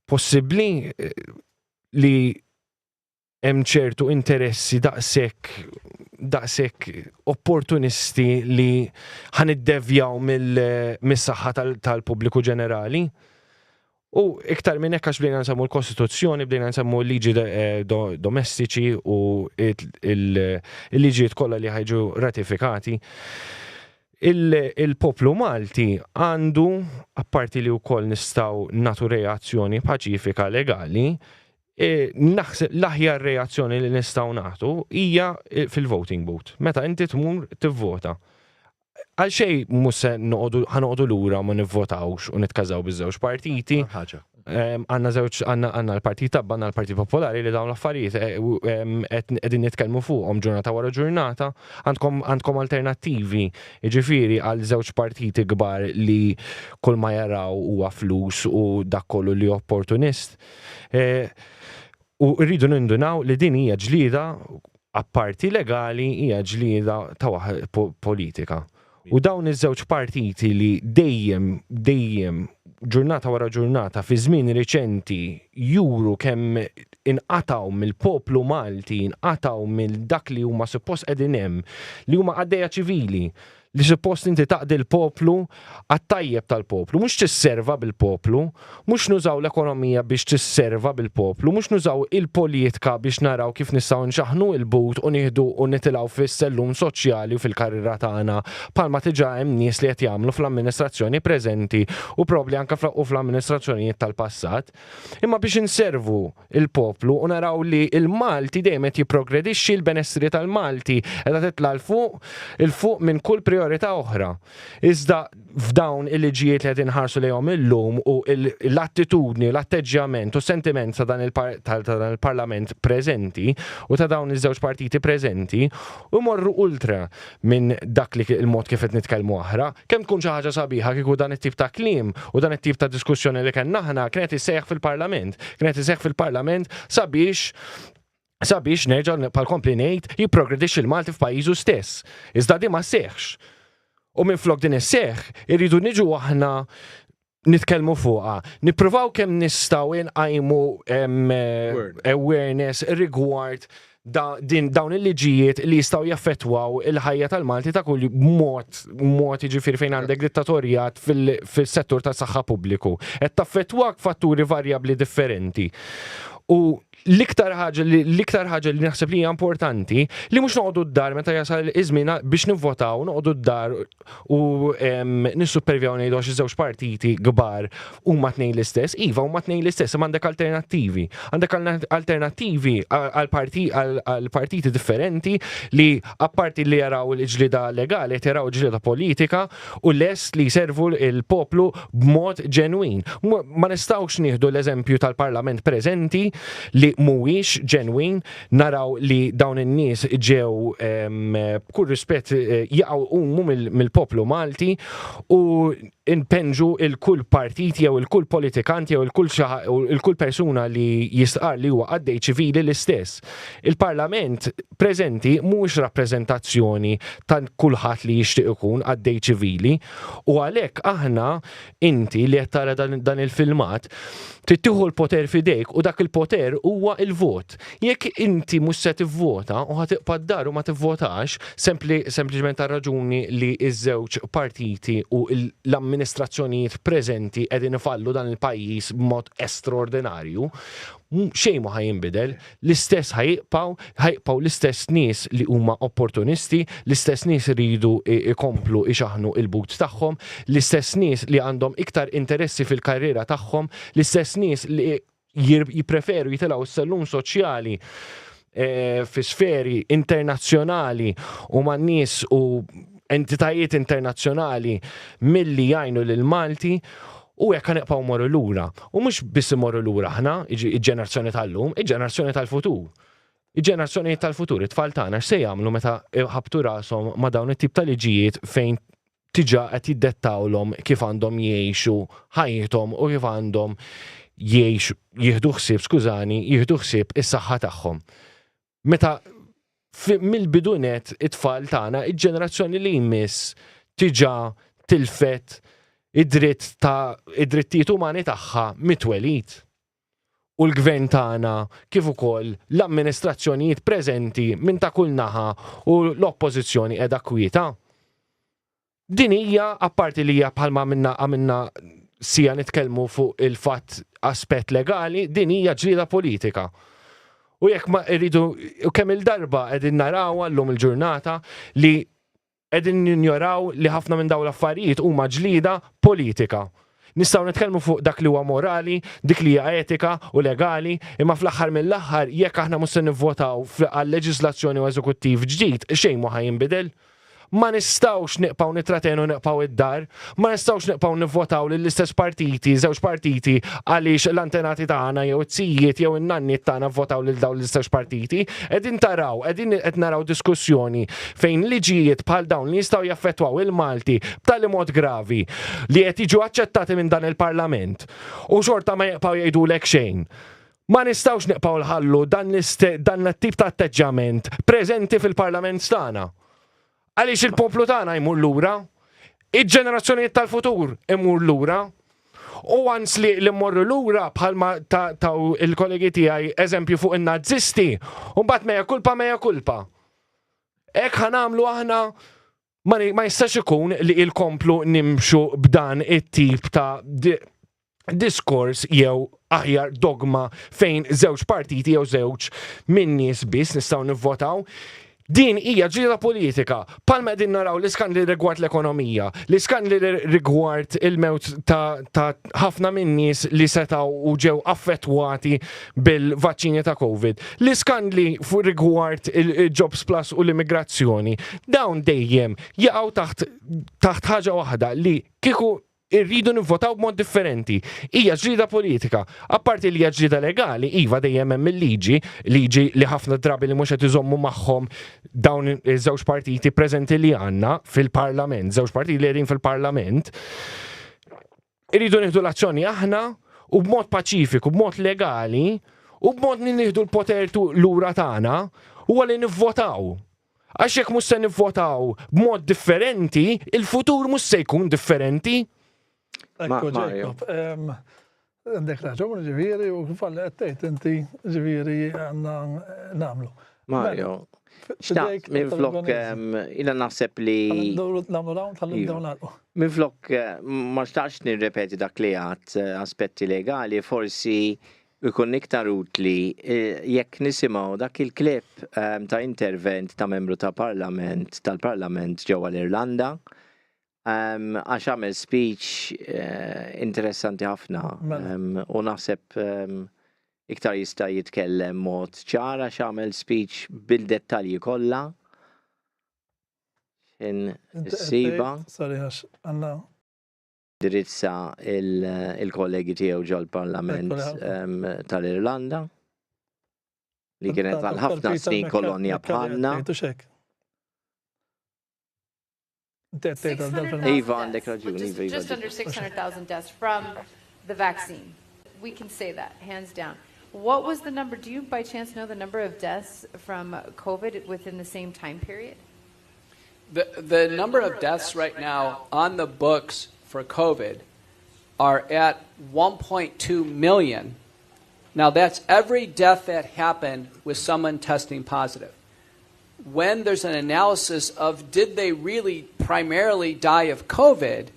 [SPEAKER 10] Possibbli li hemm ċertu interessi daqshekk opportunisti li ħaniddevjaw mis-saħħa tal-pubbliku ġenerali. U iktar minn hekk għax bdejna nsemmu l-Kostituzzjoni, bdejna nsemmu l-liġi domestiċi u l-liġijiet kollha li ħajġu ratifikati. Il-poplu Malti għandu, apparti li wkoll nistgħu nagħtu reazzjoni paċifika legali, naħseb l-aħjar reazzjoni li nistgħu nagħtu hija fil-voting booth. Meta inti tmur tivvota. Għal xejn mhux se ħanoqogħdu lura ma nivvotawx u nitkażaw biż-żewġ partiti. Għandna l-Partit Tabba, għandna l-Partit Popolari li dawn l-affarijiet qegħdin nitkellmu fuqhom ġurnata wara ġurnata, għandkom alternattivi, jiġifieri għal żewġ partiti kbar li kull ma jaraw huwa flus u dak kollu li opportunist. U rridu nindunaw li din hija ġlieda apparti legali hija ġlieda ta' waħda politika. U dawn iż-żewġ partiti li dejjem ġurnata wara ġurnata fi żmien riċenti juru kemm inqataw mill-poplu Malti, inqataw mill dak li huma suppost qegħdin hemm, li huma għaddejja ċivili, li suppost inti taqdi l-poplu għat-tajjeb tal-poplu, mhux tisserva bil-poplu, mhux nużaw l-ekonomija biex tisserva bil-poplu, mhux nużaw il-politika biex naraw kif nistgħu nxaħnu il-but u nieħdu u nitilgħu fis-sellum soċjali u fil-karriera tagħna bħalma diġà hemm nies li qed jagħmlu fl-amministrazzjoni preżenti u probbli anke fl-amministrazzjonijiet tal-passat. Imma biex inservu il-poplu u naraw li il-Malti dejjem qed jipprogredixxi l-benessri tal-Malti qiegħda titla' il-fuq minn kull priorità oħra. Iżda f'dawn il-liġijiet li qed inħarsu lejhom illum u l-attitudni, l-atteġġjament u sentiment ta' dan il-Parlament preżenti u ta' dawn iż-żewġ partiti preżenti u morru ultra minn dak li il-mod kif qed nitkellmu aħra, kemm tkun xi ħaġa sabiħa kieku dan it-tip ta' kliem u dan it-tip ta' diskussjoni li kellna aħna kienet issejjaħ fil-Parlament, sabiex nerġa' bħal-kompli ngħid jipprogredixxi l-Malti f'pajjiżu stess. Iżda di ma seħħx. U minflok din is-seħħ, irridu niġu aħna nitkellmu fuqha. Nippruvaw kemm nistgħu inqajmu awareness rigward dawn il-liġijiet li jistgħu jaffettwaw il-ħajja tal-Malti ta' kull mod jiġifieri fejn għandek dittatorjat fis-settur tas-saħħa pubbliku. Qed taffettwak fatturi varjabbli differenti. U l-iktar ħaġa li naħseb li hija importanti li mhux noqogħdu d-dar meta jasal iż-żmien biex nivvotaw noqogħdu d-dar u nissupervjaw ngħidu xi żewġ partiti kbar huma tnejn l-istess, iva huma tnejn l-istess, imma għandek alternattivi. Għandek alternattivi għal partiti differenti li apparti li jaraw l-ġlieda legali qed jaraw ġlieda politika u lest li jservu l-poplu b'mod ġenwin. Ma nistgħux nieħdu l-eżempju tal-Parlament preżenti li mhuwiex ġenwin, naraw li dawn in-nies ġew b'kull rispett jaqgħu mill-poplu Malti u inpenġu il-kull partit jew il-kull politikant jew il-kull persuna li jistqar li huwa għaddej ċivili l-istess. Il-Parlament preżenti mhux rappreżentazzjoni ta' kulħadd li jixtieq ikun għaddej ċivili u għalhekk aħna inti li qed tara dan il-filmat trid tieħu l-poter f'idejk u dak il-poter huwa il-vot. Jekk inti mhux se tivvota u ħatiqbad dar u ma tivvotax sempliċement tar raġuni li ż-żewġ partiti u l-amministrazzjonijiet preżenti qegħdin ifallu dan il-pajjiż b'mod estraordinarju, xejn ma ħajinbidel, l-istess ħajqpaw l-istess nies li huma opportunisti, l-istess nies iridu ikomplu ixaħnu il-but tagħhom, l-istess nies li għandhom iktar interessi fil-karriera tagħhom, l-istess nies li jipreferu jitilgħu s-sellum soċjali fi sferi internazzjonali u man nies u entitajiet internazzjonali milli jgħinu lil Malti u jekk nibqgħu morru lura. U mhux biss imorru lura aħna, il-ġenerazzjoni tal-lum, il-ġenerazzjoni tal-futur. Il-ġenerazzjoni tal-futur, it-tfal tagħna x'se jagħmlu meta ħabtu rashom ma' dawn it-tip ta' liġijiet fejn tiġa qed jiddettawlhom kif għandhom jgħixu ħajjithom u kif għandhom jieħdu ħsieb is-saħħa tagħhom. Meta mill-bidunet it-tfal tagħna, il-ġenerazzjoni li jmiss tiġa tilfet id-drittijiet umani tagħha mitwelid. U l-gvern tagħna kif ukoll l-amministrazzjonijiet preżenti minn ta' kull naħa u l-oppożizzjoni qiegħda kwieta. Din hija apparti li hija bħalma għamilna sija nitkellmu fuq il-fatt aspett legali, din hija ġlieda politika. U jekk ma rridu kemm il-darba qegħdin naraw llum il-ġurnata li qegħdin ninjoraw li ħafna minn dawn l-affarijiet huma ġlieda politika. Nistgħu nitkellmu fuq dak li huwa morali, dik li hija etika u legali, imma fl-aħħar mill-aħħar jekk aħna mhux se nivvotaw għal leġiżlazzjoni u eżekuttiv ġdid, xejn ma ħajinbidel. Ma nistgħux niqpaw nitratenu niqpaw id-dar, ma nistgħux niqpaw nivvotaw lill-istess partiti, żewġ partiti għaliex l-antenati tagħna jew it-tzijiet jew in-nanniet tagħna vvotaw lil dawn l-istess partiti. Qegħdin qed naraw diskussjoni fejn liġijiet bħal dawn li jistgħu jaffettwaw il-Malti b'tali mod gravi li qed jiġu aċċettati minn dan il-Parlament u xorta ma jibqgħu jgħidulek xejn. Ma nistgħux niqpaw nħallu dan l-tip ta' atteġġament preżenti fil-Parlament tagħna. Għaliex il-poplu tagħna jmur lura, il-ġenerazzjonijiet tal-futur imur lura, u għans li mmorru lura bħalma ta' il-kollegi tiegħi eżempju fuq in-Nazisti, u mbagħad mea kulpa. Hekk ħanamlu aħna ma jistax ikun li il-komplu nimxu b'dan it-tip ta' diskors jew aħjar dogma fejn żewġ partiti jew żewġ min nies biss nistgħu nivvotaw. Din hija ġlieda politika, palma qegħdin naraw l-iskandli rigward l-ekonomija, l-iskandli rigward il-mewt ta' ħafna min nies li setgħu u ġew affettwati bil-vaċċini ta' COVID, l-iskandli rigward il-Jobs Plus u l-immigrazzjoni, dawn dejjem jaqgħu taħt ħaġa waħda li kieku irridu nivvotaw b'mod differenti. Hija ġlieda politika. Apparti li hija ġlieda legali, iva dejjem hemm il-liġi li ħafna drabi li mhux qed iżommu magħhom dawn iż-żewġ partiti preżenti li għandna fil-Parlament, żewġ partiti li qegħdin fil-Parlament. Irridu nieħdu l-azzjoni aħna u b'mod paċifiku, b'mod legali u b'mod nieħdu l-poter lura tagħna u għalli nivvotaw. Għax jekk mhux se nivvotaw b'mod differenti, il-futur mhux se jkun differenti.
[SPEAKER 7] Ekku, Jacob, għandek raġun ġifieri u falli għattejt inti ġifieri għandna nagħmlu.
[SPEAKER 9] Mario, xtaqt minn flok ila naħseb li.
[SPEAKER 7] Nagħmlu rawn tal-nibdew nagħlqu.
[SPEAKER 9] Minn flok ma xtaqx nirrepeti dak li għad aspetti legali, forsi ikun iktar utli jekk nisimgħu dak il-klip ta' intervent ta' membru tal-Parlament ġewwa l-Irlanda. Għax għamel speech interessanti ħafna u naħseb iktar jista' jitkellem mod ċar għax għamel speech bil-dettalji kollha. Siba. Dirizza il-kollegi tiegħu ġol parlament tal-Irlanda li kienet għal ħafna snin kolonja bħalna.
[SPEAKER 11] Ivan just under 600,000 deaths from the vaccine. We can say that, hands down. What was the number? Do you by chance know the number of deaths from COVID within the same time period?
[SPEAKER 1] The number of deaths right now on the books for COVID are at 1.2 million. Now that's every death that happened with someone testing positive. When there's an analysis of did they really primarily die of COVID,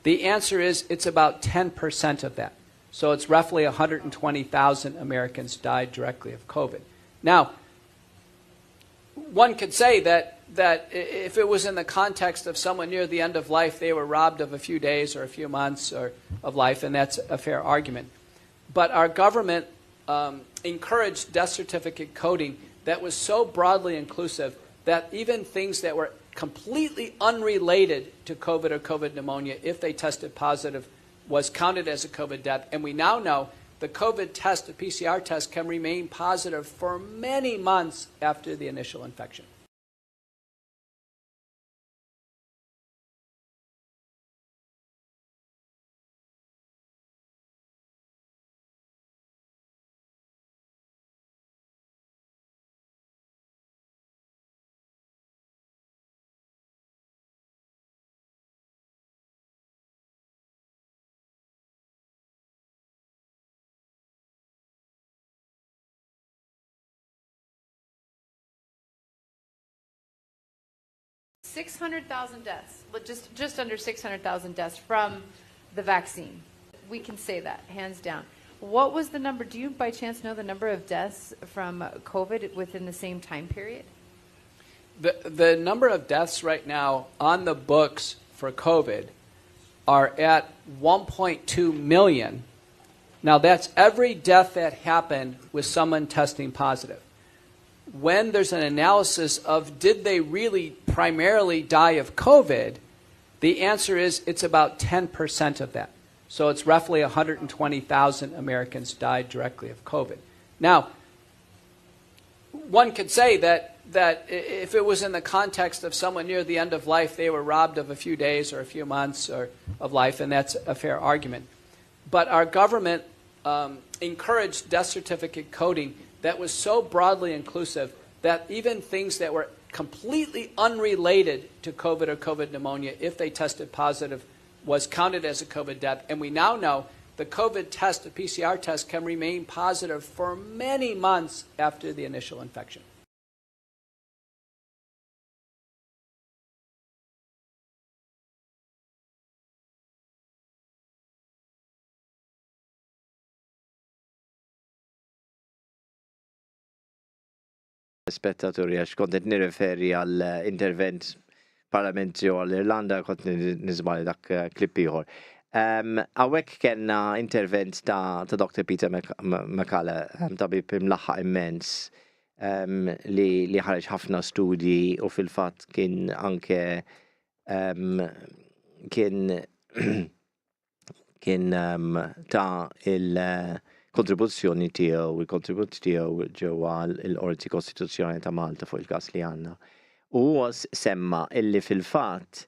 [SPEAKER 1] the answer is it's about 10% of that. So it's roughly 120,000 Americans died directly of COVID. Now, one could say that if it was in the context of someone near the end of life, they were robbed of a few days or a few months of life, and that's a fair argument. But our government encouraged death certificate coding that was so broadly inclusive that even things that were completely unrelated to COVID or COVID pneumonia, if they tested positive, was counted as a COVID death. And we now know the COVID test, the PCR test, can remain positive for many months after the initial infection.
[SPEAKER 11] $600,000 deaths, just under 600,000 deaths from the vaccine. We can say that, hands down. What was the number? Do you by chance know the number of deaths from COVID within the same time period?
[SPEAKER 1] The number of deaths right now on the books for COVID are at 1.2 million. Now that's every death that happened with someone testing positive. When there's an analysis of did they really primarily die of COVID, the answer is it's about 10% of that. So it's roughly 120,000 Americans died directly of COVID. Now, one could say that if it was in the context of someone near the end of life, they were robbed of a few days or a few months of life, and that's a fair argument. But our government encouraged death certificate coding that was so broadly inclusive that even things that were completely unrelated to COVID or COVID pneumonia, if they tested positive, was counted as a COVID death. And we now know the COVID test, the PCR test, can remain positive for many months after the initial infection.
[SPEAKER 9] Spettaturi, għax kontet nirreferi għal intervent parlamentju għall-Irlanda, kont nizbali dak klipp ieħor. Għawek kena intervent ta' Dr. Peter McCullough, tabib imlaħħa immens, li ħareġ ħafna studji u fil-fatt kien anke kien ta' il-kontribuzzjoni tiegħu, il-kontribut tiegħu ġewwa l-Qorti Kostituzzjonali ta' Malta fuq il-każ li għandna. U huwa semma illi fil-fatt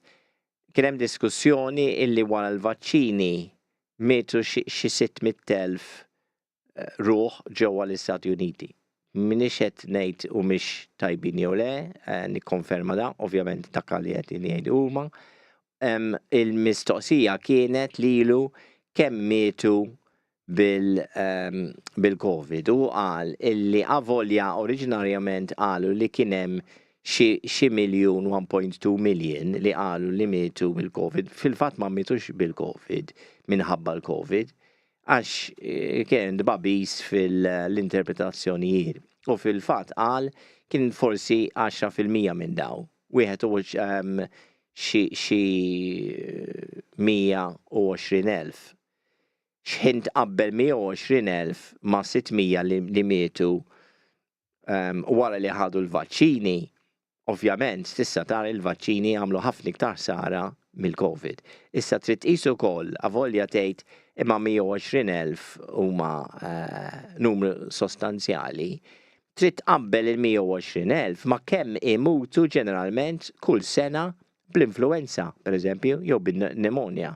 [SPEAKER 9] kien hemm diskussjoni illi wara l-vaċċini mietu xi 600,000 ruħ ġewwa l-Istati Uniti. Minix qed ngħid u mhix tajbin jew le, nikkonferma da, ovvjament dak li qed jgħidu huma. Il-mistoqsija kienet lilu kemm mietu bil-COVID u qal illi avolja oriġinarjament qalu li kien hemm xi miljun 1.2 miljon li qalu li mietu bil-COVID. Fil-fatt ma mietux bil-COVID minħabba l-COVID għax kien dbabis fil-interpretazzjonijiet. U fil-fatt qal kien forsi 10% minn daw. Wieħed u xi 120,000. X'ħint qabbel 120,000 ma' 600 li mietu wara li ħadu l-vaċċini. Ovvjament, tista' tara il-vaċċini għamlu ħafna iktar sara mill-COVID. Issa trid tqis ukoll avolja tgħid imma 120,000 huma numru sostanzjali. Trid tqabbel il-120,000 ma' kemm imutu ġeneralment kull sena bl-influenza, pereżempju, jew bin-pneumonja.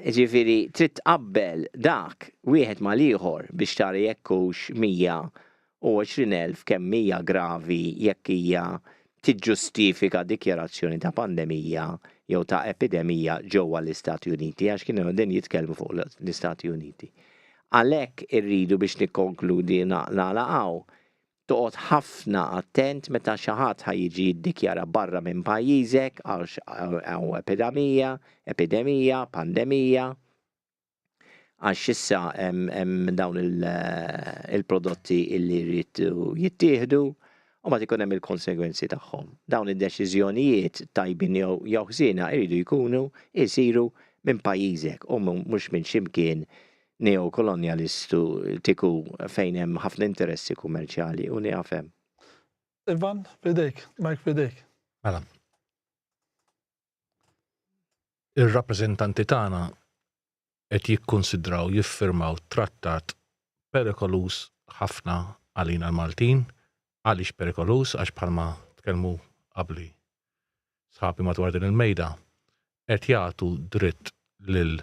[SPEAKER 9] Ġifieri trid tqabbel dak wieħed mal-ieħor biex tara jekk hux 120,000 kemm hija gravi jekk hija tiġġustifika dikjarazzjoni ta' pandemija jew ta' epidemija ġewwa l-Istati Uniti għax kienu din jitkellmu fuq l-Istati Uniti. Għalhekk irridu biex nikkonkludi nagħlaqgħu toqgħod ħafna attent meta xi ħadd ħajjiġi jiddikjara barra minn pajjiżek għaw epidemija, pandemija. Għax issa hemm dawn il-prodotti illi jridu jittieħdu u ma ikun hemm il-konsegwenzi tagħhom. Dawn id-deċiżjonijiet tajbin jew ħsiena jridu jkunu jsiru minn pajjiżek u mhux minn x'imkien neokolonialistu tiku fejn hemm ħafna interessi kummerċjali u nafhem.
[SPEAKER 7] Ivan, fidejk, Mike fidejk.
[SPEAKER 8] Mela. Ir-rappreżentanti tagħna qed jikkonsidraw jiffirmaw trattat perikolus ħafna għalina l-Maltin. Għaliex perikolus għax bħalma tkellmu qabli sħabi madwar din il-mejda qed jagħtu dritt lil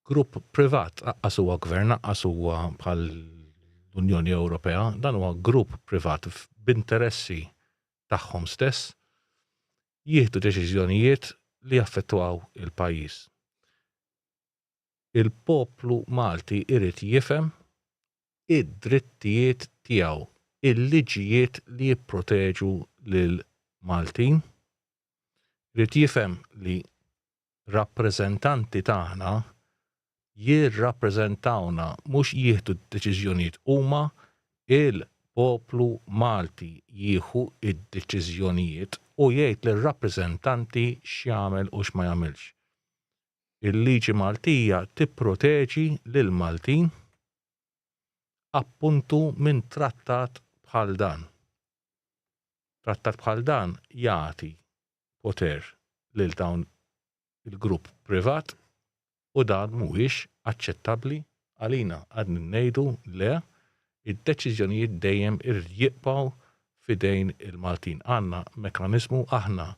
[SPEAKER 8] grupp privat aqqas huwa gvern aqqas huwa bħal l-Unjoni Ewropea, dan huwa grupp privat b'interessi tagħhom stess jieħdu deċiżjonijiet li jaffettwaw il-pajjiż. Il-poplu Malti irid jifhem id-drittijiet tiegħu, il-liġijiet li jipproteġu lil Maltin. Irid jifhem li rappreżentanti tagħna jirrappreżentawna mhux jieħdu d-deċiżjonijiet huma il-poplu Malti jieħu id-deċiżjonijiet u jgħid lir-rappreżentanti x'jagħmel u x'ma jagħmilx. Il-liġi Maltija tipproteġi lil Maltin appuntu minn trattat bħal dan. Trattat bħal dan jagħti poter lil dawn il-grupp privat u dan mhuwiex aċċettabbli għalina għad ngħidu le id-deċiżjonijiet dejjem irid jibqgħu fidejn il-Maltin. Għandna mekkaniżmu aħna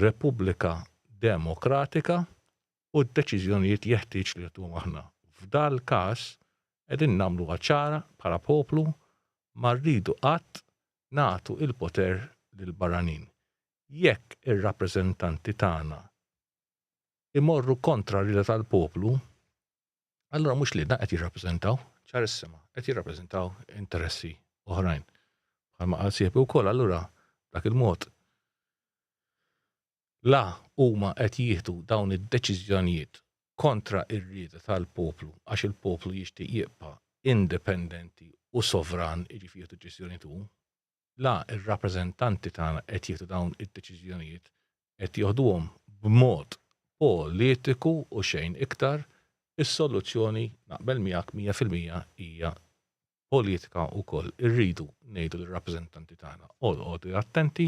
[SPEAKER 8] Repubblika Demokratika u d-deċiżjonijiet jeħtieġ li jagħtuhom aħna. F'dal każ qegħdin nagħmlu ċara bħala poplu ma rridu qatt nagħtu il-poter lil barranin. Jekk ir-rappreżentanti tagħna imorru kontra rida tal-poplu, allura mhux li qed jirrappreżentaw ċarissima, qed jirrappreżentaw interessi oħrajn. Bħalma qal sieħbi wkoll allura dak il-mod la huma qed jieħdu dawn id-deċiżjonijiet kontra ir-rieda tal-poplu għax il-poplu jixtieq jibqa' indipendenti u sovran jiġifieri jieħdu deċiżjonijiet hu. La ir-rappreżentanti tagħna qed jieħdu dawn id-deċiżjonijiet qed jieħduhom b'mod politiku u xejn iktar, is-soluzzjoni naqbel miegħek 100% hija politika wkoll. Irridu ngħidu lir-rappreżentanti tagħna għodu attenti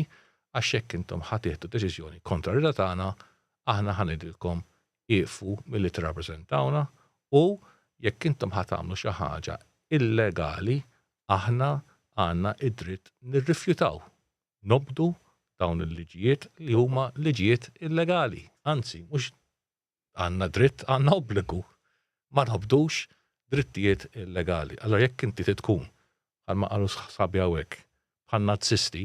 [SPEAKER 8] għax hekk intom ħadd tieħdu deċiżjoni kontra rida tagħna, aħna ħanidilkom ieqfu milli tirrappreżentawna u jekk intom ħadd tagħmlu xi ħaġa illegali, aħna għandna id-dritt nirrifjutaw. Nobdu dawn il-liġijiet li huma liġijiet illegali. Anzi, mhux għandna dritt, għandna obbligu. Ma nħobdux drittijiet illegali. Allora jekk inti tkun bħalma qalu sħabi hawnhekk bħal nazzisti,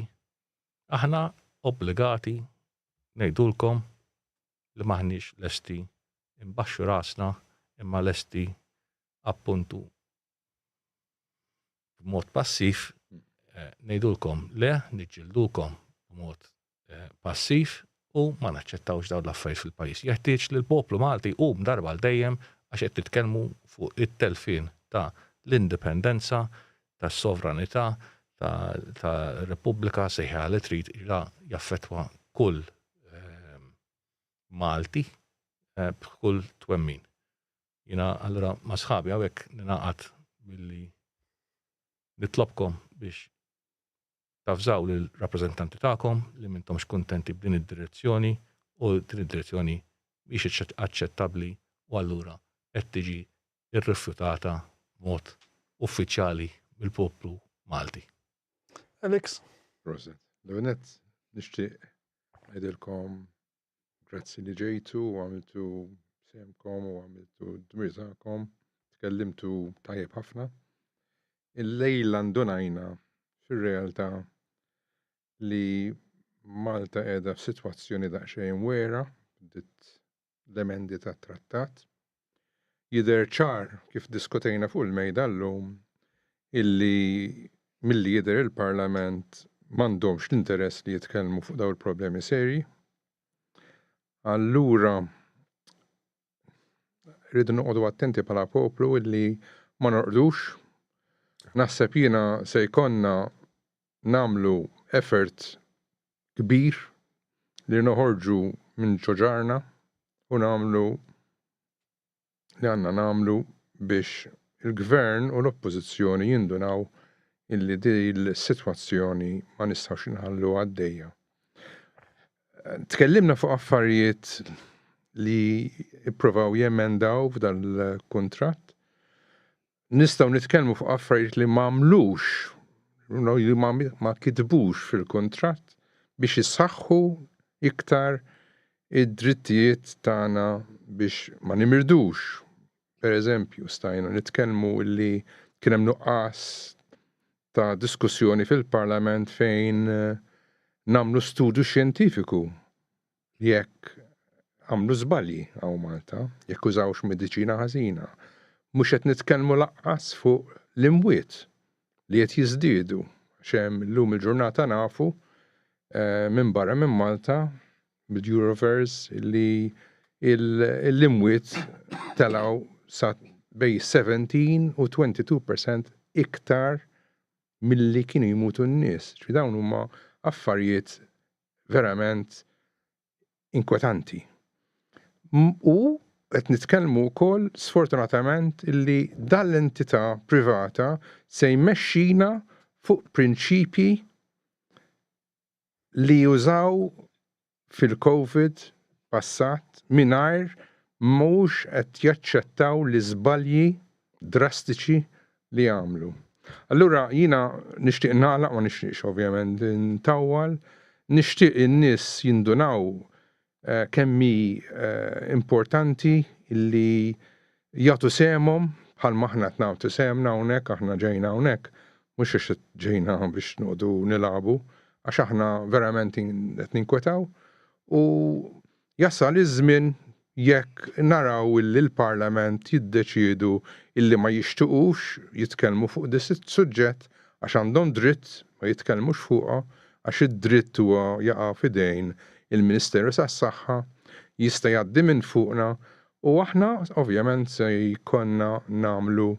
[SPEAKER 8] aħna obbligati ngħidulkom li maħniex lesti imbaxxu rasna imma lesti appuntu b'mod passiv ngħidulkom le niġġieldukom b'mod passiv u ma naċċettawx dawn l-affarijiet fil-pajjiż. Jeħtieġ li l-poplu Malti darba l dejjem għax qed titkellmu fuq it-telfin ta' l-indipendenza, tas-sovranità, ta' Repubblika sejħa li trid jaffettwa kull Malti b'kull twemmin. Jiena allura ma' sħabi hawnhekk ninaqat billi nitlobkom biex tafżaw lil rappreżentanti tagħkom li m'intomx kuntenti b'din id-direzzjoni u din id-direzzjoni mhix aċċettabbli u allura qed tiġi rrifjutata b'mod uffiċjali mill-poplu Malti.
[SPEAKER 7] Alex.
[SPEAKER 2] Proset. L-għunet nixtieq ngħidilkom grazzi li ġejtu u għamiltu semkom u għamiltu d-dmir tagħkom, tkellimtu tajjeb ħafna. Illejla ndunajna fir-realtà li Malta qiegħda f'sitwazzjoni daqsxejn wera bdiet l-emendi tat-trattat. Jidher ċar kif diskutejna fuq il-mejda llum illi milli jidher il-Parlament m'għandhomx l-interess li jitkellmu fuq dawn il-problemi serji. Allura rridu noqogħdu attenti bħala poplu illi ma norqdux. Naħseb jiena se jkollna nagħmlu effort kbir li noħorġu minn ġoġarna u nagħmlu li għandna nagħmlu biex il-gvern u l-oppożizzjoni jindunaw illi di l-sitwazzjoni ma nistgħux inħallu għaddejja. Tkellimna fuq affarijiet li ippruvaw jemendaw f'dal-kuntratt. Nistgħu nitkellmu fuq affarijiet li m'għamlux, li ma kitbux fil-kuntratt biex isaħħu iktar id-drittijiet tagħna biex ma nimirdux. Per eżempju, stajna nitkellmu li kien hemm nuqqas ta' diskussjoni fil-Parlament fejn namlu studju xjentifiku jekk għamlu żbalji għaw Malta, jekk użawx mediċina ħażina. Mhux qed nitkellmu laqqas fuq l-imwiet li qed jiżdiedu xemm llum il-ġurnata nafu minn barra minn Malta bil-Eurovers li l-imwiet telgħu sa bej 17 u 22% iktar milli kienu jmutu n-nies. Dawn huma affarijiet verament inkwetanti. U qed nitkellmu wkoll sfortunatament illi dal-entità privata se jmexxina fuq prinċipji li jużaw fil-COVID passat mingħajr mhux qed jaċċettaw l-iżbalji drastiċi li għamlu. Allura jiena nixtieq nagħlaq ma nixtieqx ovvjament ntawwal, nixtieq in-nies jindunaw kemm hi importanti illi jagħtu semhom bħalma aħna qed nagħtu semna hawnhekk, aħna ġejna hawnhekk, mhux għax ġejna biex noqogħdu nilagħbu, għax aħna verament qed ninkwetaw u jasal iż-żmien jekk naraw illi l-Parlament jiddeċiedu illi ma jixtuqux jitkellmu fuq dis suġġett għax għandhom dritt ma jitkellmux fuqha għax id-dritt huwa jaqa' f'idejn il-Ministeru tas-Saħħa jista' jgħaddi minn fuqna u aħna ovvjament se jkollna nagħmlu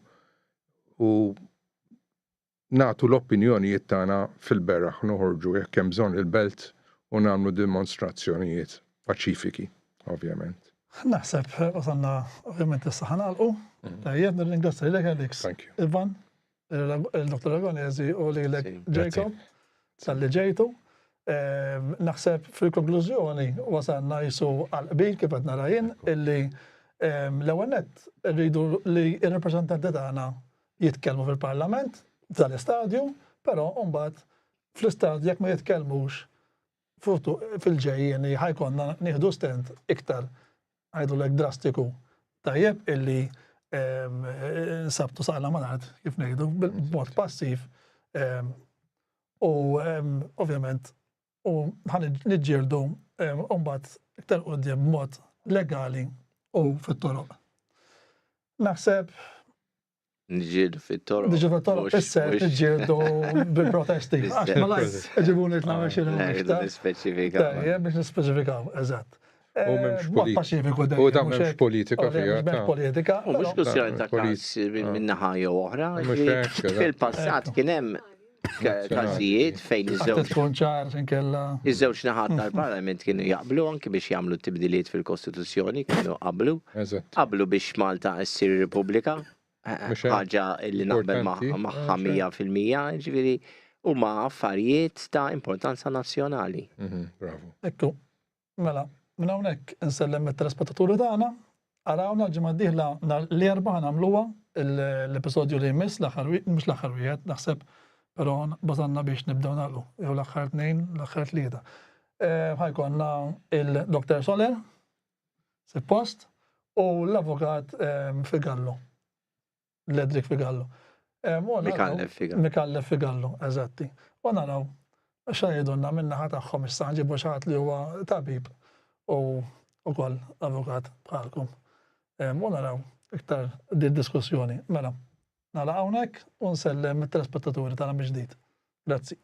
[SPEAKER 2] u nagħtu l-opinjonijiet tagħna fil-beraħ noħorġu jekk hemm bżonn il-belt u nagħmlu dimostrazzjonijiet paċifiki, ovvjament.
[SPEAKER 7] Naħseb, wasanna ovvjament issa ħanalqu. Tajjeb, nirringrazzja lilek Alex, Ivan, il-Dr. Ragonesi u lilek Jacob, tal-li ġejtu. Naħseb fil-konklużjoni wasanna jisu għal-qbil kif qed nara jien illi l-ewwel nett rridu li r-rappreżentanti tagħna jitkellmu fil-Parlament f'dal-istadju, però mbagħad fl-istadju jekk ma jitkellmux fil-ġejjieni ħajkonna nieħdu stent iktar għajdulek drastiku tajjeb illi nsabtu saqla manħad kif ngħidu b'mod passiv u ovvjament u ħan niġġieldu mbagħad iktar quddiem b'mod legali u fit-toroq. Naħseb
[SPEAKER 9] Nġieldu fit-toroq.
[SPEAKER 7] Niġġieldu fit-toroq, issa niġġieldu bil-protesti. Għax ma lajs ġibuni tnagħmel xi tajjeb biex nispeċifikaw, eżatt.
[SPEAKER 2] U m'hemmx politika fija.
[SPEAKER 7] Politika.
[SPEAKER 9] U mhux kwestjoni ta' każ min-naħa jew oħra. Fil-passat kien hemm każijiet fejn iż-żewġ naħat tal-Parlament kienu jaqblu anke biex jagħmlu tibdiliet fil-Kostituzzjoni, kienu qablu biex Malta ssir Repubblika, ħaġa li naqbel magħha 100%, ġifieri huma affarijiet ta' importanza nazzjonali.
[SPEAKER 2] Bravo.
[SPEAKER 7] Ekku, mela. Minn hawnhekk insellem it-telespettaturi tagħna, arawna ġimgħa d-dieħla l-erba' nagħmluha l-episodju li jmiss mhux l-aħħar wieħed naħseb, però bażanna biex nibdew nagħmlu jew l-aħħar tnejn, l-aħħar tlieta. Ħajkonna il-Dr. Soler suppost u l-avukat Figallo, Ledrik Figallo. Mikallef Figallo, eżatti. U naraw x'għidulna min-naħa tagħhom issa nġibu xi ħadd li huwa tabib u ukoll avukat bħalkom. U naraw iktar din diskussjoni. Mela, nagħlaq hawnhekk u nsellem it-telespettaturi tagħna mill-ġdid. Grazzi.